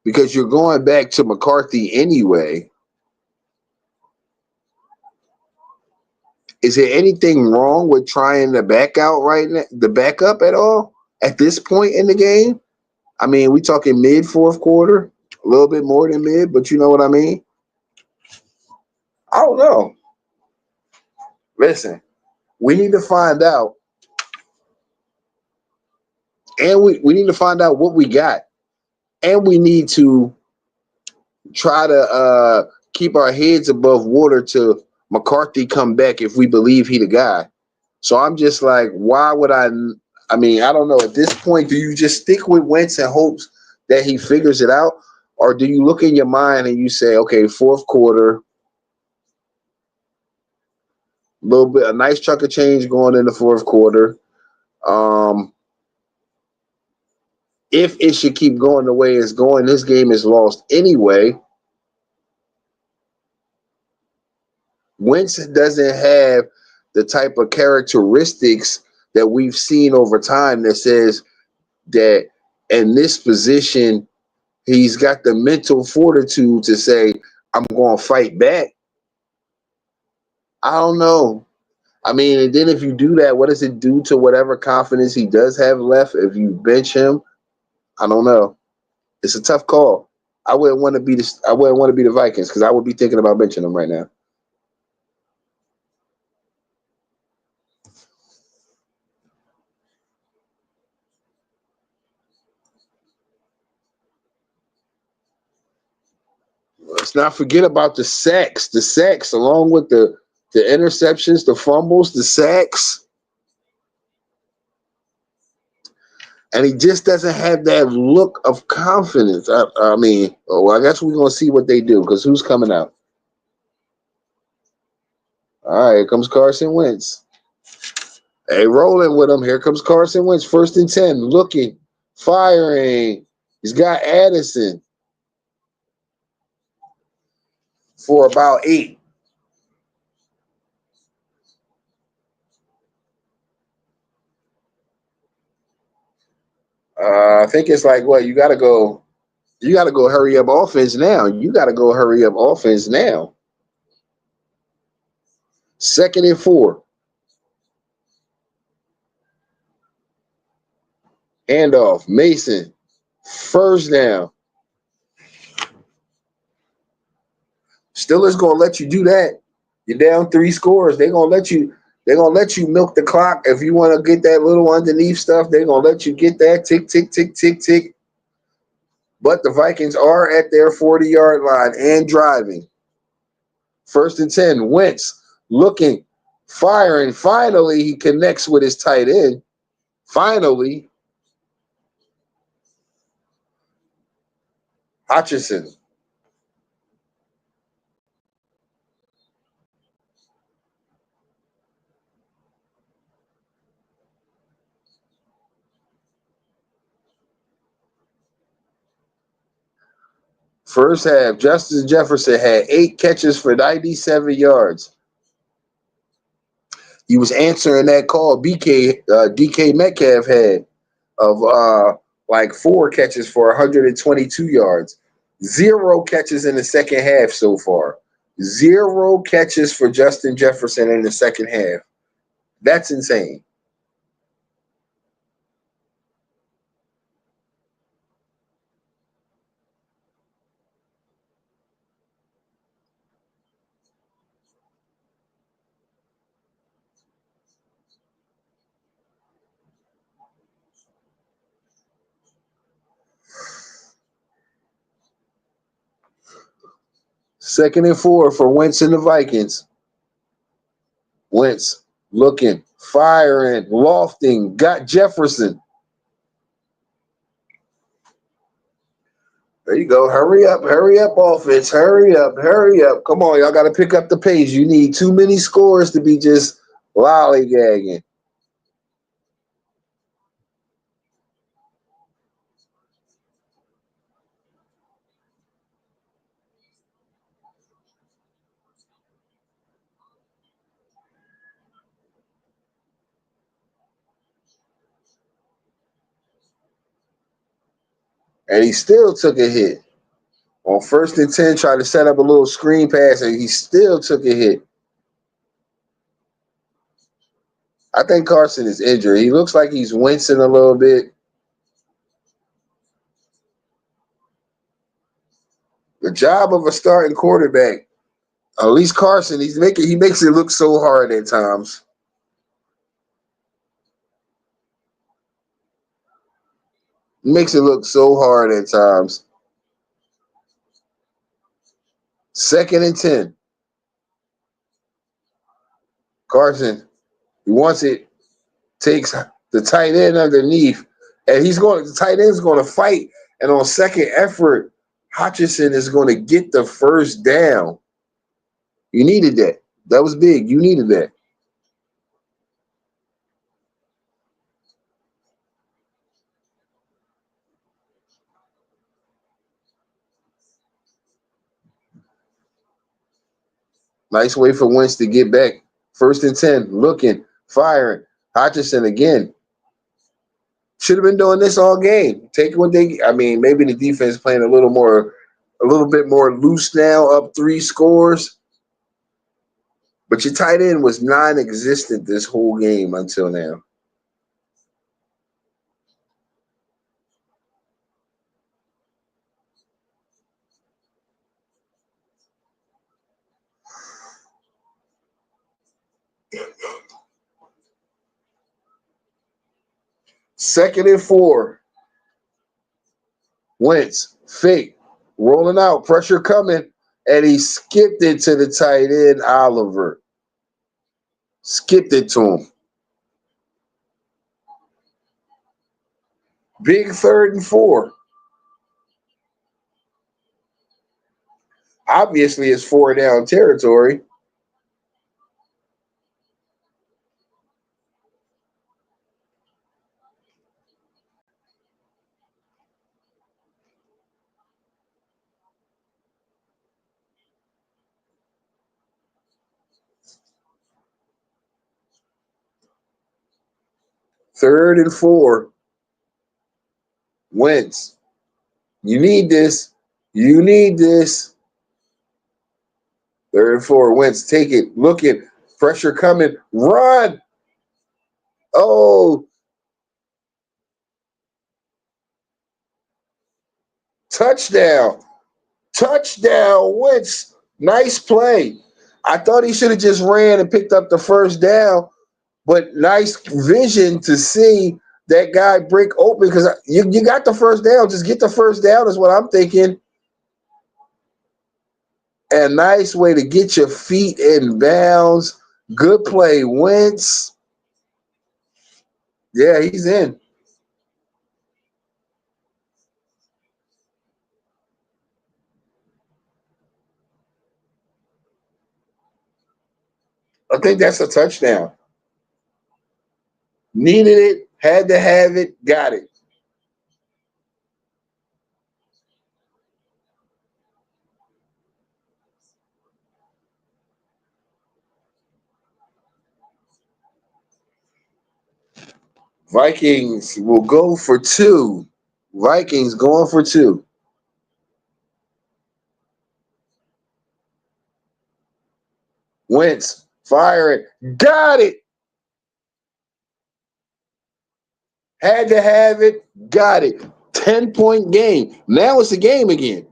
because you're going back to McCarthy anyway, is there anything wrong with trying the back out right now, the backup at all at this point in the game? I mean, we talking mid fourth quarter, a little bit more than mid, but you know what I mean? I don't know. Listen, we need to find out, and we need to find out what we got, and we need to try to keep our heads above water till McCarthy come back if we believe he the guy. So I'm just like, why would I? I mean, I don't know. At this point, do you just stick with Wentz and hopes that he figures it out, or do you look in your mind and you say, okay, fourth quarter, little bit, a nice chunk of change going in the fourth quarter. Um, if it should keep going the way it's going, this game is lost anyway. Wentz doesn't have the type of characteristics that we've seen over time that says that in this position, he's got the mental fortitude to say, I'm going to fight back. I don't know. I mean, and then if you do that, what does it do to whatever confidence he does have left if you bench him? I don't know. It's a tough call. I wouldn't want to be the Vikings because I would be thinking about benching them right now. Let's not forget about the sacks, along with the interceptions, the fumbles, the sacks, and he just doesn't have that look of confidence. I mean, well, I guess we're gonna see what they do because who's coming out? All right, here comes Carson Wentz. Hey, rolling with him. Here comes Carson Wentz, 1st and 10, looking, firing. He's got Addison for about 8. I think it's like what you got to go. You got to go hurry up offense now. You got to go hurry up offense now. 2nd and 4. Handoff. Mason. First down. Steelers going to let you do that. You're down 3 scores. They're going to let you. They're going to let you milk the clock. If you want to get that little underneath stuff, they're going to let you get that. Tick, tick, tick, tick, tick. But the Vikings are at their 40-yard line and driving. 1st and 10. Wentz looking, firing. Finally, he connects with his tight end. Finally, Hutchinson. First half, Justin Jefferson had 8 catches for 97 yards. He was answering that call DK Metcalf had of like 4 catches for 122 yards. 0 catches in the second half so far. 0 catches for Justin Jefferson in the second half. That's insane. Second and 4 for Wentz and the Vikings. Wentz looking, firing, lofting, got Jefferson. There you go. Hurry up, offense. Hurry up. Come on, y'all got to pick up the pace. You need too many scores to be just lollygagging. And he still took a hit. On 1st and 10, tried to set up a little screen pass, and he still took a hit. I think Carson is injured. He looks like he's wincing a little bit. The job of a starting quarterback, at least Carson, he makes it look so hard at times. He makes it look so hard at times. 2nd and 10. Carson, he wants it, takes the tight end underneath, and the tight end's going to fight. And on second effort, Hutchinson is going to get the first down. You needed that. That was big. You needed that. Nice way for Wentz to get back. 1st and 10, looking, firing. Hutchinson again. Should have been doing this all game. Maybe the defense playing a little bit more loose now, up 3 scores. But your tight end was non-existent this whole game until now. Second and 4. Wentz, fake, rolling out, pressure coming, and he skipped it to the tight end, Oliver. Skipped it to him. Big 3rd and 4. Obviously, it's 4 down territory. Third and 4. Wentz. You need this. You need this. 3rd and 4. Wentz, take it. Looking. Pressure coming. Run. Oh. Touchdown. Touchdown. Wentz. Nice play. I thought he should have just ran and picked up the first down, but nice vision to see that guy break open because you got the first down. Just get the first down is what I'm thinking. A nice way to get your feet in bounds. Good play, Wentz. Yeah, he's in. I think that's a touchdown. Needed it, had to have it, got it. Vikings will go for two. Vikings going for two. Wentz, fire it. Got it. Had to have it. Got it. 10-point game. Now it's a game again.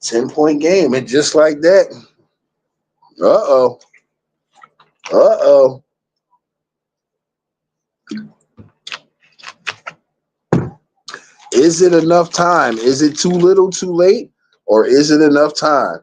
10-point game. And just like that. Uh-oh. Uh-oh. Is it enough time? Is it too little, too late? Or is it enough time?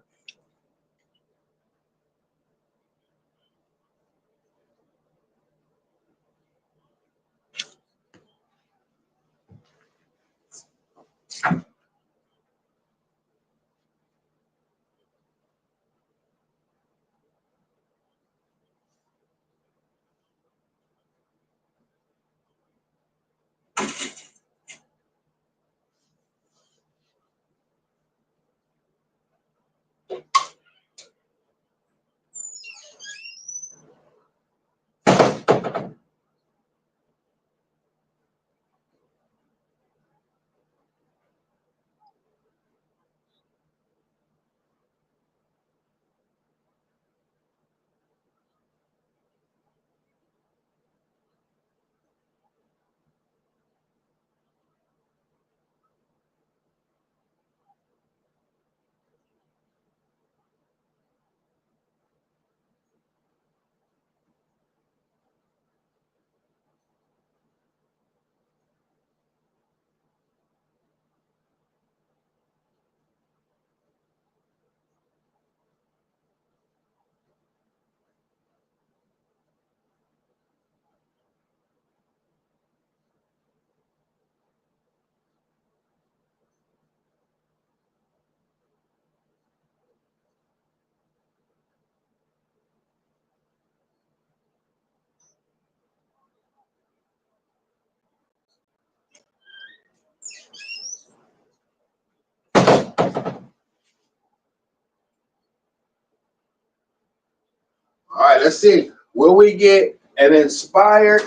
All right, let's see. Will we get an inspired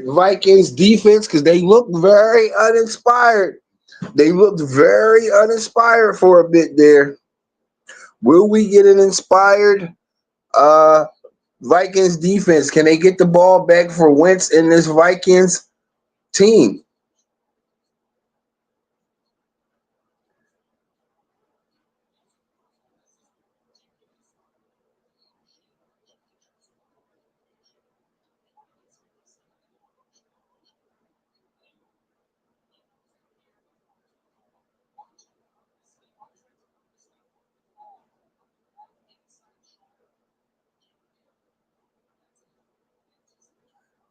Vikings defense? Because they look very uninspired. They looked very uninspired for a bit there. Will we get an inspired uh, Vikings defense? Can they get the ball back for Wentz in this Vikings team?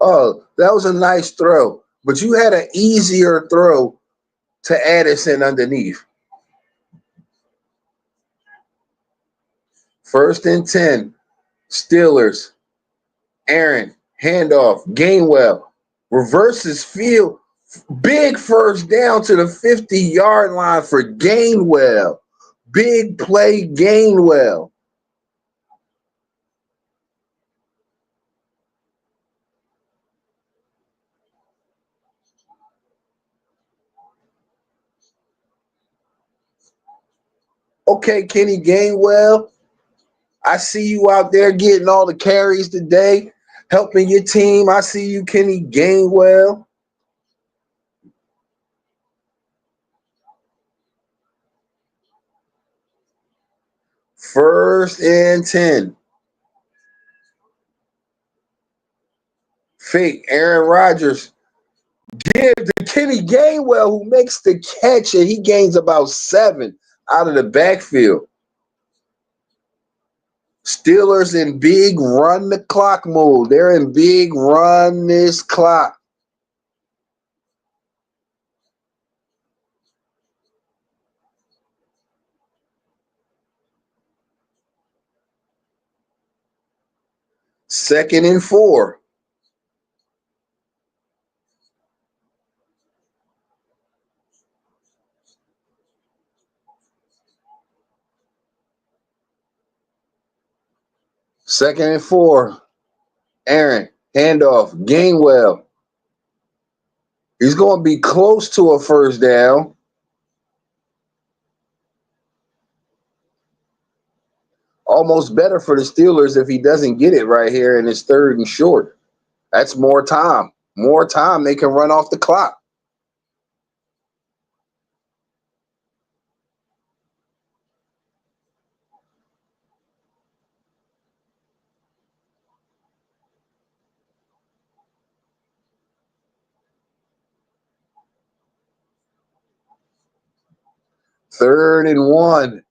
Oh, that was a nice throw, but you had an easier throw to Addison underneath. First and 10, Steelers. Aaron, handoff, Gainwell, reverses field, big first down to the 50-yard line for Gainwell. Big play, Gainwell. Okay, Kenny Gainwell, I see you out there getting all the carries today, helping your team. I see you, Kenny Gainwell. First and 10. Fake Aaron Rodgers. Give to Kenny Gainwell, who makes the catch, and he gains about 7 out of the backfield. Steelers in big run the clock mode. They're in big run this clock. Second and 4. Second and 4. Aaron, handoff, Gainwell. He's going to be close to a first down. Almost better for the Steelers if he doesn't get it right here and it's third and short. That's more time. More time they can run off the clock. Third and 1.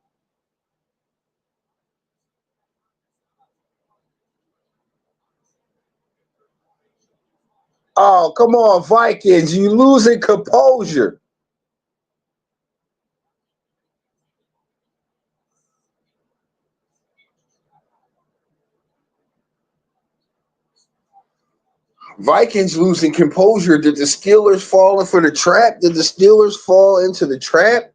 Oh, come on, Vikings. You losing composure. Vikings losing composure. Did the Steelers fall for the trap? Did the Steelers fall into the trap?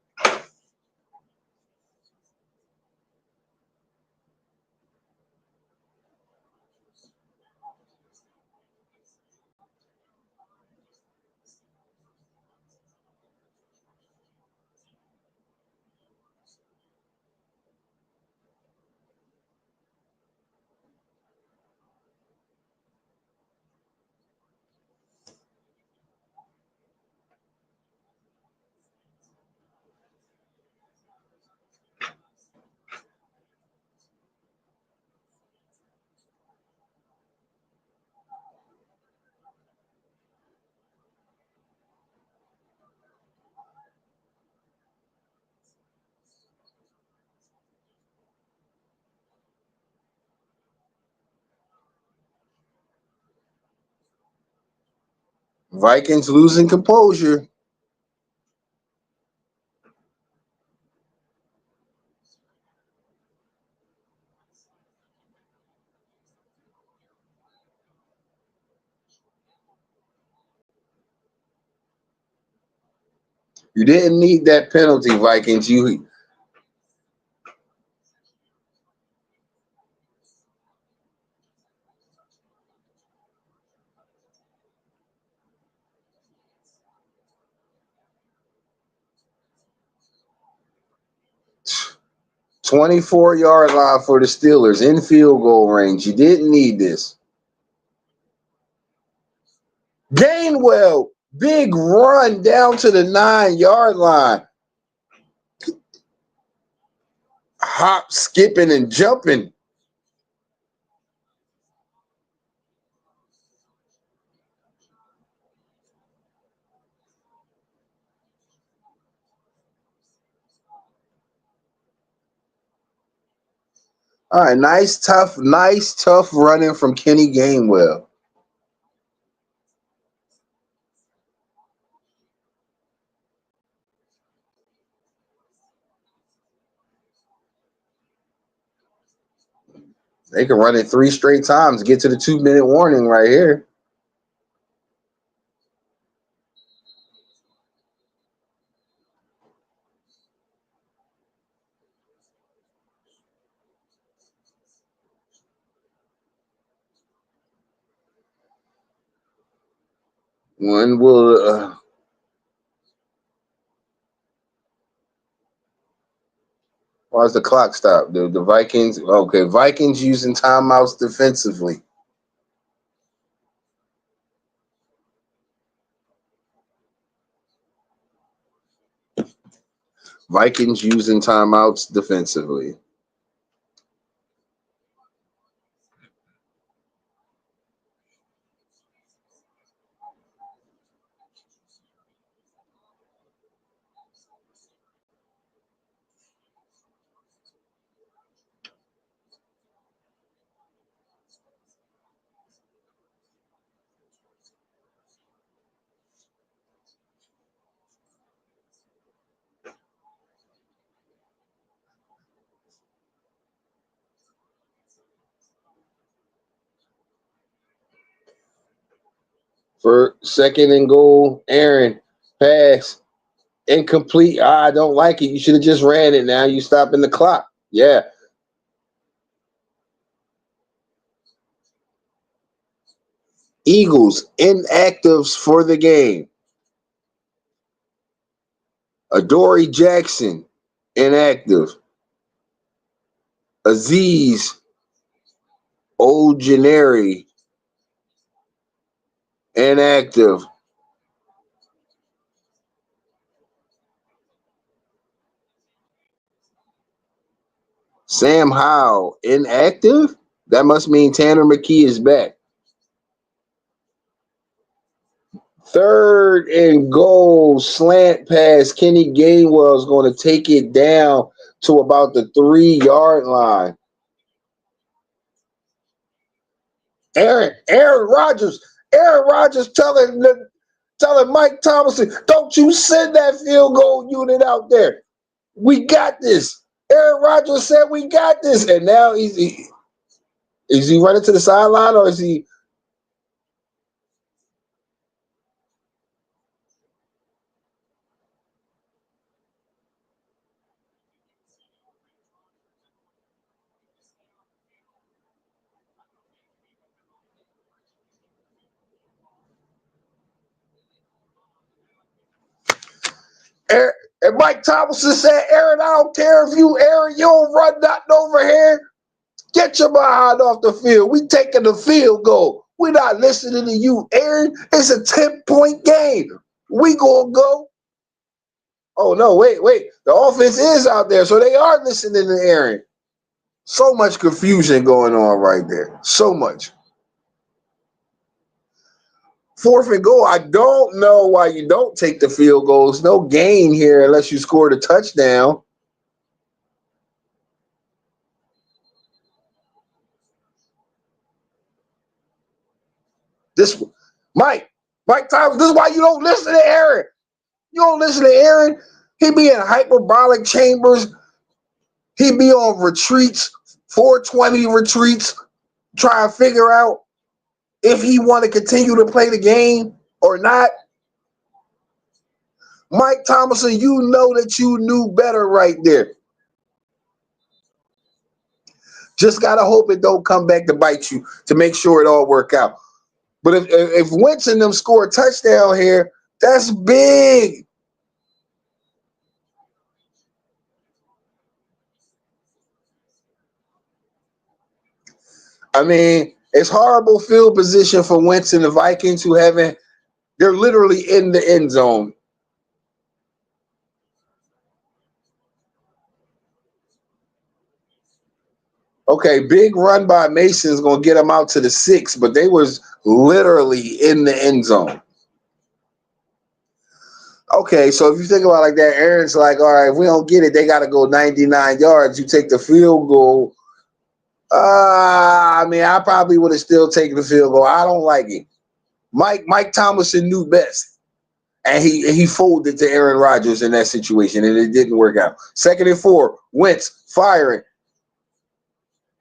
Vikings losing composure. You didn't need that penalty, Vikings. You 24-yard line for the Steelers in field goal range. You didn't need this. Gainwell, big run down to the 9-yard line. Hop, skipping, and jumping. All right, nice, tough running from Kenny Gainwell. They can run it 3 straight times, get to the 2-minute warning right here. When will Why's the clock stop? The Vikings. Okay, Vikings using timeouts defensively. Vikings using timeouts defensively. For second and goal, Aaron pass incomplete. I don't like it. You should have just ran it. Now you stopping the clock. Yeah. Eagles inactives for the game. Adoree Jackson inactive. Aziz Ojineri inactive. Sam Howell inactive. That must mean Tanner McKee is back. Third and goal, slant pass. Kenny Gainwell is going to take it down to about the 3-yard line. Aaron Rodgers telling Mike Thompson, don't you send that field goal unit out there. We got this. Aaron Rodgers said we got this. And now is he running to the sideline or is he? Aaron, and Mike Thompson said, Aaron, I don't care if Aaron, you don't run nothing over here. Get your behind off the field. We taking the field goal. We're not listening to you, Aaron. It's a 10-point game. We gonna go. Oh no, wait. The offense is out there, so they are listening to Aaron. So much confusion going on right there. So much. Fourth and goal. I don't know why you don't take the field goals. No gain here unless you scored a touchdown. This Mike Thomas, this is why you don't listen to Aaron. You don't listen to Aaron. He be in hyperbolic chambers. He be on retreats, 420 retreats, trying to figure out if he want to continue to play the game or not. Mike Thomason, you know that you knew better right there. Just gotta hope it don't come back to bite you to make sure it all work out. But if Wentz and them score a touchdown here, that's big. I mean, it's horrible field position for Wentz and the Vikings who haven't. They're literally in the end zone. Okay, big run by Mason is gonna get them out to the 6, but they was literally in the end zone. Okay, so if you think about it like that, Aaron's like, all right, if we don't get it, they got to go 99 yards. You take the field goal. I mean, I probably would have still taken the field goal. I don't like it. Mike Thomason knew best, and he folded to Aaron Rodgers in that situation, and it didn't work out. Second and 4, Wentz firing,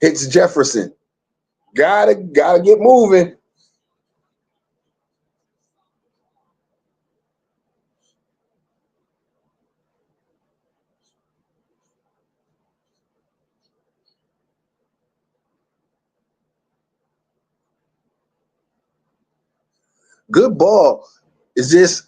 hits Jefferson. Gotta get moving. Good ball. Is this?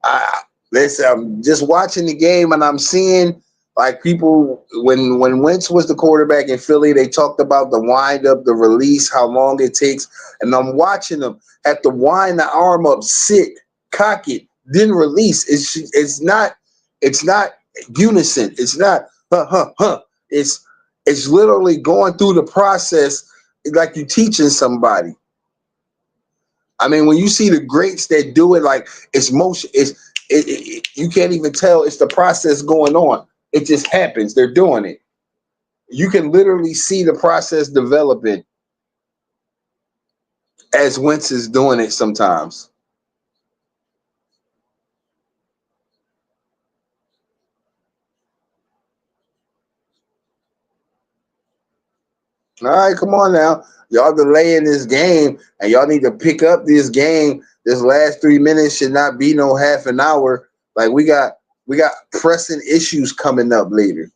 I listen. I'm just watching the game, and I'm seeing Like people, when Wentz was the quarterback in Philly, they talked about the wind up, the release, how long it takes. And I'm watching them have to wind the arm up, sit, cock it, then release. It's not unison. It's not huh. It's literally going through the process like you teaching somebody. I mean, when you see the greats that do it, like it's motion, you can't even tell it's the process going on. It just happens. They're doing it. You can literally see the process developing as Wentz is doing it sometimes. All right, come on now. Y'all delaying this game, and y'all need to pick up this game. This last 3 minutes should not be no half an hour. Like we got pressing issues coming up later.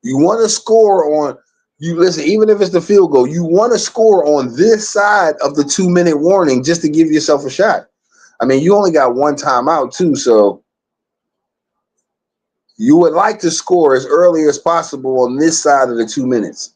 You want to score on you listen, even if it's the field goal, you want to score on this side of the 2 minute warning just to give yourself a shot. I mean, you only got one timeout too, so you would like to score as early as possible on this side of the 2 minutes.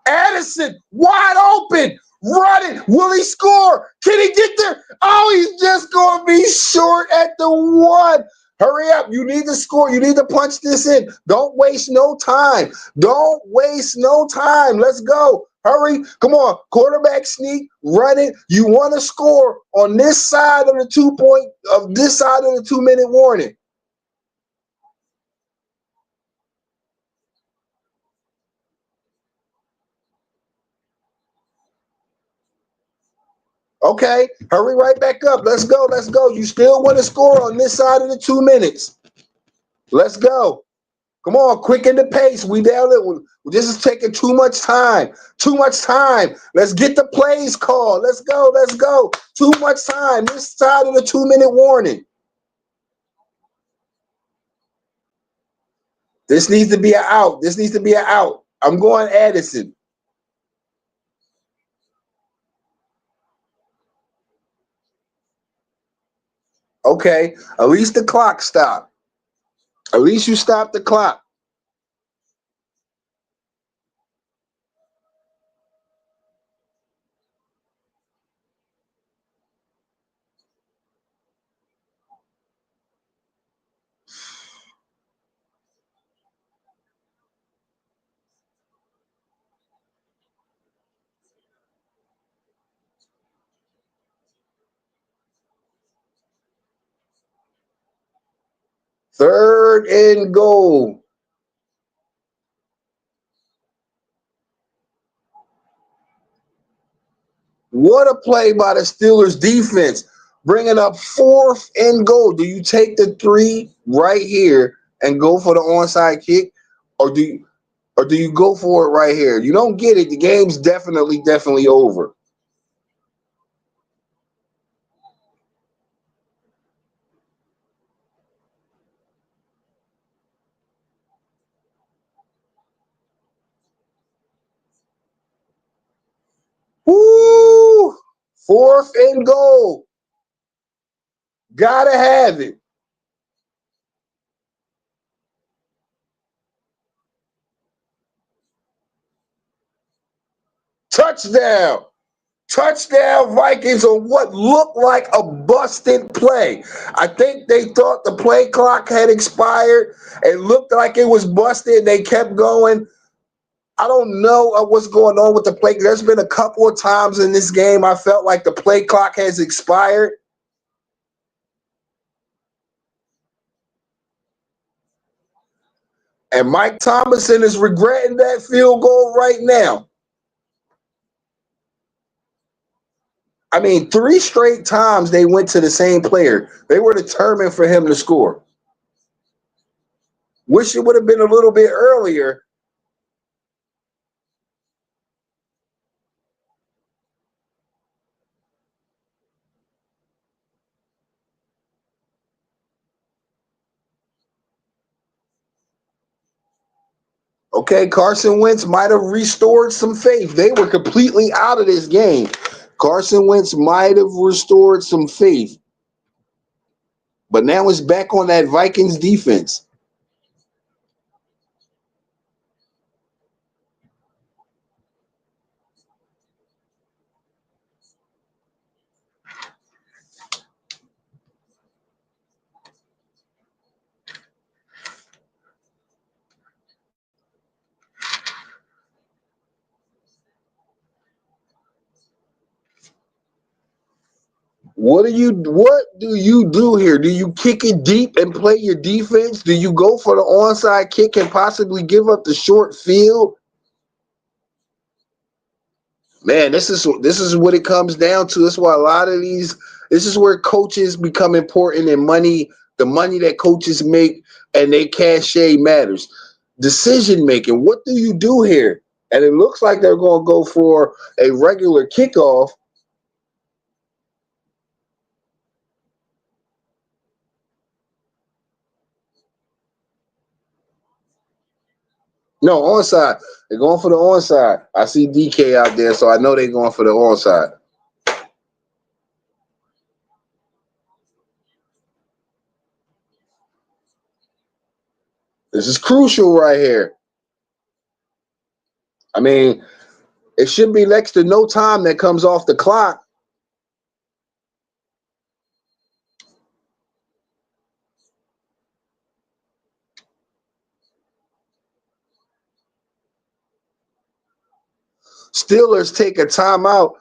Addison, wide open, running. Will he score? Can he get there? Oh, he's just going to be short at the one. Hurry up. You need to score. You need to punch this in. Don't waste no time. Don't waste no time. Let's go. Hurry. Come on. Quarterback sneak, run it. You want to score on this side of the 2 point of this side of the 2 minute warning. Okay, hurry right back up. Let's go. Let's go. You still want to score on this side of the 2 minutes. Let's go. Come on, quicken the pace. We down there. This is taking too much time. Too much time. Let's get the plays called. Let's go. Let's go. Too much time. This side of the 2 minute warning. This needs to be an out. This needs to be an out. I'm going Addison. Okay. At least the clock stopped. At least you stopped the clock. Third and goal. What a play by the Steelers defense. Bringing up fourth and goal. Do you take the three right here and go for the onside kick? Or do you go for it right here? You don't get it. The game's definitely over. Woo! Fourth and goal. Gotta have it. Touchdown. Touchdown Vikings on what looked like a busted play. I think they thought the play clock had expired. It looked like it was busted. They kept going. I don't know what's going on with the play. There's been a couple of times in this game I felt like the play clock has expired. And Mike Thomason is regretting that field goal right now. I mean, three straight times they went to the same player. They were determined for him to score. Wish it would have been a little bit earlier. Okay, Carson Wentz might have restored some faith. They were completely out of this game. Carson Wentz might have restored some faith, but now it's back on that Vikings defense. What do you do here? Do you kick it deep and play your defense? Do you go for the onside kick and possibly give up the short field? Man, this is what it comes down to. That's why a lot of these this is where coaches become important and the money that coaches make and their cachet matters. Decision making. What do you do here? And it looks like they're going to go for a regular kickoff. No, onside. They're going for the onside. I see DK out there, so I know they're going for the onside. This is crucial right here. I mean, it should be next to no time that comes off the clock. Steelers take a timeout.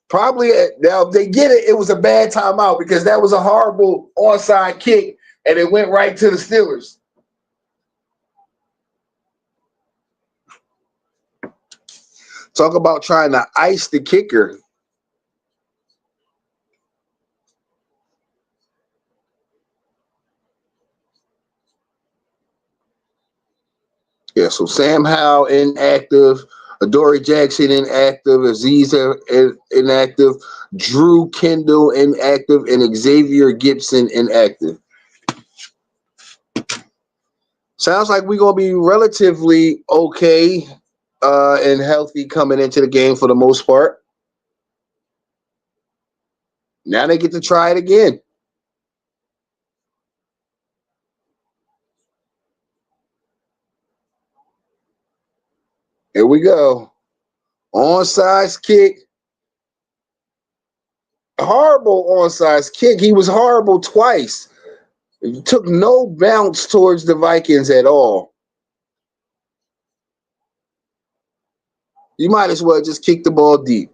Probably now if they get it, it was a bad timeout because that was a horrible onside kick and it went right to the Steelers. Talk about trying to ice the kicker. Yeah, so Sam Howell inactive, Adoree Jackson inactive, Aziz inactive, Drew Kendall inactive, and Xavier Gibson inactive. Sounds like we're gonna be relatively okay and healthy coming into the game for the most part. Now they get to try it again. Here we go. Onside kick. Horrible onside kick. He was horrible twice. He took no bounce towards the Vikings at all. You might as well just kick the ball deep.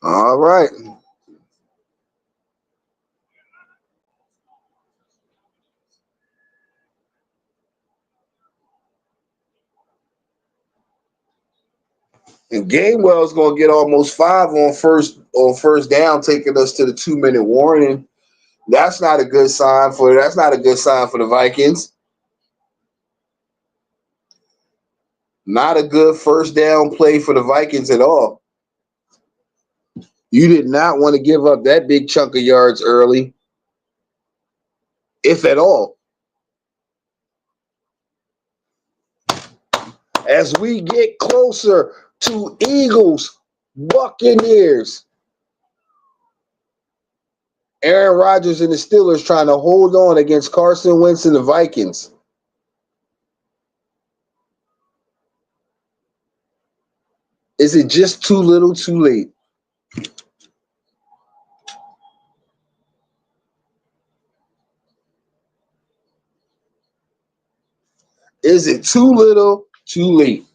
All right. And Gainwell's gonna get almost five on first down, taking us to the 2 minute warning. That's not a good sign for the Vikings. Not a good first down play for the Vikings at all. You did not want to give up that big chunk of yards early, if at all. As we get closer to Eagles, Buccaneers, Aaron Rodgers and the Steelers trying to hold on against Carson Wentz and the Vikings. Is it just too little, too late? Is it too little, too late?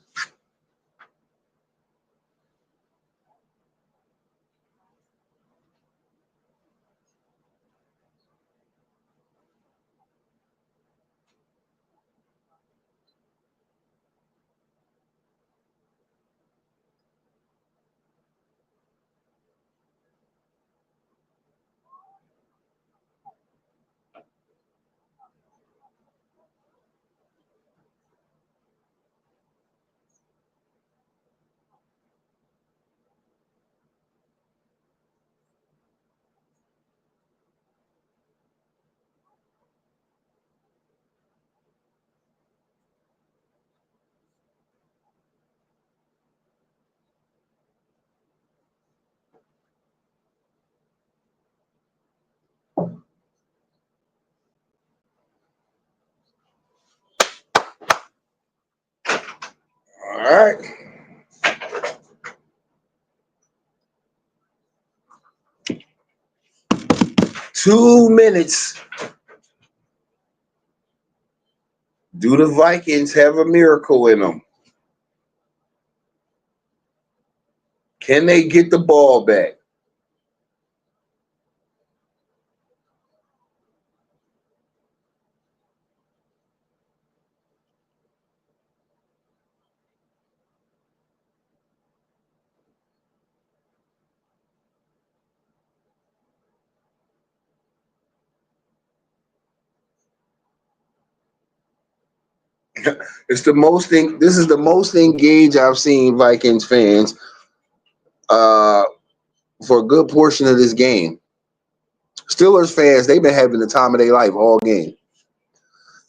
right. 2 minutes. Do the Vikings have a miracle in them? Can they get the ball back? It's the most thing. This is the most engaged I've seen Vikings fans uh, for a good portion of this game. Steelers fans, they've been having the time of their life all game.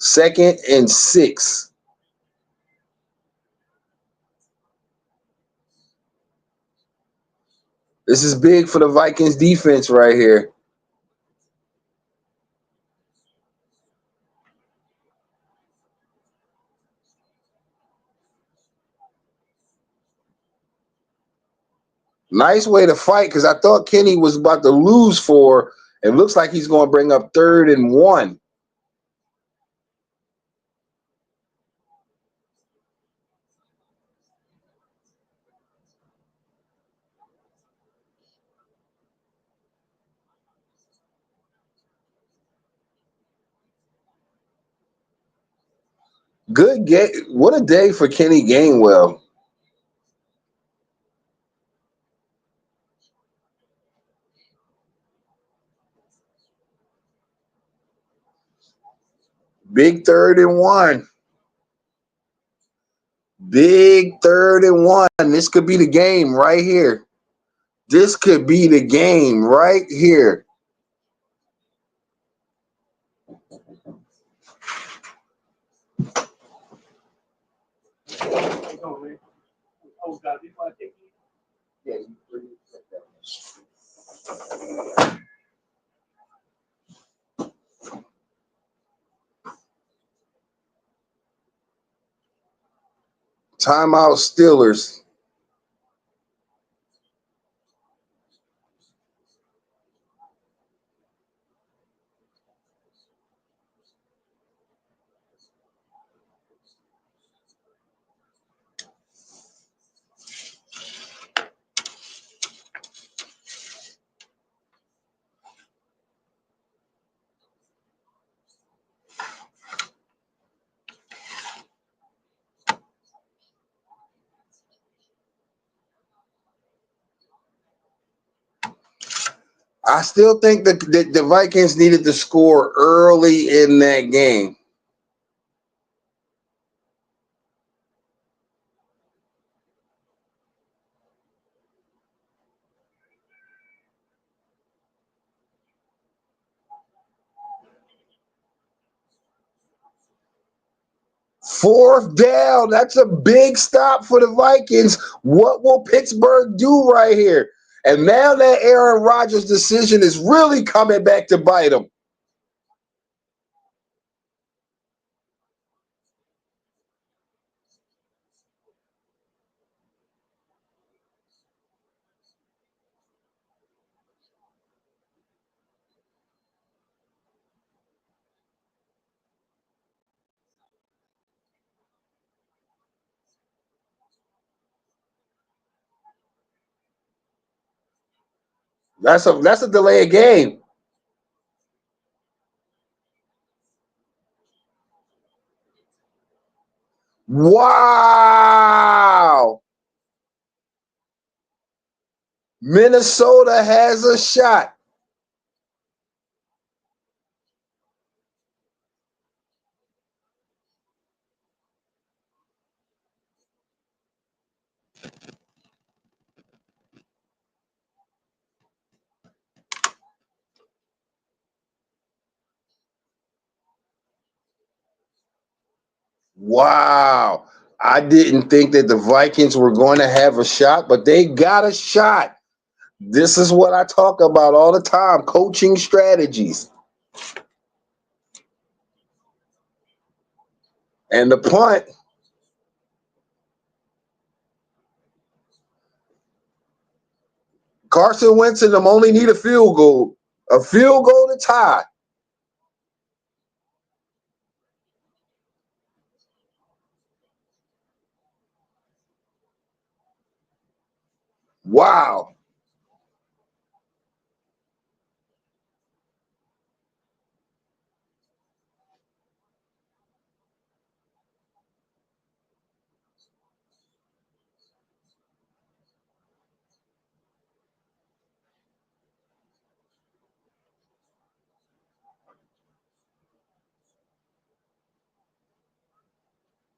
2nd and 6. This is big for the Vikings defense right here. Nice way to fight because I thought Kenny was about to lose for. It looks like he's going to bring up 3rd and 1. Good game. What a day for Kenny Gainwell. Big 3rd and 1. Big 3rd and 1. This could be the game right here. This could be the game right here. Timeout Steelers. I still think that the Vikings needed to score early in that game. Fourth down. That's a big stop for the Vikings. What will Pittsburgh do right here? And now that Aaron Rodgers' decision is really coming back to bite them. That's a delay of game. Wow. Minnesota has a shot. Wow. I didn't think that the Vikings were going to have a shot, but they got a shot. This is what I talk about all the time, coaching strategies. And the punt, Carson Wentz and them only need a field goal to tie. Wow.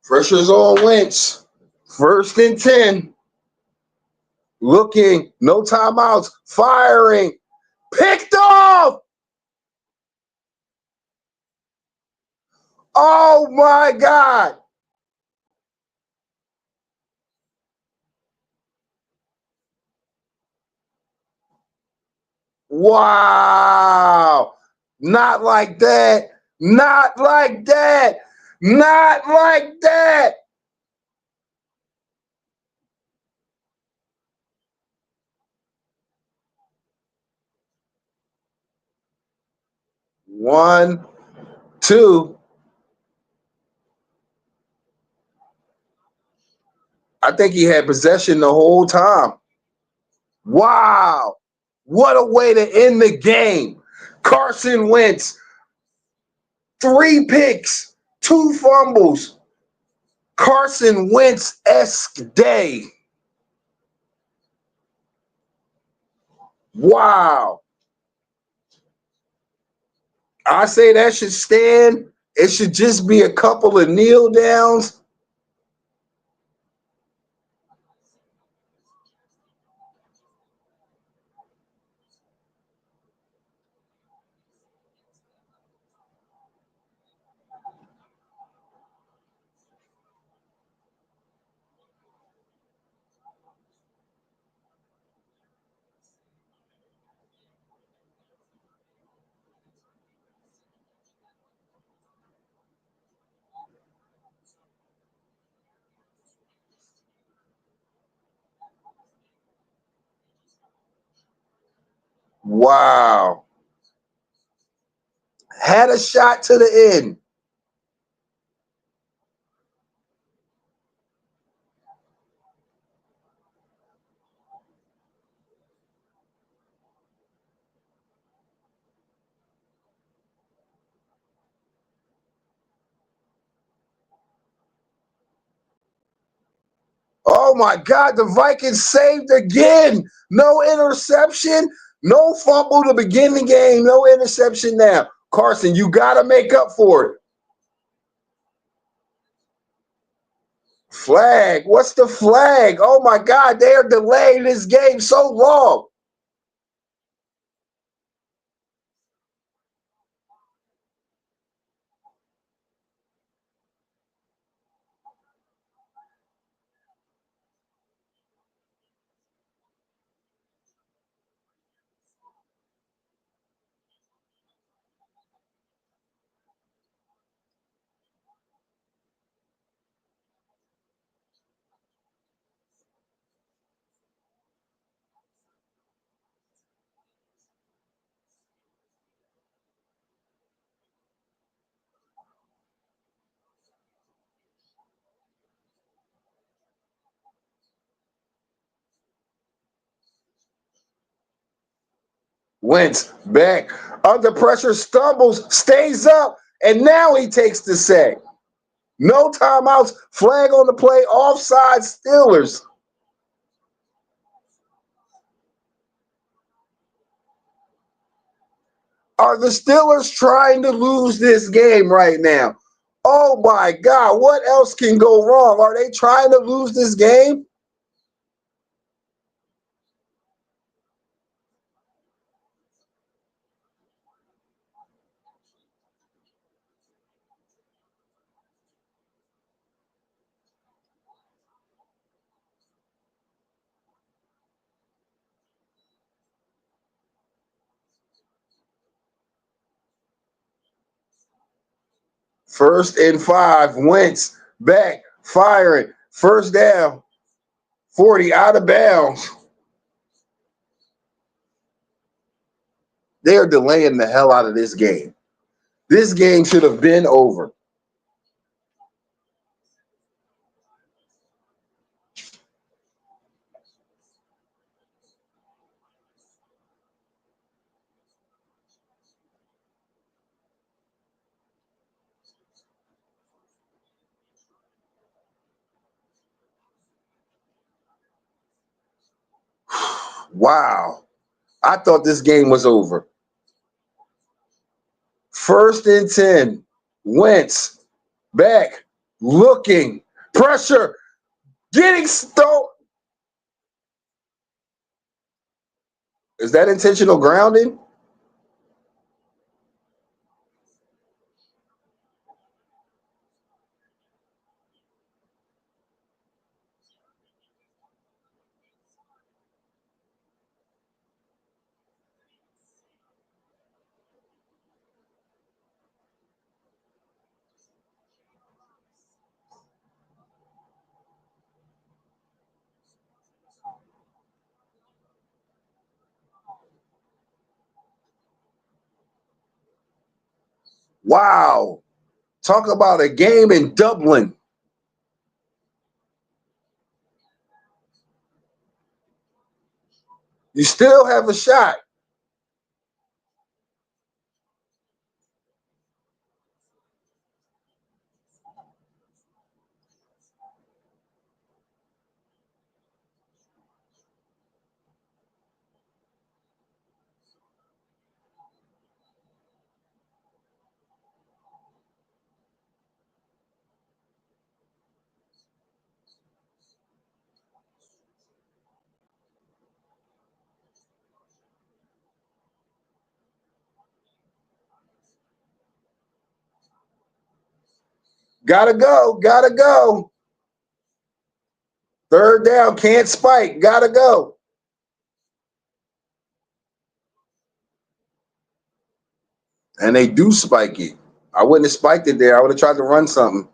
Pressure's on Wentz. 1st and 10. Looking, no timeouts, firing, picked off. Oh my God. Wow. Not like that. Not like that. Not like that. One, two. I think he had possession the whole time. Wow. What a way to end the game. Carson Wentz, 3 picks, 2 fumbles. Carson Wentz-esque day. Wow. I say that should stand. It should just be a couple of kneel downs. Wow. Had a shot to the end. Oh my God, the Vikings saved again. No interception, no fumble to begin the game, no interception now. Carson, you got to make up for it. Flag. What's the flag? Oh my God, they are delaying this game so long. Wentz back under pressure, stumbles, stays up, and now he takes the sack. No timeouts, flag on the play, offside Steelers. Are the Steelers trying to lose this game right now? Oh my God, what else can go wrong? Are they trying to lose this game? First and 5, Wentz back, firing, first down, 40 out of bounds. They are delaying the hell out of this game. This game should have been over. Wow. I thought this game was over. 1st and 10. Wentz back, looking, pressure, getting stole. Is that intentional grounding? Wow. Talk about a game in Dublin. You still have a shot. Gotta go. Gotta go. 3rd down. Can't spike. Gotta go. And they do spike it. I wouldn't have spiked it there. I would have tried to run something.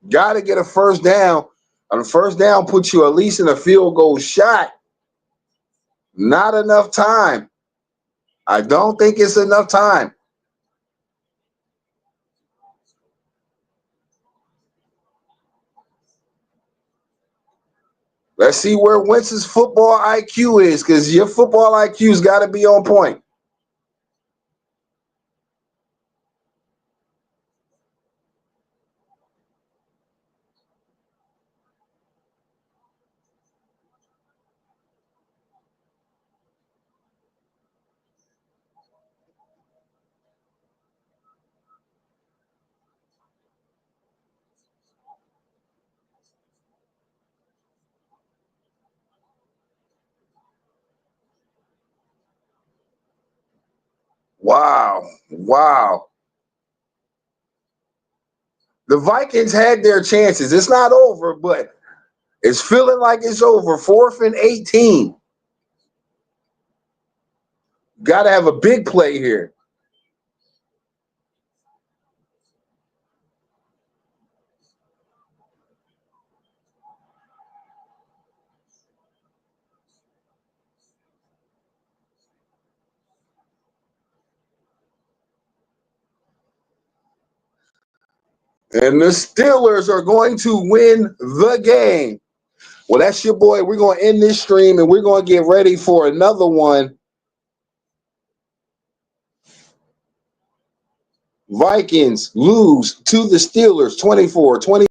Got to get a 1st down. On a 1st down, puts you at least in a field goal shot. Not enough time. I don't think it's enough time. Let's see where Wentz's football IQ is, because your football IQ's got to be on point. Wow. Wow. The Vikings had their chances. It's not over, but it's feeling like it's over. 4th and 18. Got to have a big play here. And the Steelers are going to win the game. Well, that's your boy. We're going to end this stream, and we're going to get ready for another one. Vikings lose to the Steelers 24-20.